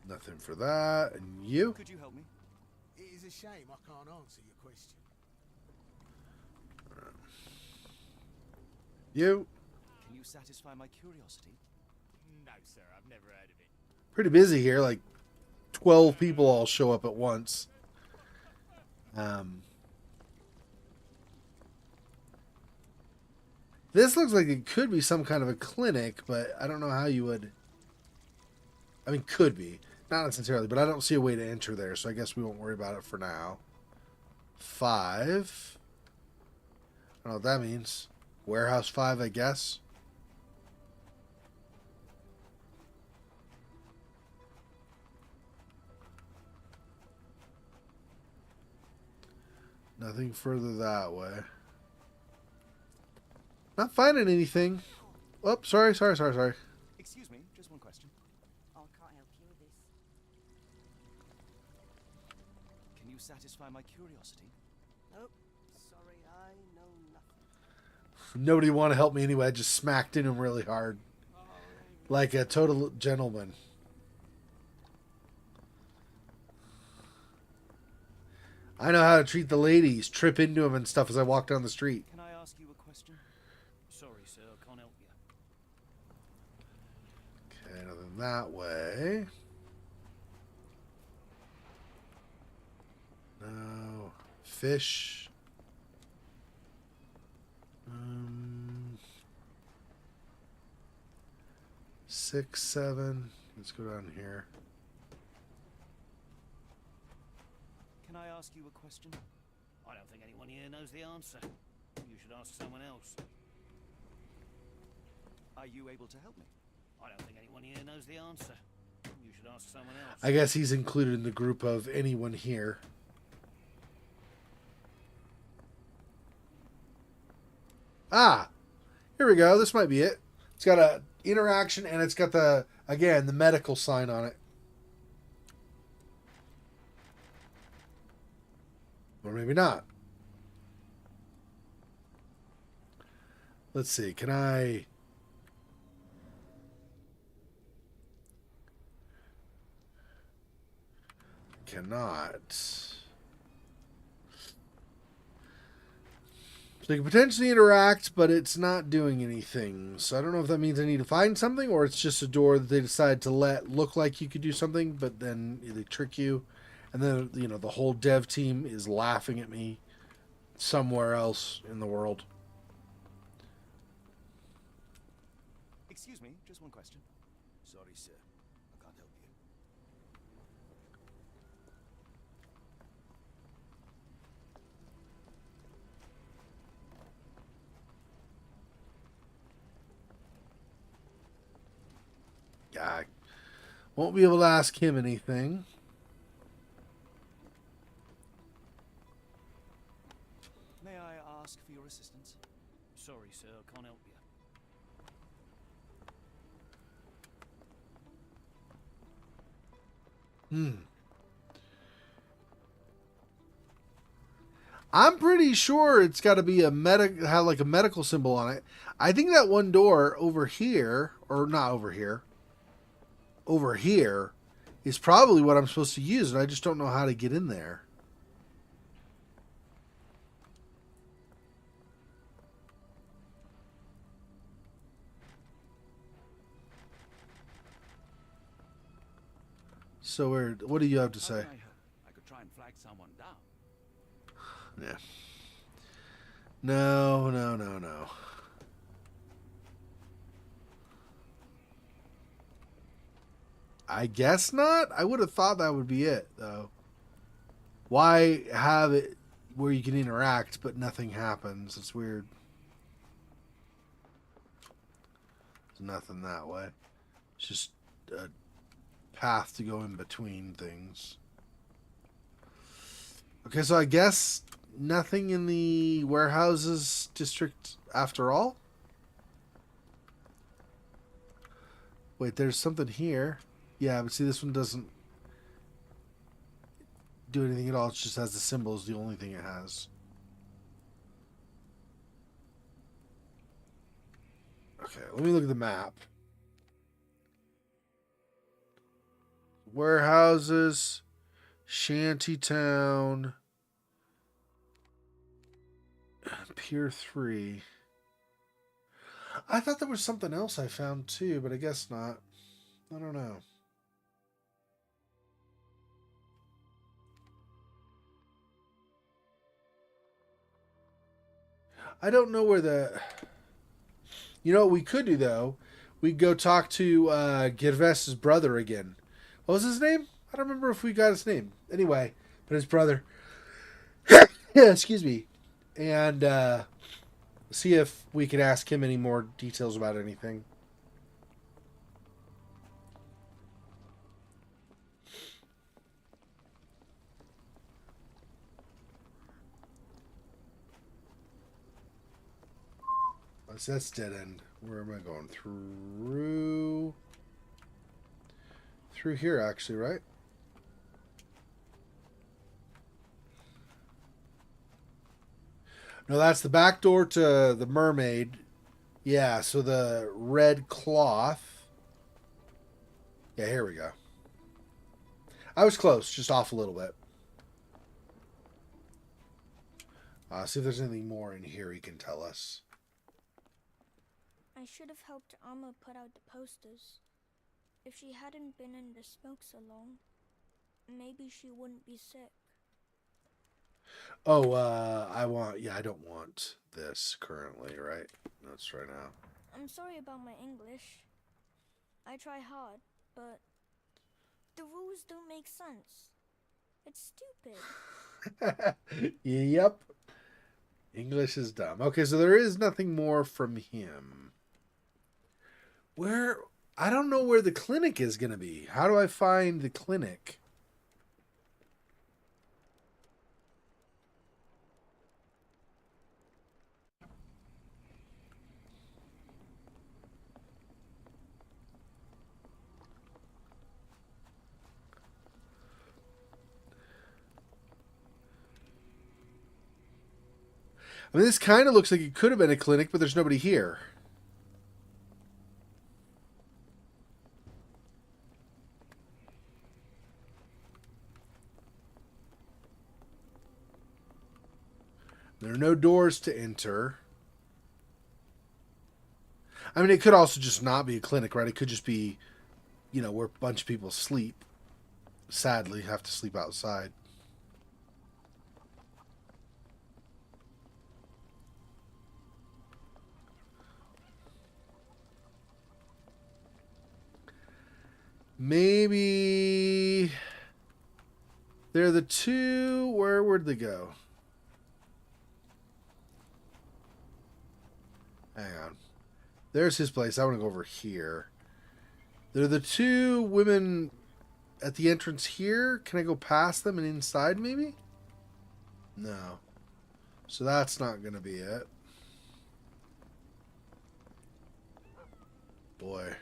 Speaker 1: Nothing for that. And you?
Speaker 2: Could you help me?
Speaker 10: It is a shame I can't answer your question.
Speaker 1: You?
Speaker 2: Can you satisfy my curiosity?
Speaker 12: No, sir, I've never heard of it.
Speaker 1: Pretty busy here. Like 12 people all show up at once. This looks like it could be some kind of a clinic, but I don't know how you would... I mean, could be. Not necessarily, but I don't see a way to enter there, so I guess we won't worry about it for now. 5. I don't know what that means. Warehouse 5, I guess. Nothing further that way. Not finding anything. Oh, sorry.
Speaker 2: Excuse me, just one question.
Speaker 8: I can't help you with this.
Speaker 2: Can you satisfy my curiosity?
Speaker 9: Nope. Sorry, I know nothing.
Speaker 1: Nobody want to help me anyway. I just smacked into him really hard. Like a total gentleman. I know how to treat the ladies. Trip into them and stuff as I walk down the street.
Speaker 2: Can I ask you a question?
Speaker 6: Sorry, sir, I can't help you.
Speaker 1: Okay, nothing that way. No. Fish. 6, 7. Let's go down here.
Speaker 2: Can I ask you a question?
Speaker 6: I don't think anyone here knows the answer. You should ask someone else.
Speaker 2: Are you able to help me?
Speaker 6: I don't think anyone here knows the answer. You should ask someone else.
Speaker 1: I guess he's included in the group of anyone here. Ah! Here we go. This might be it. It's got a interaction and it's got the, again, the medical sign on it. Or maybe not. Let's see. Can I... Cannot. So they can potentially interact, but it's not doing anything. So I don't know if that means I need to find something, or it's just a door that they decide to let look like you could do something, but then they trick you. And then, you know, the whole dev team is laughing at me somewhere else in the world.
Speaker 2: Excuse me, just one question.
Speaker 7: Sorry, sir. I can't help you.
Speaker 1: I won't be able to ask him anything.
Speaker 2: May I ask for your assistance?
Speaker 6: Sorry, sir, I can't help you.
Speaker 1: I'm pretty sure it's got to be a have like a medical symbol on it. I think that one door over here, or not over here, over here, is probably what I'm supposed to use, and I just don't know how to get in there. So weird. What do you have to say?
Speaker 4: I could try and flag someone down.
Speaker 1: Yeah. No. I guess not. I would have thought that would be it, though. Why have it where you can interact, but nothing happens? It's weird. There's nothing that way. It's just a path to go in between things. Okay, so I guess nothing in the warehouses district after all? Wait, there's something here. Yeah, but see, this one doesn't do anything at all. It just has the symbols, the only thing it has. Okay, let me look at the map. Warehouses, Shantytown. Pier 3. I thought there was something else I found too, but I guess not. I don't know. I don't know where the... You know what we could do, though? We'd go talk to Gervais's brother again. What was his name? I don't remember if we got his name. Anyway, but his brother. Yeah, excuse me. And see if we could ask him any more details about anything. That's dead end. Where am I going? Through here, actually, right? No, that's the back door to the mermaid. Yeah, so the red cloth. Yeah, here we go. I was close, just off a little bit. See if there's anything more in here he can tell us.
Speaker 11: I should have helped Amma put out the posters. If she hadn't been in the smoke so long, maybe she wouldn't be sick.
Speaker 1: Oh, I don't want this currently, right? Let's try now.
Speaker 11: I'm sorry about my English. I try hard, but the rules don't make sense. It's stupid.
Speaker 1: Yep. English is dumb. Okay, so there is nothing more from him. Where... I don't know where the clinic is going to be. How do I find the clinic? I mean, this kind of looks like it could have been a clinic, but there's nobody here. There are no doors to enter. I mean, it could also just not be a clinic, right? It could just be, you know, where a bunch of people sleep. Sadly, have to sleep outside. Maybe they're the two. Where'd they go? Hang on. There's his place. I want to go over here. They're the two women at the entrance here. Can I go past them and inside maybe? No. So that's not going to be it. Boy.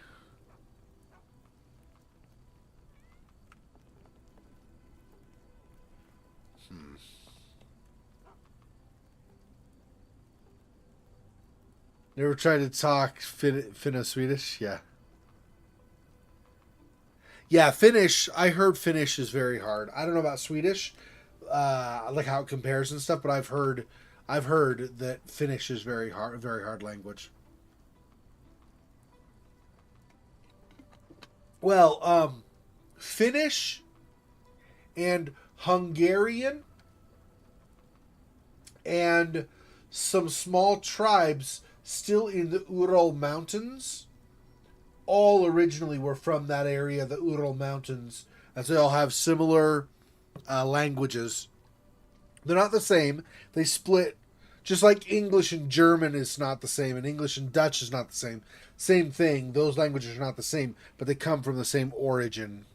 Speaker 1: Never tried to talk Finno-Swedish? Yeah. Yeah, Finnish. I heard Finnish is very hard. I don't know about Swedish, like how it compares and stuff, but I've heard that Finnish is very hard language. Well, Finnish and Hungarian and some small tribes still in the Ural Mountains all originally were from that area, the Ural Mountains, as they all have similar languages. They're not the same. They split, just like English and German is not the same, and English and Dutch is not the same. Same thing. Those languages are not the same, but they come from the same origin.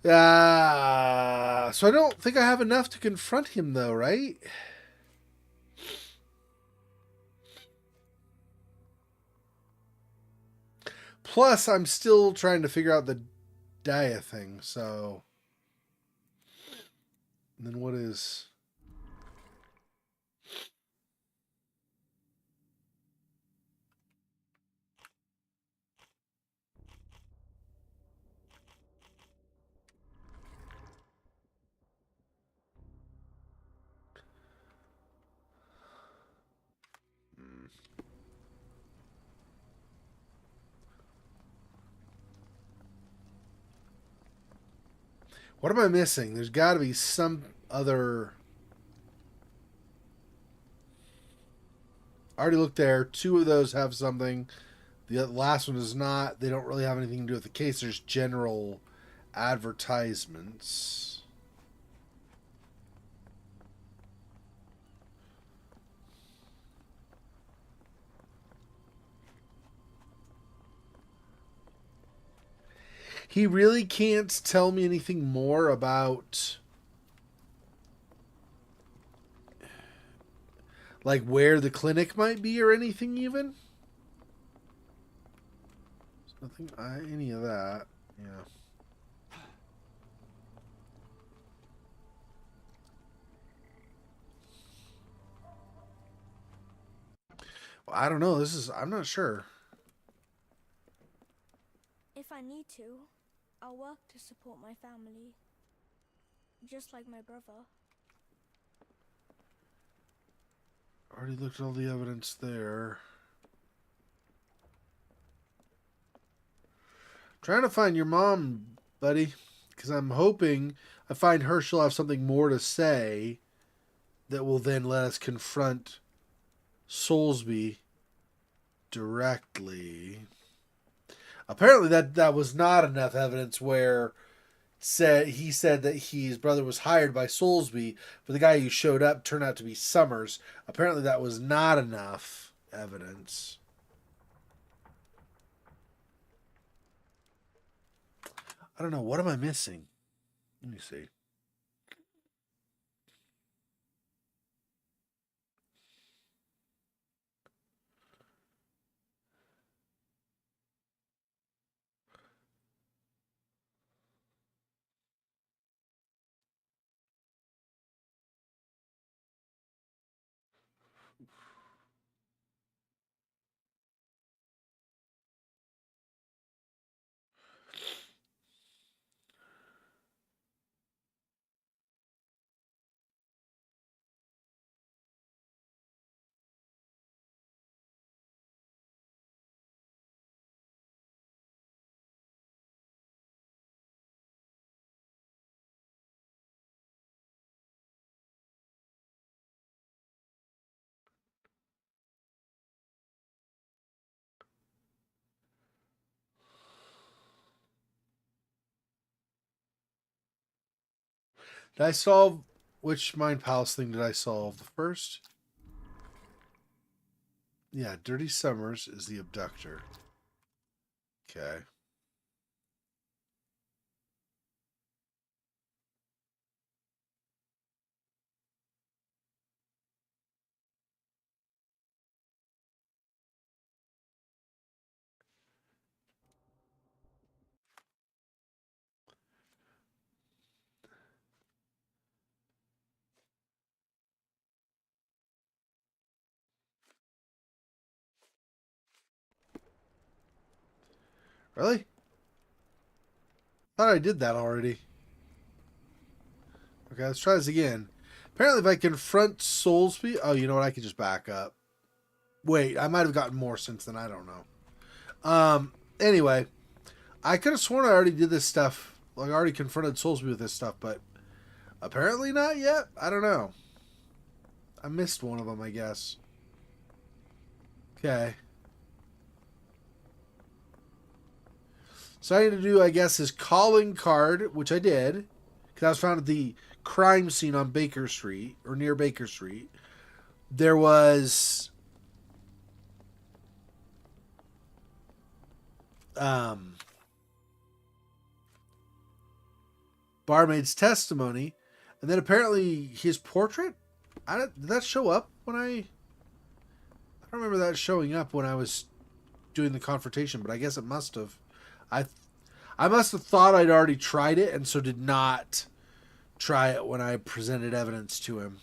Speaker 1: So I don't think I have enough to confront him, though, right? Plus, I'm still trying to figure out the Dia thing, so... And then what is... What am I missing? There's got to be some other... I already looked there. 2 of those have something. The last one does not. They don't really have anything to do with the case. There's general advertisements. He really can't tell me anything more about, like, where the clinic might be or anything even. There's nothing, any of that. Yeah. Well, I don't know. I'm not sure.
Speaker 11: If I need to, I'll work to support my family. Just like my brother.
Speaker 1: Already looked at all the evidence there. Trying to find your mom, buddy. Because I'm hoping I find her, she'll have something more to say that will then let us confront Soulsby directly. Apparently that was not enough evidence where he said that his brother was hired by Soulsby, but the guy who showed up turned out to be Summers. Apparently that was not enough evidence. I don't know. What am I missing? Let me see. Did I solve... Which Mind Palace thing did I solve? The first? Yeah, Dirty Summers is the abductor. Okay. Really? Thought I did that already. Okay, let's try this again. Apparently, if I confront Soulsby... Oh, you know what? I could just back up. Wait, I might have gotten more since then. I don't know. Anyway, I could have sworn I already did this stuff. Like, I already confronted Soulsby with this stuff, but apparently not yet. I don't know. I missed one of them, I guess. Okay. So I need to do, I guess, his calling card, which I did. Because I was found at the crime scene on Baker Street, or near Baker Street. There was... barmaid's testimony, and then apparently his portrait. Did that show up when I don't remember that showing up when I was doing the confrontation, but I guess it must have. I must have thought I'd already tried it, and so did not try it when I presented evidence to him.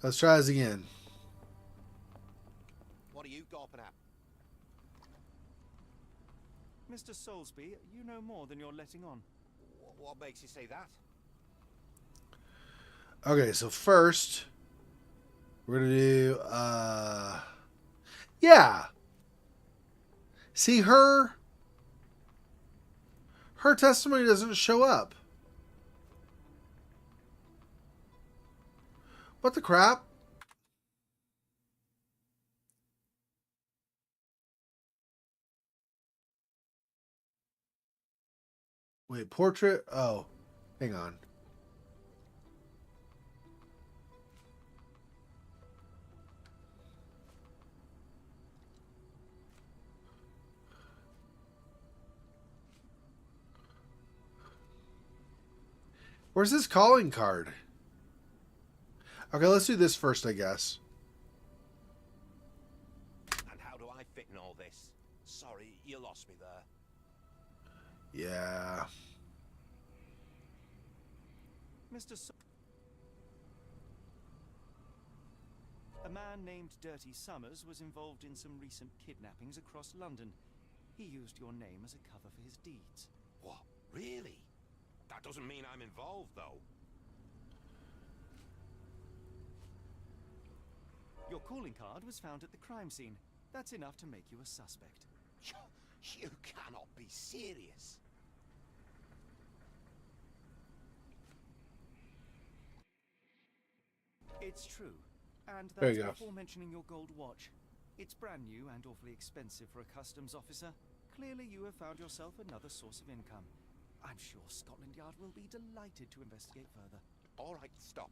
Speaker 1: Let's try this again.
Speaker 13: What are you gawping at?
Speaker 2: Mr. Soulsby, you know more than you're letting on.
Speaker 13: What makes you say that?
Speaker 1: Okay, so first we're gonna do yeah. See her Her testimony doesn't show up. What the crap? Wait, portrait? Oh, hang on. Where's his calling card? Okay, let's do this first, I guess.
Speaker 13: And how do I fit in all this? Sorry, you lost me there.
Speaker 1: Yeah.
Speaker 2: Mr. A man named Dirty Summers was involved in some recent kidnappings across London. He used your name as a cover for his deeds.
Speaker 3: What? Really? That doesn't mean I'm involved, though.
Speaker 2: Your calling card was found at the crime scene. That's enough to make you a suspect.
Speaker 13: You cannot be serious.
Speaker 2: It's true. And
Speaker 1: There
Speaker 2: that's
Speaker 1: you go.
Speaker 2: before mentioning your gold watch. It's brand new and awfully expensive for a customs officer. Clearly you have found yourself another source of income. I'm sure Scotland Yard will be delighted to investigate further.
Speaker 13: All right, stop.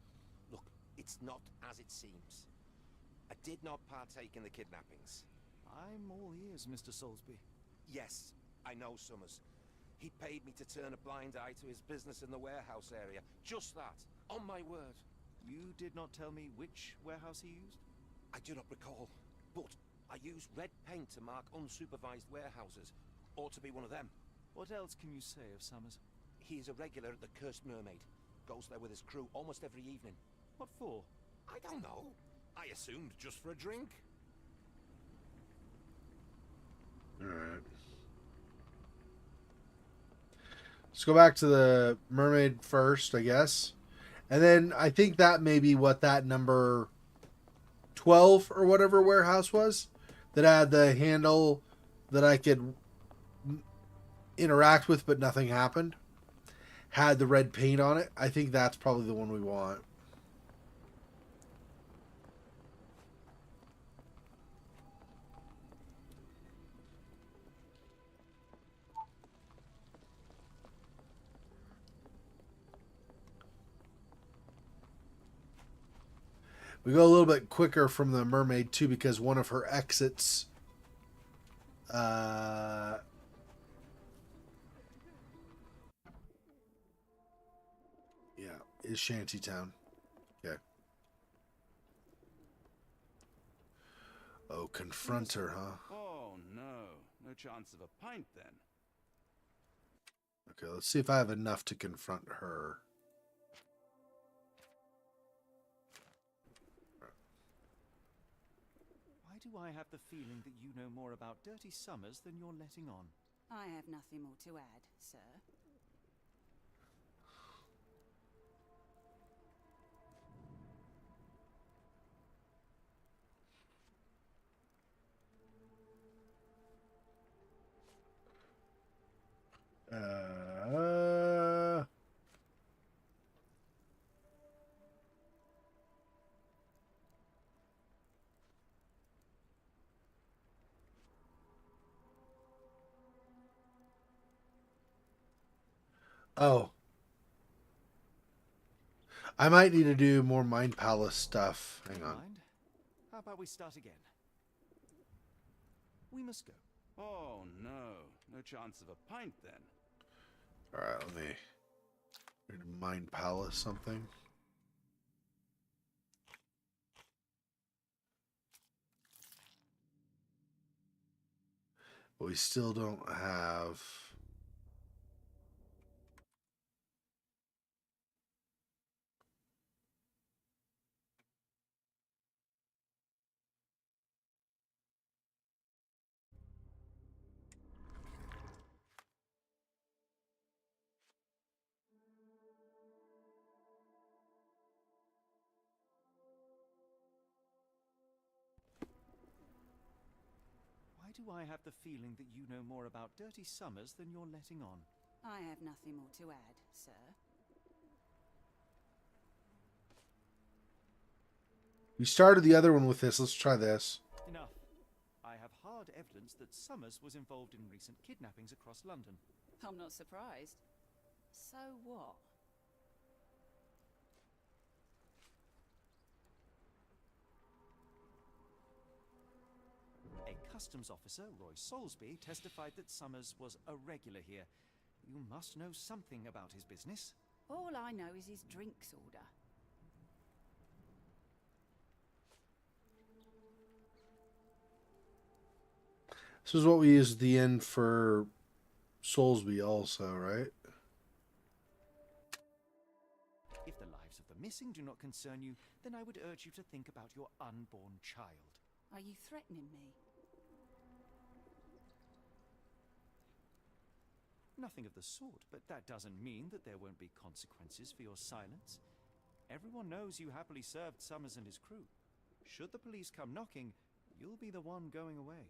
Speaker 13: Look, it's not as it seems. I did not partake in the kidnappings.
Speaker 2: I'm all ears, Mr. Soulsby.
Speaker 13: Yes, I know Summers. He paid me to turn a blind eye to his business in the warehouse area. Just that. On my word.
Speaker 2: You did not tell me which warehouse he used?
Speaker 13: I do not recall. But I used red paint to mark unsupervised warehouses. Ought to be one of them.
Speaker 2: What else can you say of Summers?
Speaker 13: He is a regular at the Cursed Mermaid. Goes there with his crew almost every evening.
Speaker 2: What for?
Speaker 3: I don't know. I assumed just for a drink.
Speaker 1: Alright. Let's go back to the mermaid first, I guess. And then I think that may be what that number 12 or whatever warehouse was. That had the handle that I could interact with, but nothing happened. Had the red paint on it. I think that's probably the one we want. We go a little bit quicker from the mermaid too because one of her exits yeah, is Shantytown. Okay. Oh, confront her, huh?
Speaker 4: Oh, no. No chance of a pint, then.
Speaker 1: Okay, let's see if I have enough to confront her.
Speaker 2: Why do I have the feeling that you know more about Dirty Summers than you're letting on?
Speaker 8: I have nothing more to add, sir.
Speaker 1: Oh. I might need to do more Mind Palace stuff. Hang on.
Speaker 2: Mind? How about we start again? We must go.
Speaker 4: Oh, no. No chance of a pint, then.
Speaker 1: Alright, let me Mind Palace something. But we still don't have...
Speaker 2: Why do I have the feeling that you know more about Dirty Summers than you're letting on?
Speaker 8: I have nothing more to add, sir.
Speaker 1: We started the other one with this. Let's try this.
Speaker 2: Enough. I have hard evidence that Summers was involved in recent kidnappings across London.
Speaker 8: I'm not surprised. So what?
Speaker 2: A customs officer, Roy Soulsby, testified that Summers was a regular here. You must know something about his business.
Speaker 8: All I know is his drinks order.
Speaker 1: This is what we used at the end for Soulsby also, right?
Speaker 2: If the lives of the missing do not concern you, then I would urge you to think about your unborn child.
Speaker 8: Are you threatening me?
Speaker 2: Nothing of the sort, but that doesn't mean that there won't be consequences for your silence. Everyone knows you happily served Summers and his crew. Should the police come knocking, you'll be the one going away.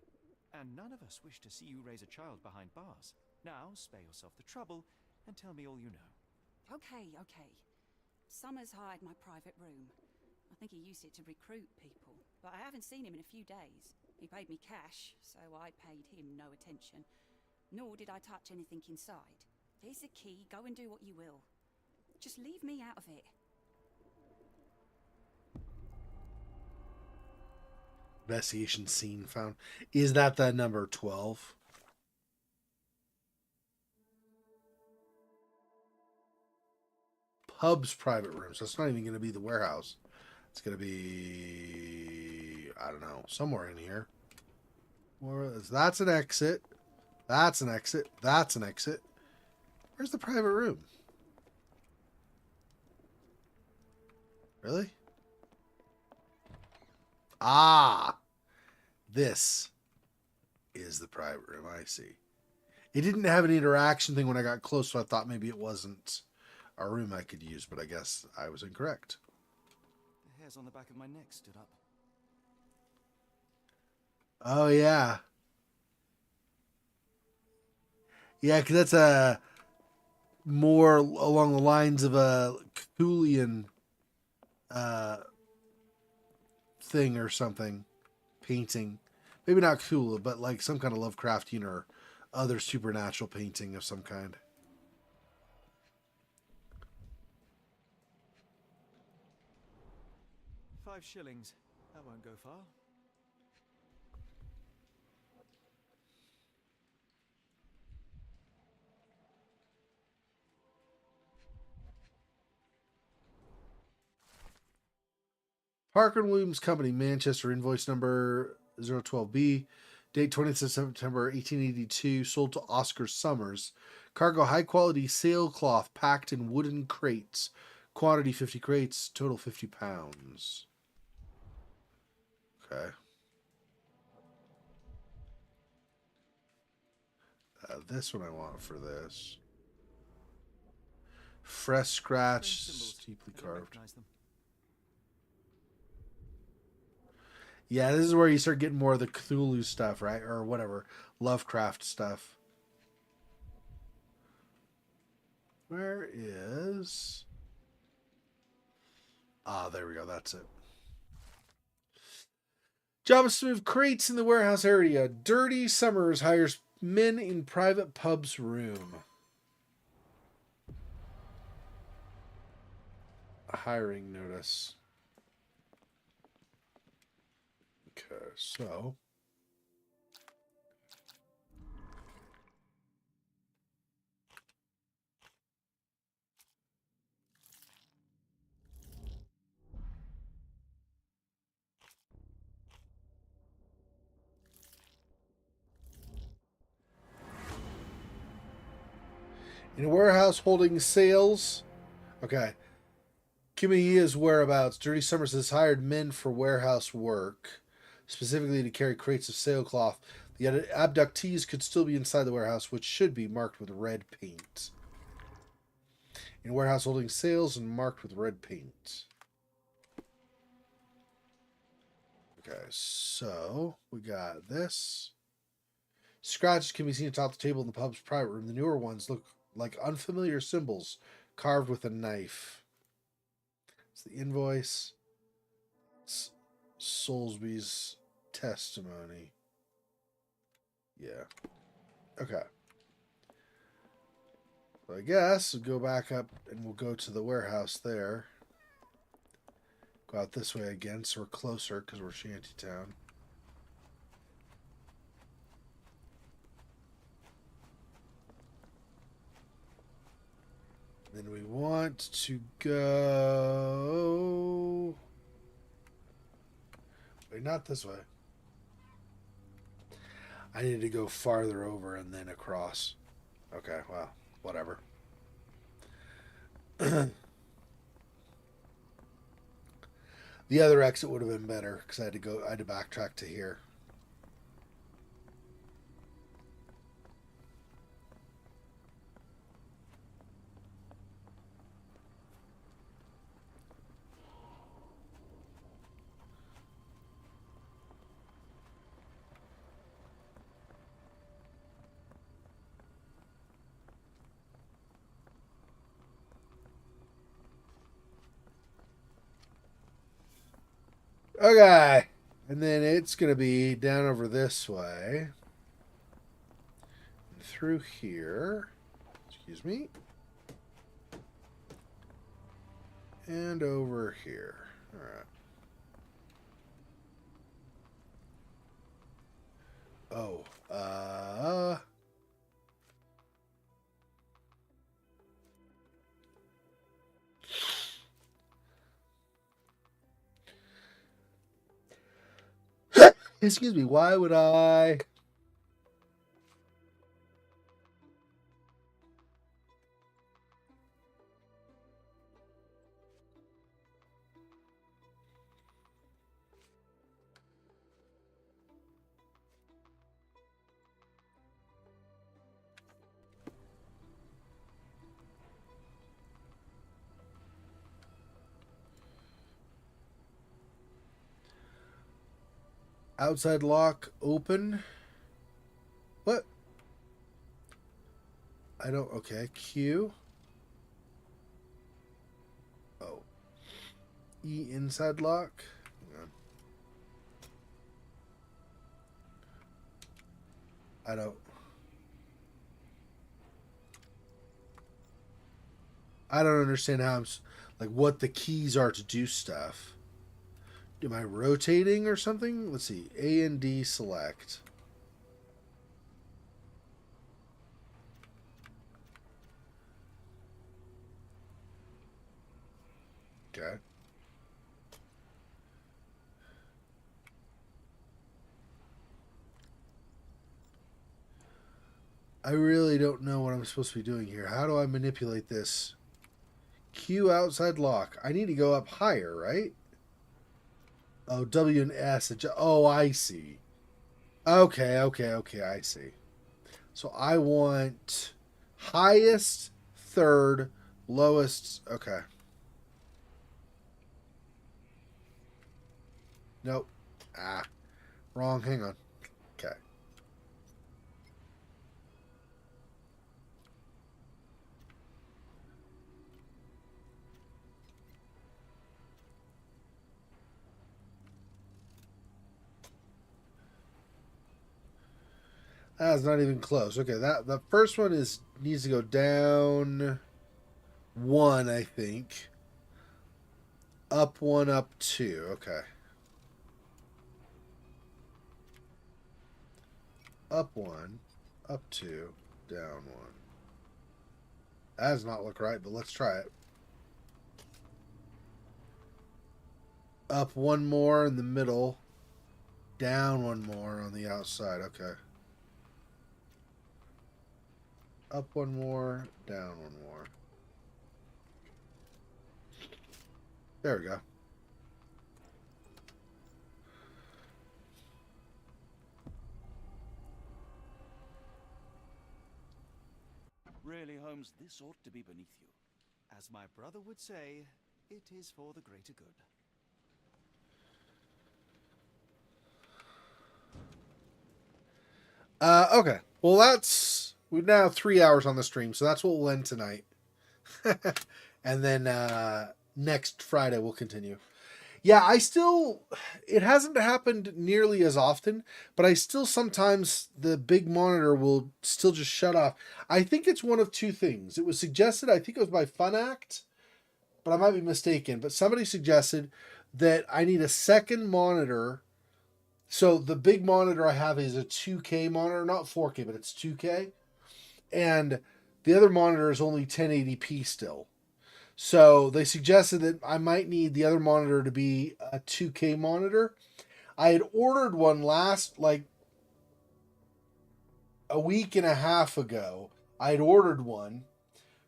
Speaker 2: And none of us wish to see you raise a child behind bars. Now, spare yourself the trouble and tell me all you know.
Speaker 8: Okay. Summers hired my private room. I think he used it to recruit people, but I haven't seen him in a few days. He paid me cash, so I paid him no attention. Nor did I touch anything inside. Here's the key. Go and do what you will. Just leave me out of it.
Speaker 1: Investigation scene found. Is that the number 12? Pub's private rooms. That's not even going to be the warehouse. It's going to be, I don't know, somewhere in here. That's an exit. That's an exit. That's an exit. Where's the private room? Really? Ah, this is the private room. I see. It didn't have an interaction thing when I got close, so I thought maybe it wasn't a room I could use, but I guess I was incorrect.
Speaker 2: The hairs on the back of my neck stood up.
Speaker 1: Oh, yeah. Yeah, because that's a more along the lines of a Cthulhian thing or something. Painting. Maybe not Cthulhu, but like some kind of Lovecraftian or other supernatural painting of some kind.
Speaker 2: £5. That won't go far.
Speaker 1: Parker and Williams Company, Manchester, invoice number 012B, date 20th September 1882, sold to Oscar Summers. Cargo high quality sailcloth packed in wooden crates. Quantity 50 crates, total 50 pounds. Okay. This one I want for this. Fresh scratch, steeply carved. Yeah, this is where you start getting more of the Cthulhu stuff, right? Or whatever, Lovecraft stuff. Where is... Ah, there we go. That's it. Job is to move crates in the warehouse area. Dirty Summers hires men in private pub's room. A hiring notice. Okay, so... in a warehouse holding sales. Okay. Kimiya's whereabouts. Dirty Summers has hired men for warehouse work, specifically to carry crates of sailcloth. The abductees could still be inside the warehouse, which should be marked with red paint. In a warehouse holding sales and marked with red paint. Okay, so we got this. Scratches can be seen atop the table in the pub's private room. The newer ones look like unfamiliar symbols carved with a knife. It's the invoice. It's Soulsby's testimony. Yeah. Okay. So I guess we'll go back up and we'll go to the warehouse there. Go out this way again so we're closer because we're Shantytown. Then we want to go... Wait, not this way. I need to go farther over and then across. Okay, well, whatever. The other exit would have been better because I had to backtrack to here. Okay. And then it's going to be down over this way. Through here. Excuse me. And over here. All right. Oh. Excuse me, why would I... Outside lock open. What? I don't... Okay, Q. Oh. E inside lock. Hang on. I don't understand how I'm... Like, what the keys are to do stuff. Am I rotating or something? Let's see. A and D select. Okay. I really don't know what I'm supposed to be doing here. How do I manipulate this? Q outside lock. I need to go up higher, right? Oh, W and S. Oh, I see. Okay, I see. So I want highest, third, lowest. Okay. Nope. Ah, wrong. Hang on. Okay. That's not even close. Okay, that the first one needs to go down one, I think. Up one, up two. Okay. Up one, up two, down one. That does not look right, but let's try it. Up one more in the middle. Down one more on the outside. Okay. Up one more, down one more. There we go.
Speaker 4: Really, Holmes, this ought to be beneath you.
Speaker 2: As my brother would say, it is for the greater good.
Speaker 1: Okay. Well, that's We're now 3 hours on the stream, so that's what we'll end tonight. And then next Friday we'll continue. Yeah, it hasn't happened nearly as often, but I still sometimes, the big monitor will still just shut off. I think it's one of two things. It was suggested, I think it was by Funact, but I might be mistaken, but somebody suggested that I need a second monitor. So the big monitor I have is a 2K monitor, not 4K, but it's 2K. And the other monitor is only 1080p still. So they suggested that I might need the other monitor to be a 2K monitor. I had ordered one last, like, a week and a half ago. I had ordered one.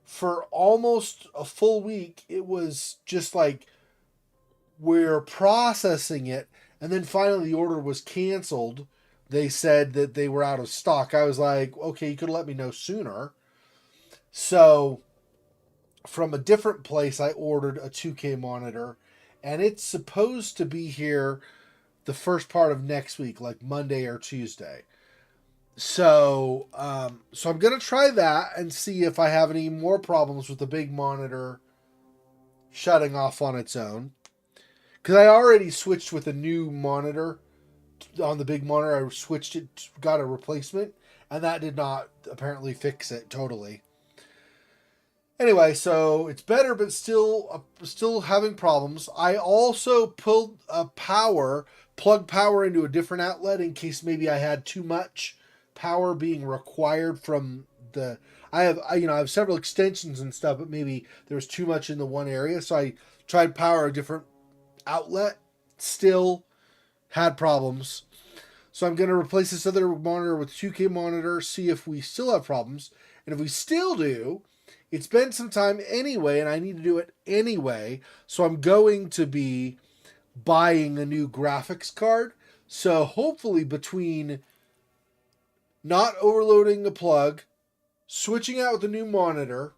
Speaker 1: For almost a full week, it was just like, we're processing it. And then finally the order was canceled. They said that they were out of stock. I was like, okay, you could let me know sooner. So from a different place, I ordered a 2K monitor, and it's supposed to be here the first part of next week, like Monday or Tuesday. So I'm going to try that and see if I have any more problems with the big monitor shutting off on its own. Because I already switched with a new monitor on the big monitor. I switched it, got a replacement, and that did not apparently fix it totally. Anyway, so it's better, but still having problems. I also pulled plugged power into a different outlet in case maybe I had too much power being required from the. I have several extensions and stuff, but maybe there was too much in the one area, so I tried power a different outlet. Still had problems. So I'm going to replace this other monitor with 2K monitor, see if we still have problems, and if we still do. It's been some time anyway, and I need to do it anyway. So I'm going to be buying a new graphics card. So hopefully between not overloading the plug, switching out with a new monitor,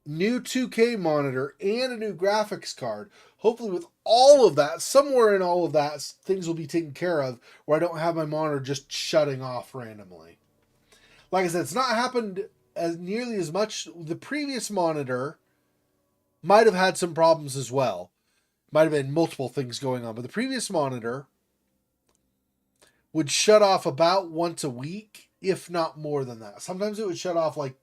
Speaker 1: new 2K monitor, and a new graphics card, hopefully with all of that, somewhere in all of that, things will be taken care of where I don't have my monitor just shutting off randomly. Like I said, it's not happened as nearly as much. The previous monitor might have had some problems as well. Might have been multiple things going on, but the previous monitor would shut off about once a week, if not more than that. Sometimes it would shut off like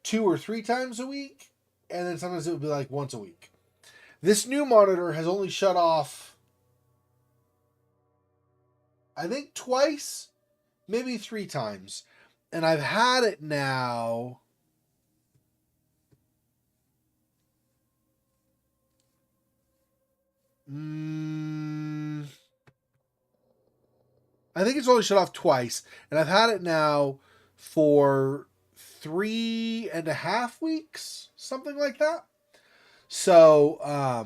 Speaker 1: 2 or 3 times a week, and then sometimes it would be like once a week. This new monitor has only shut off, I think, twice, maybe 3 times. And I've had it now. I think it's only shut off twice. And I've had it now for 3.5 weeks, something like that. So, I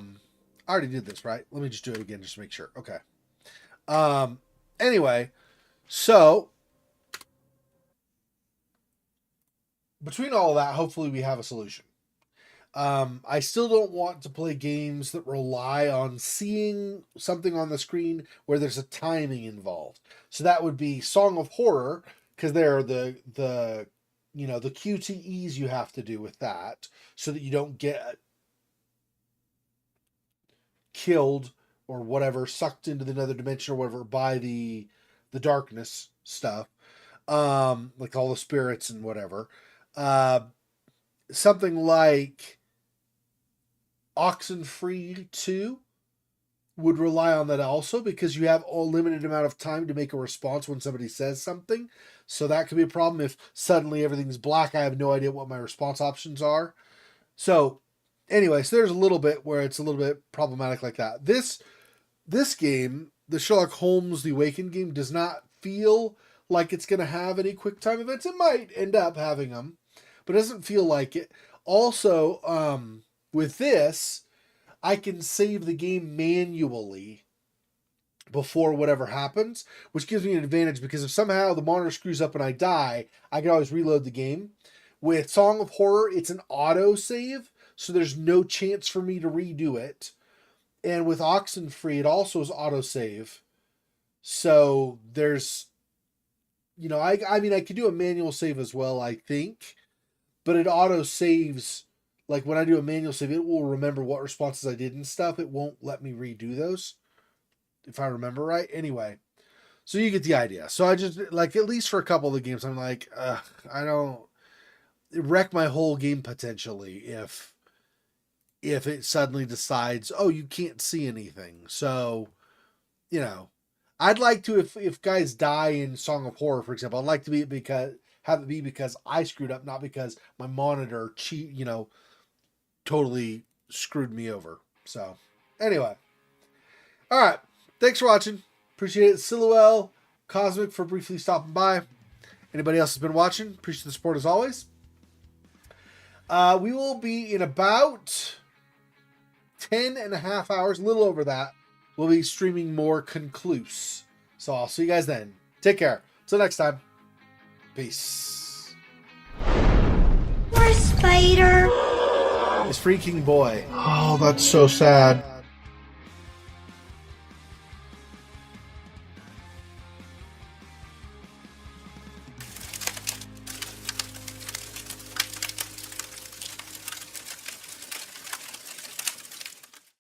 Speaker 1: already did this, right? Let me just do it again just to make sure. Okay. Anyway, so between all of that, hopefully we have a solution. I still don't want to play games that rely on seeing something on the screen where there's a timing involved. So that would be Song of Horror, because there are the QTEs you have to do with that so that you don't get killed or whatever, sucked into another dimension or whatever by the darkness stuff. Like all the spirits and whatever. Something like Oxenfree 2 would rely on that also, because you have a limited amount of time to make a response when somebody says something. So that could be a problem if suddenly everything's black. I have no idea what my response options are. So anyway, so there's a little bit where it's a little bit problematic like that. This game, the Sherlock Holmes The Awakened game, does not feel like it's going to have any quick time events. It might end up having them, but it doesn't feel like it. Also, with this, I can save the game manually before whatever happens, which gives me an advantage, because if somehow the monitor screws up and I die, I can always reload the game. With Song of Horror, it's an auto save, so there's no chance for me to redo it. And with Oxenfree, it also is auto save. So there's you know, I mean, I could do a manual save as well, I think, but it auto saves. Like when I do a manual save, it will remember what responses I did and stuff. It won't let me redo those, if I remember right. Anyway, so you get the idea. So I just, like, at least for a couple of the games, I'm like, I don't, it wreck my whole game potentially if it suddenly decides, oh, you can't see anything. So, you know, I'd like to, if guys die in Song of Horror, for example, I'd like to have it be because I screwed up, not because my monitor totally screwed me over. So, anyway. All right. Thanks for watching. Appreciate it. Siluel, Cosmic for briefly stopping by. Anybody else has been watching? Appreciate the support as always. We will be in about 10.5 hours, a little over that. We'll be streaming more Concluse. So I'll see you guys then. Take care. Till next time. Peace.
Speaker 11: Poor spider.
Speaker 1: This freaking boy. Oh, that's so sad.